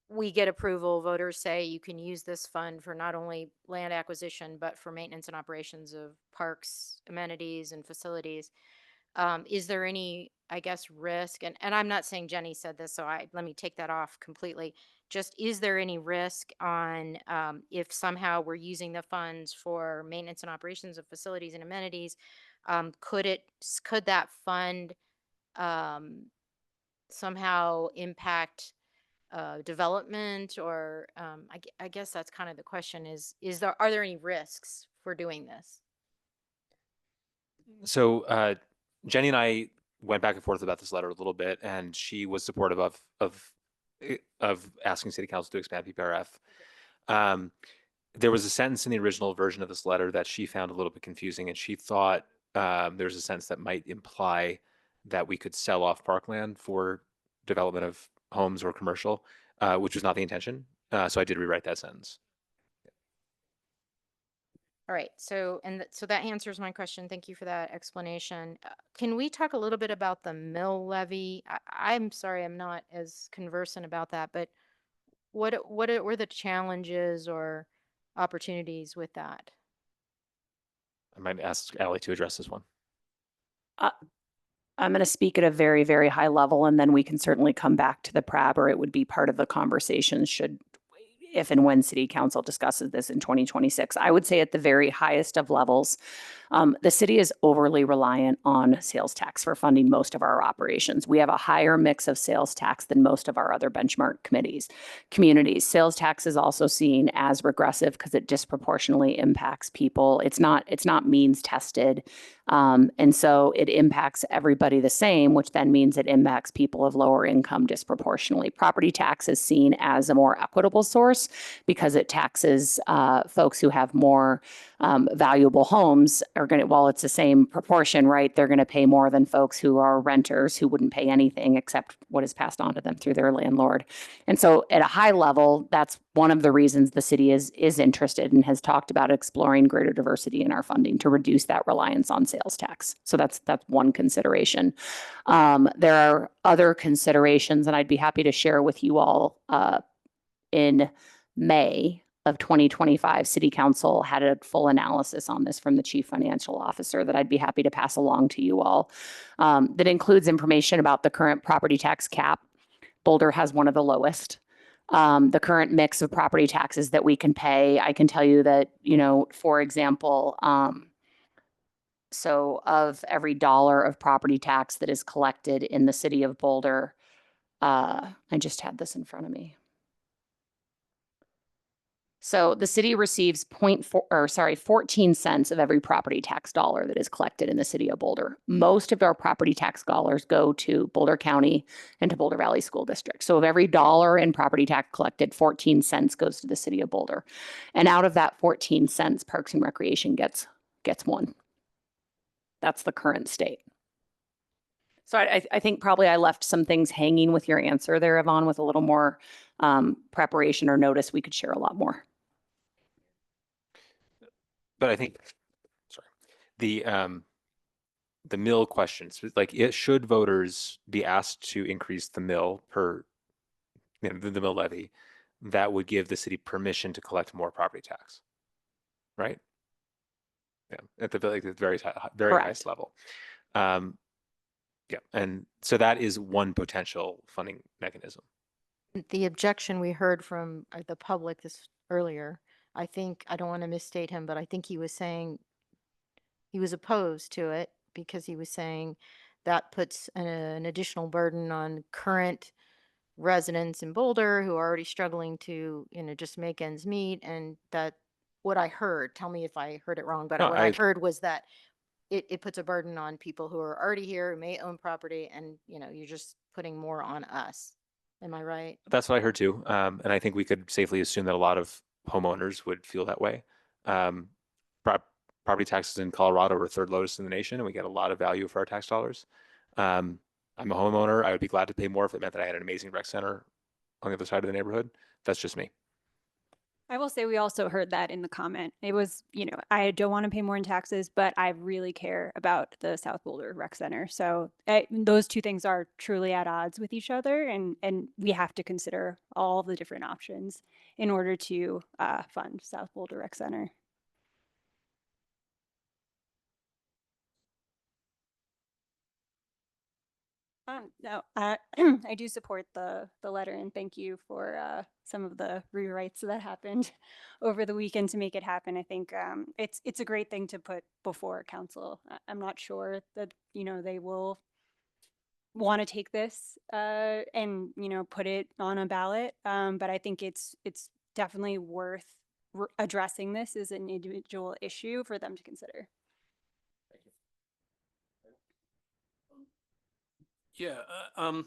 we get approval, voters say you can use this fund for not only land acquisition, but for maintenance and operations of parks, amenities, and facilities. Is there any, I guess, risk? And I'm not saying Jenny said this, so let me take that off completely. Just, is there any risk on if somehow we're using the funds for maintenance and operations of facilities and amenities? Could that fund somehow impact development, or I guess that's kind of the question are there any risks for doing this? So Jenny and I went back and forth about this letter a little bit, and she was supportive of asking City Council to expand PPRF. there was a sentence in the original version of this letter that she found a little bit confusing, and she thought there's a sense that might imply that we could sell off parkland for development of homes or commercial, which was not the intention. So I did rewrite that sentence. All right, so so that answers my question. Thank you for that explanation. Can we talk a little bit about the mill levy? I'm sorry, I'm not as conversant about that, but what were the challenges or opportunities with that? I might ask Ally to address this one. I'm going to speak at a very, very high level, and then we can certainly come back to the PRAB, or it would be part of the conversation if and when City Council discusses this in 2026. I would say at the very highest of levels, the city is overly reliant on sales tax for funding most of our operations. We have a higher mix of sales tax than most of our other benchmark communities. Sales tax is also seen as regressive because it disproportionately impacts people. It's not means tested. And so it impacts everybody the same, which then means it impacts people of lower income disproportionately. Property tax is seen as a more equitable source because it taxes folks who have more valuable homes are going to, while it's the same proportion, right, they're going to pay more than folks who are renters who wouldn't pay anything except what is passed on to them through their landlord. And so at a high level, that's one of the reasons the city is interested and has talked about exploring greater diversity in our funding to reduce that reliance on sales tax. So that's one consideration. There are other considerations, and I'd be happy to share with you all in May of 2025, City Council had a full analysis on this from the Chief Financial Officer that I'd be happy to pass along to you all. That includes information about the current property tax cap. Boulder has one of the lowest. The current mix of property taxes that we can pay. I can tell you that, for example, so of every dollar of property tax that is collected in the city of Boulder, I just had this in front of me. So the city receives 14 cents of every property tax dollar that is collected in the city of Boulder. Most of our property tax dollars go to Boulder County and to Boulder Valley School District. So of every dollar in property tax collected, 14 cents goes to the city of Boulder. And out of that 14 cents, Parks and Recreation gets one. That's the current state. So I think probably I left some things hanging with your answer there, Yvonne, with a little more preparation or notice. We could share a lot more. But I think, sorry, the mill questions, like should voters be asked to increase the mill the mill levy, that would give the city permission to collect more property tax, right? Yeah, at the very highest level. Yeah, and so that is one potential funding mechanism. The objection we heard from the public earlier, I don't want to misstate him, but I think he was saying he was opposed to it because he was saying that puts an additional burden on current residents in Boulder who are already struggling to, just make ends meet. And that what I heard, tell me if I heard it wrong, but what I heard was that it puts a burden on people who are already here, who may own property, and, you're just putting more on us. Am I right? That's what I heard too. And I think we could safely assume that a lot of homeowners would feel that way. Property taxes in Colorado are third lowest in the nation, and we get a lot of value for our tax dollars. I'm a homeowner. I would be glad to pay more if it meant that I had an amazing rec center on the other side of the neighborhood. That's just me. I will say we also heard that in the comment. It was, I don't want to pay more in taxes, but I really care about the South Boulder Rec Center. So those two things are truly at odds with each other, and we have to consider all the different options in order to fund South Boulder Rec Center. No, I do support the letter, and thank you for some of the rewrites that happened over the weekend to make it happen. I think it's a great thing to put before council. I'm not sure that they will want to take this and put it on a ballot, but I think it's definitely worth addressing this as an individual issue for them to consider. Yeah, I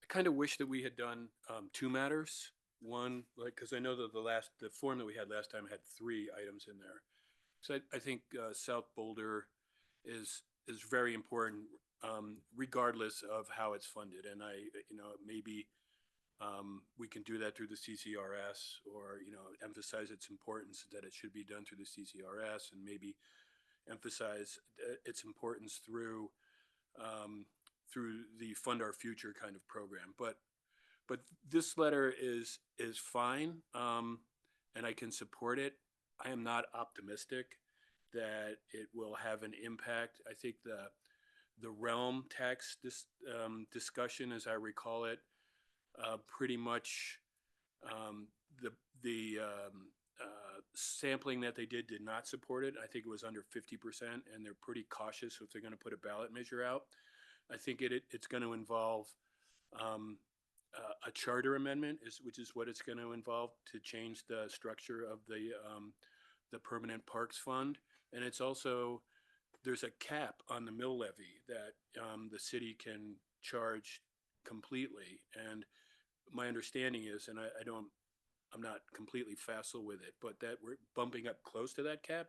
kind of wish that we had done two matters one, like, because I know that the form that we had last time had 3 items in there. So I think South Boulder is very important, regardless of how it's funded. And maybe we can do that through the CCRS, or, emphasize its importance that it should be done through the CCRS, and maybe emphasize its importance through the Fund Our Future kind of program. But this letter is fine, and I can support it. I am not optimistic that it will have an impact. I think the realm tax discussion, as I recall it, pretty much the sampling that they did not support it. I think it was under 50%, and they're pretty cautious if they're going to put a ballot measure out. I think it's going to involve a charter amendment, which is what it's going to involve, to change the structure of the permanent parks fund. And it's also, there's a cap on the mill levy that the city can charge completely. And my understanding is, and I'm not completely facile with it, but that we're bumping up close to that cap,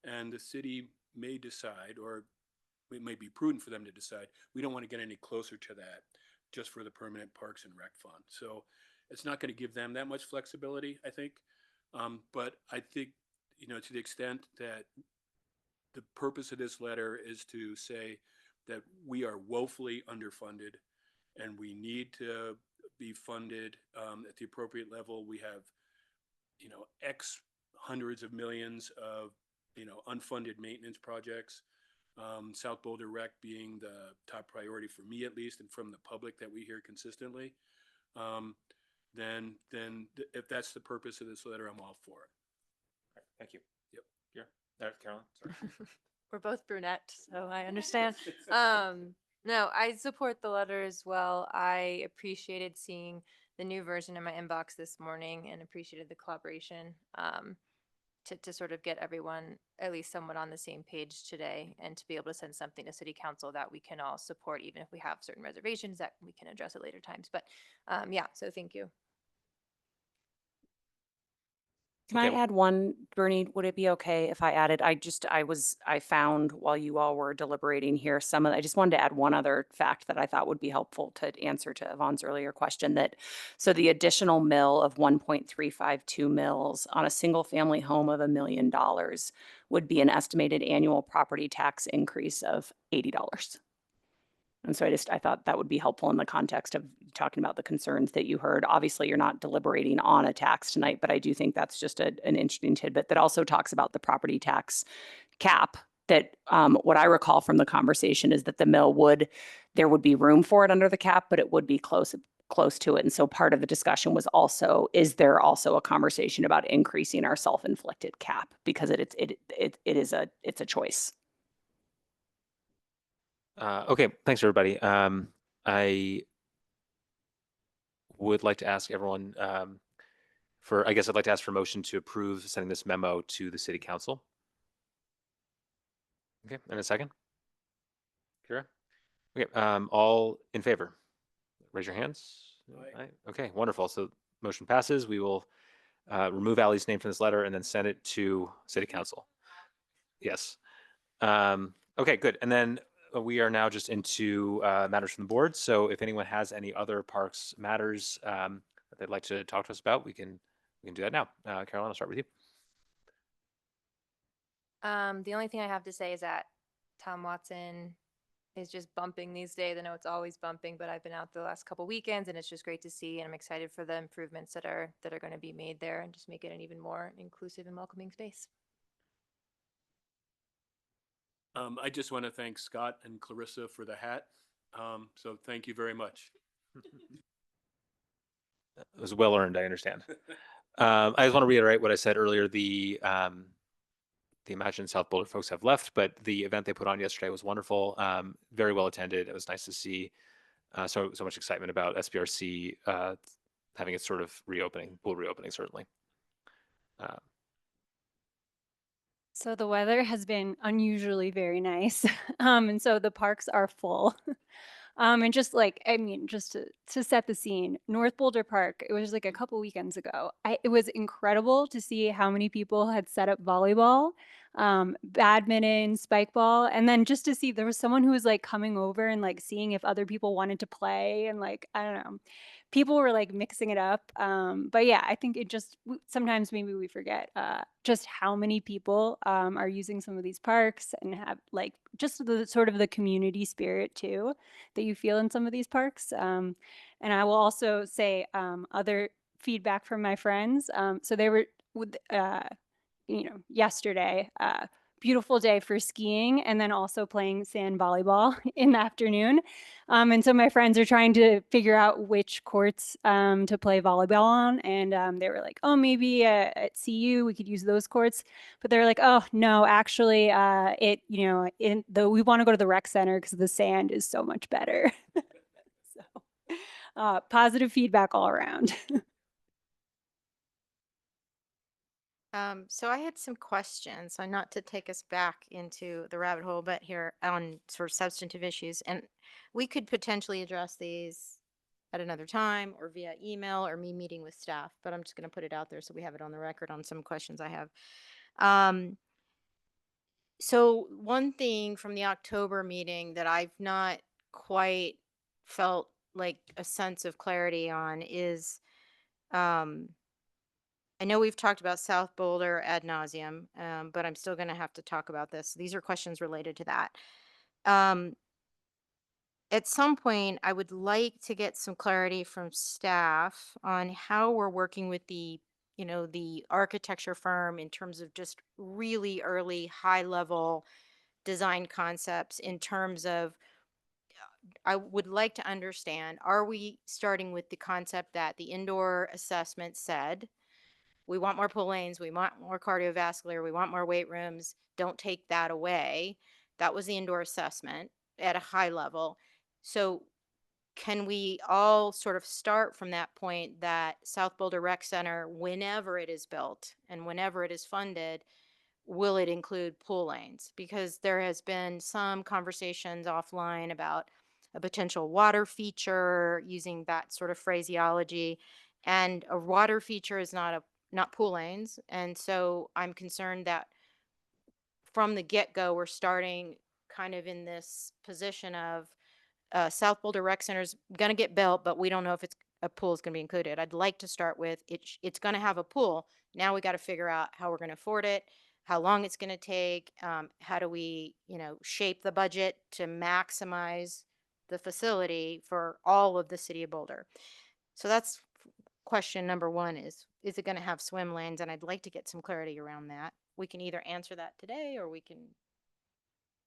and the city may decide, or it may be prudent for them to decide, we don't want to get any closer to that just for the permanent parks and rec fund. So it's not going to give them that much flexibility, I think. But I think, to the extent that the purpose of this letter is to say that we are woefully underfunded and we need to be funded at the appropriate level. We have, X hundreds of millions of, unfunded maintenance projects. South Boulder Rec being the top priority for me, at least, and from the public that we hear consistently. Then if that's the purpose of this letter, I'm all for it. Thank you. Yep. Yeah. Carolyn, sorry. We're both brunette, so I understand. No, I support the letter as well. I appreciated seeing the new version in my inbox this morning and appreciated the collaboration to sort of get everyone at least somewhat on the same page today, and to be able to send something to City Council that we can all support, even if we have certain reservations that we can address at later times. But yeah, so thank you. Can I add one, Bernie? Would it be okay if I added, I found while you all were deliberating here, I just wanted to add one other fact that I thought would be helpful to answer to Yvonne's earlier question, so the additional mill of 1.352 mills on a single family home of $1 million would be an estimated annual property tax increase of $80. And so I thought that would be helpful in the context of talking about the concerns that you heard. Obviously, you're not deliberating on a tax tonight, but I do think that's just an interesting tidbit that also talks about the property tax cap. That what I recall from the conversation is that the mill there would be room for it under the cap, but it would be close to it. And so part of the discussion was also, is there also a conversation about increasing our self-inflicted cap, because it's a choice. Okay, thanks everybody. I would like to ask everyone I'd like to ask for a motion to approve sending this memo to the City Council. Okay, and a second? Kira? Okay, all in favor? Raise your hands. Aye. Okay, wonderful. So motion passes. We will remove Ali's name from this letter and then send it to City Council. Yes. Okay, good. And then we are now just into matters from the board. So if anyone has any other parks matters that they'd like to talk to us about, we can do that now. Caroline, I'll start with you. The only thing I have to say is that Tom Watson is just bumping these days. I know it's always bumping, but I've been out the last couple weekends and it's just great to see, and I'm excited for the improvements that are going to be made there and just make it an even more inclusive and welcoming space. I just want to thank Scott and Clarissa for the hat. So thank you very much. It was well earned, I understand. I just want to reiterate what I said earlier. The Imagine South Boulder folks have left, but the event they put on yesterday was wonderful. Very well attended. It was nice to see so much excitement about SBRC having its sort of full reopening, certainly. So the weather has been unusually very nice. And so the parks are full. And just like, I mean, just to set the scene, North Boulder Park, it was like a couple weekends ago. It was incredible to see how many people had set up volleyball, badminton, spike ball. And then just to see there was someone who was like coming over and like seeing if other people wanted to play. And like, I don't know, people were like mixing it up. But yeah, I think it just sometimes maybe we forget just how many people are using some of these parks and have like just the sort of the community spirit too that you feel in some of these parks. And I will also say other feedback from my friends. So they were with yesterday. Beautiful day for skiing and then also playing sand volleyball in the afternoon. And so my friends are trying to figure out which courts to play volleyball on. And they were like, oh, maybe at CU we could use those courts. But they're like, oh, no, actually, we want to go to the rec center because the sand is so much better. So positive feedback all around. So I had some questions, so not to take us back into the rabbit hole, but here on sort of substantive issues. And we could potentially address these at another time or via email or me meeting with staff, but I'm just going to put it out there so we have it on the record on some questions I have. So one thing from the October meeting that I've not quite felt like a sense of clarity on is, I know we've talked about South Boulder ad nauseum, but I'm still going to have to talk about this. These are questions related to that. At some point, I would like to get some clarity from staff on how we're working with the architecture firm in terms of just really early, high level design concepts in terms of, I would like to understand, are we starting with the concept that the indoor assessment said, we want more pool lanes, we want more cardiovascular, we want more weight rooms, don't take that away. That was the indoor assessment at a high level. So can we all sort of start from that point that South Boulder Rec Center, whenever it is built and whenever it is funded, will it include pool lanes? Because there has been some conversations offline about a potential water feature using that sort of phraseology. And a water feature is not pool lanes. And so I'm concerned that from the get-go, we're starting kind of in this position of South Boulder Rec Center's going to get built, but we don't know if a pool is going to be included. I'd like to start with it's going to have a pool. Now we got to figure out how we're going to afford it, how long it's going to take, how do we, shape the budget to maximize the facility for all of the city of Boulder. So that's question number one is it going to have swim lanes? And I'd like to get some clarity around that. We can either answer that today or we can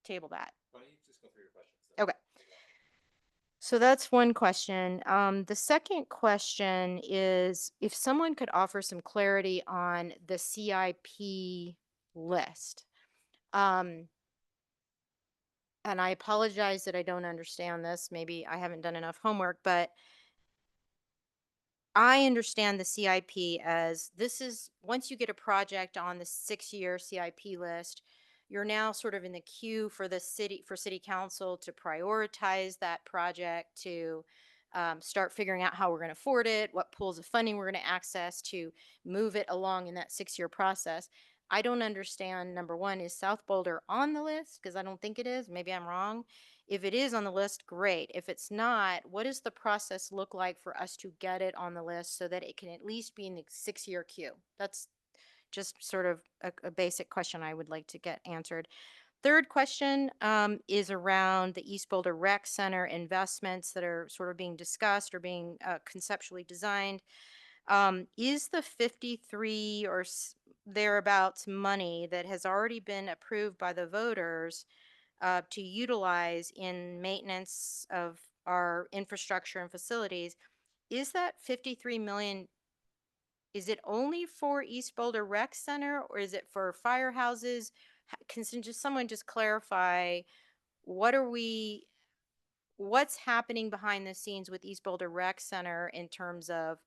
table that. Why don't you just go through your questions? Okay. So that's one question. The second question is if someone could offer some clarity on the CIP list. And I apologize that I don't understand this. Maybe I haven't done enough homework, but I understand the CIP as this is once you get a project on the 6-year CIP list, you're now sort of in the queue for city council to prioritize that project, to start figuring out how we're going to afford it, what pools of funding we're going to access to move it along in that 6-year process. I don't understand, number one, is South Boulder on the list? Because I don't think it is. Maybe I'm wrong. If it is on the list, great. If it's not, what does the process look like for us to get it on the list so that it can at least be in the 6-year queue? That's just sort of a basic question I would like to get answered. Third question is around the East Boulder Rec Center investments that are sort of being discussed or being conceptually designed. Is the 53 or thereabouts money that has already been approved by the voters to utilize in maintenance of our infrastructure and facilities, is that 53 million, is it only for East Boulder Rec Center or is it for firehouses? Can someone just clarify what's happening behind the scenes with East Boulder Rec Center in terms of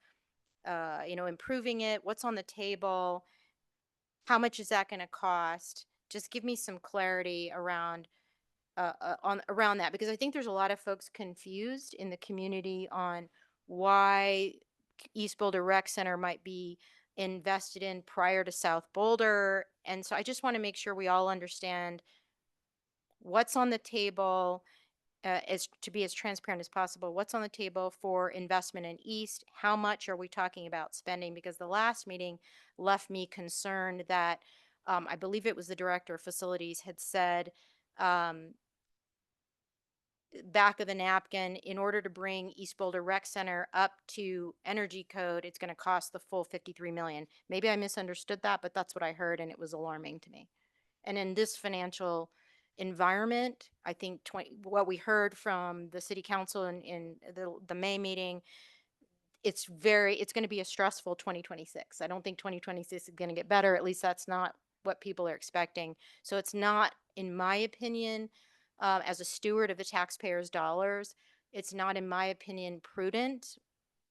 improving it? What's on the table? How much is that going to cost? Just give me some clarity around on around that, because I think there's a lot of folks confused in the community on why East Boulder Rec Center might be invested in prior to South Boulder. And so I just want to make sure we all understand what's on the table, as to be as transparent as possible. What's on the table for investment in East? How much are we talking about spending? Because the last meeting left me concerned that I believe it was the director of facilities had said, back of the napkin, in order to bring East Boulder Rec Center up to energy code, it's going to cost the full 53 million. Maybe I misunderstood that, but that's what I heard, and it was alarming to me. And in this financial environment, I think what we heard from the city council in the May meeting, it's going to be a stressful 2026. I don't think 2026 is going to get better. At least that's not what people are expecting. So it's not, in my opinion, as a steward of the taxpayers' dollars, it's not, in my opinion, prudent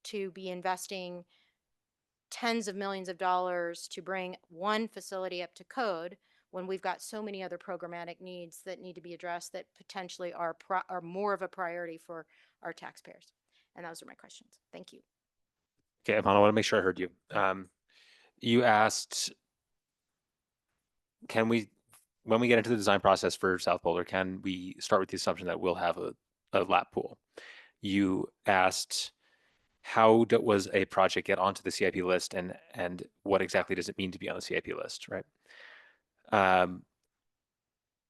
to be investing tens of millions of dollars to bring one facility up to code when we've got so many other programmatic needs that need to be addressed that potentially are more of a priority for our taxpayers. And those are my questions. Thank you. Okay, Ivana, I want to make sure I heard you. You asked, when we get into the design process for South Boulder, can we start with the assumption that we'll have a lap pool? You asked, how was a project get onto the CIP list, and what exactly does it mean to be on the CIP list, right?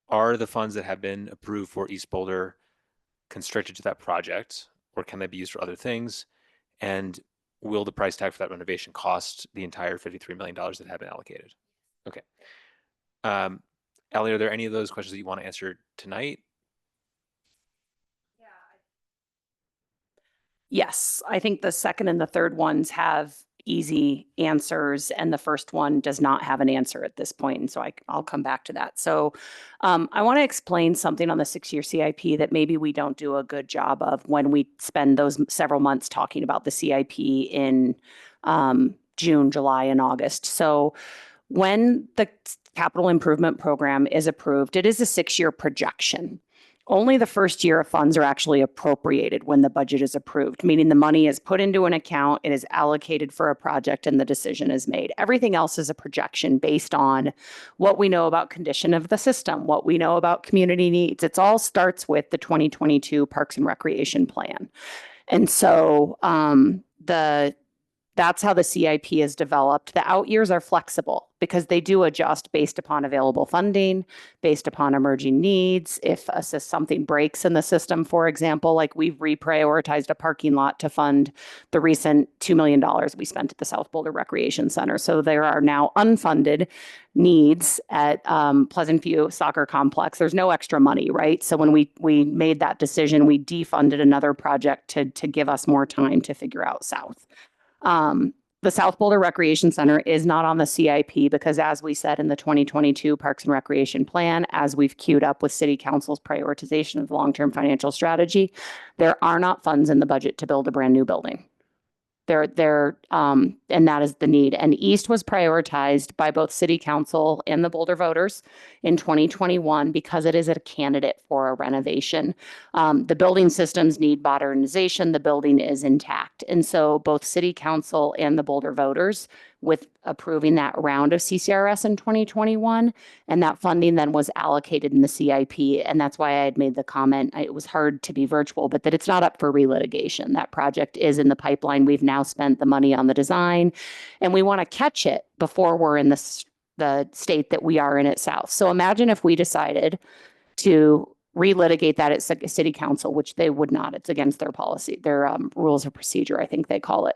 Are the funds that have been approved for East Boulder constricted to that project, or can they be used for other things? And will the price tag for that renovation cost the entire $53 million that have been allocated? Okay. Allie, are there any of those questions that you want to answer tonight? Yes, I think the second and the third ones have easy answers, and the first one does not have an answer at this point. And so I'll come back to that. So I want to explain something on the 6-year CIP that maybe we don't do a good job of when we spend those several months talking about the CIP in June, July, and August. So when the capital improvement program is approved, it is a 6-year projection. Only the first year of funds are actually appropriated when the budget is approved, meaning the money is put into an account, it is allocated for a project, and the decision is made. Everything else is a projection based on what we know about condition of the system, what we know about community needs. It all starts with the 2022 Parks and Recreation Plan. And so that's how the CIP is developed. The out years are flexible because they do adjust based upon available funding, based upon emerging needs. If something breaks in the system, for example, like we've reprioritized a parking lot to fund the recent $2 million we spent at the South Boulder Recreation Center. So there are now unfunded needs at Pleasant View Soccer Complex. There's no extra money, right? So when we made that decision, we defunded another project to give us more time to figure out South. The South Boulder Recreation Center is not on the CIP because, as we said in the 2022 Parks and Recreation Plan, as we've queued up with City Council's prioritization of the long-term financial strategy, there are not funds in the budget to build a brand new building. And that is the need. And East was prioritized by both City Council and the Boulder voters in 2021 because it is a candidate for a renovation. The building systems need modernization. The building is intact. And so both City Council and the Boulder voters, with approving that round of CCRS in 2021, and that funding then was allocated in the CIP. And that's why I had made the comment, it was hard to be virtual, but that it's not up for relitigation. That project is in the pipeline. We've now spent the money on the design, and we want to catch it before we're in the state that we are in at South. So imagine if we decided to relitigate that at City Council, which they would not. It's against their policy, their rules of procedure, I think they call it.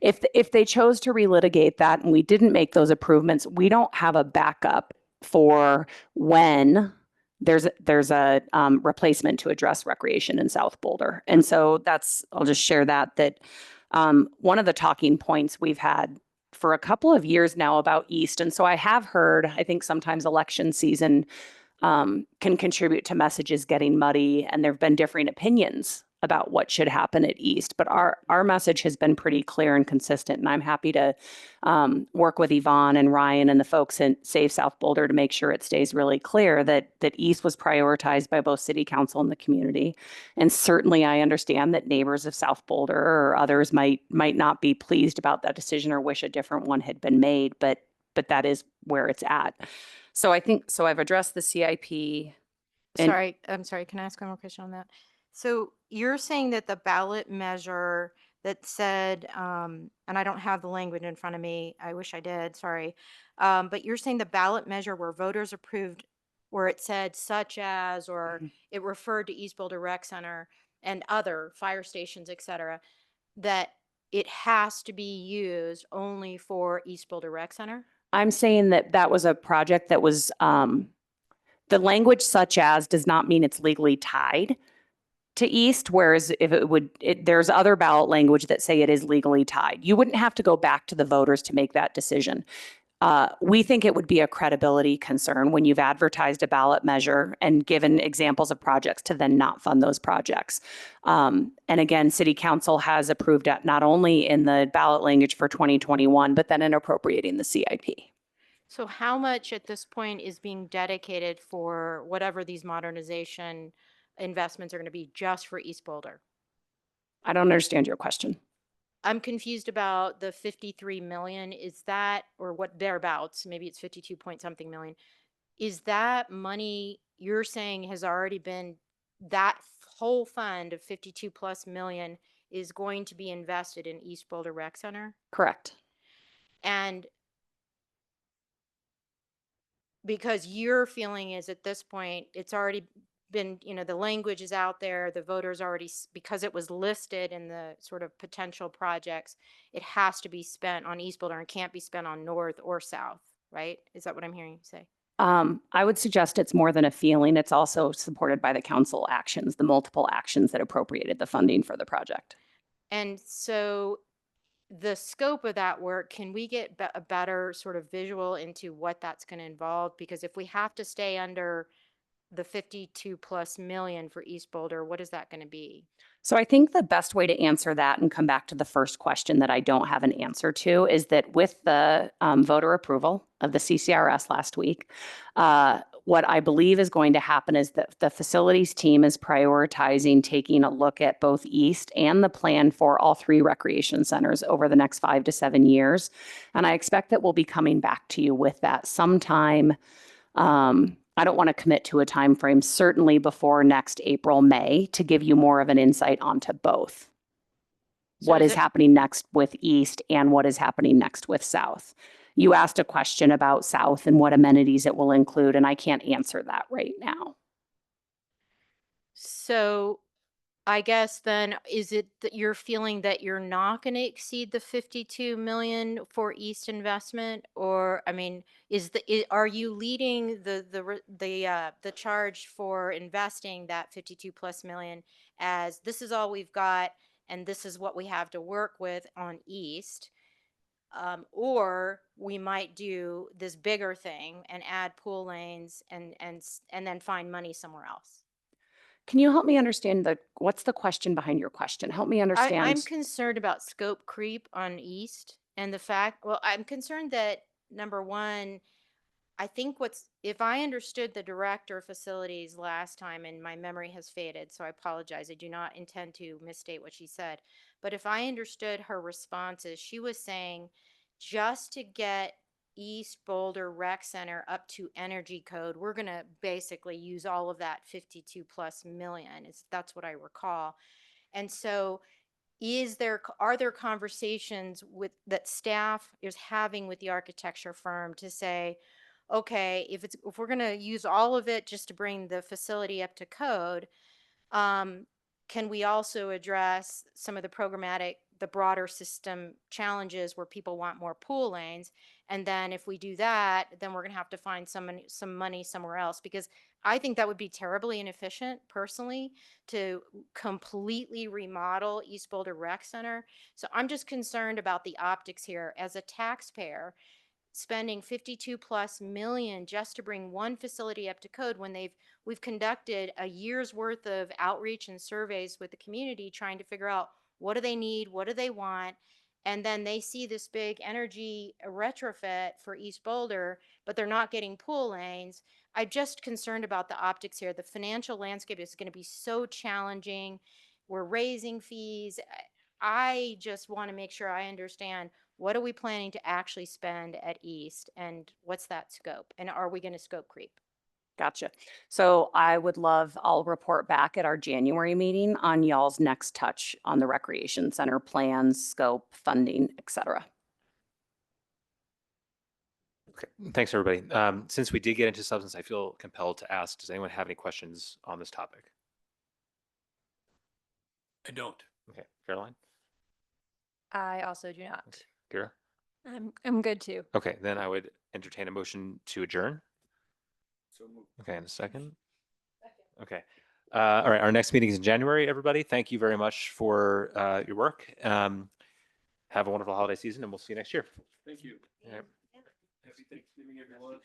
If they chose to relitigate that and we didn't make those improvements, we don't have a backup for when there's a replacement to address recreation in South Boulder. And so I'll just share that one of the talking points we've had for a couple of years now about East. And so I have heard, I think sometimes election season can contribute to messages getting muddy, and there've been differing opinions about what should happen at East. But our message has been pretty clear and consistent, and I'm happy to work with Yvonne and Ryan and the folks in Save South Boulder to make sure it stays really clear that East was prioritized by both City Council and the community. And certainly I understand that neighbors of South Boulder or others might not be pleased about that decision or wish a different one had been made, but that is where it's at. So I think, so I've addressed the CIP. And Sorry, I'm sorry. Can I ask one more question on that? So you're saying that the ballot measure that said, and I don't have the language in front of me. I wish I did, sorry. But you're saying the ballot measure where voters approved, where it said such as, or it referred to East Boulder Rec Center and other fire stations, et cetera, that it has to be used only for East Boulder Rec Center? I'm saying that was a project that was, the language such as does not mean it's legally tied to East, whereas if it would, there's other ballot language that say it is legally tied. You wouldn't have to go back to the voters to make that decision. We think it would be a credibility concern when you've advertised a ballot measure and given examples of projects to then not fund those projects. And again, City Council has approved it not only in the ballot language for 2021, but then in appropriating the CIP. So how much at this point is being dedicated for whatever these modernization investments are going to be just for East Boulder? I don't understand your question. I'm confused about the 53 million. Is that, or what thereabouts, maybe it's 52 point something million. Is that money you're saying has already been, that whole fund of 52 plus million is going to be invested in East Boulder Rec Center? Correct. And because your feeling is at this point, it's already been, the language is out there, the voters already, because it was listed in the sort of potential projects, it has to be spent on East Boulder and can't be spent on North or South, right? Is that what I'm hearing you say? I would suggest it's more than a feeling. It's also supported by the council actions, the multiple actions that appropriated the funding for the project. And so the scope of that work, can we get a better sort of visual into what that's going to involve? Because if we have to stay under the 52 plus million for East Boulder, what is that going to be? So I think the best way to answer that and come back to the first question that I don't have an answer to is that with the voter approval of the CCRS last week, what I believe is going to happen is that the facilities team is prioritizing taking a look at both East and the plan for all 3 recreation centers over the next 5 to 7 years. And I expect that we'll be coming back to you with that sometime. I don't want to commit to a time frame, certainly before next April, May, to give you more of an insight onto both. So What is is it- happening next with East and what is happening next with South. You asked a question about South and what amenities it will include, and I can't answer that right now. So I guess then, is it that you're feeling that you're not going to exceed the 52 million for East investment? Or, I mean, are you leading the charge for investing that 52 plus million as this is all we've got and this is what we have to work with on East? Or we might do this bigger thing and add pool lanes and then find money somewhere else. Can you help me understand what's the question behind your question? Help me understand. I'm concerned about scope creep on East and the fact, well, I'm concerned that number one, I think if I understood the director of facilities last time, and my memory has faded, so I apologize. I do not intend to misstate what she said. But if I understood her responses, she was saying just to get East Boulder Rec Center up to energy code, we're going to basically use all of that 52 plus million. That's what I recall. And so are there conversations that staff is having with the architecture firm to say, okay, if we're going to use all of it just to bring the facility up to code, can we also address some of the broader system challenges where people want more pool lanes? And then if we do that, then we're going to have to find some money somewhere else, because I think that would be terribly inefficient personally to completely remodel East Boulder Rec Center. So I'm just concerned about the optics here. As a taxpayer, spending 52+ million just to bring one facility up to code when we've conducted a year's worth of outreach and surveys with the community trying to figure out what do they need, what do they want, and then they see this big energy retrofit for East Boulder, but they're not getting pool lanes. I'm just concerned about the optics here. The financial landscape is going to be so challenging. We're raising fees. I just want to make sure I understand, what are we planning to actually spend at East, and what's that scope? And are we going to scope creep? Gotcha. So I'll report back at our January meeting on y'all's next touch on the recreation center plans, scope, funding, et cetera. Okay, thanks everybody. Since we did get into substance, I feel compelled to ask, does anyone have any questions on this topic? I don't. Okay, Caroline? I also do not. Kira? I'm good too. Okay, then I would entertain a motion to adjourn. So moved. Okay, in a second. Okay. All right, our next meeting is in January, everybody. Thank you very much for your work. Have a wonderful holiday season, and we'll see you next year. Thank you. All right. Happy Thanksgiving, everyone.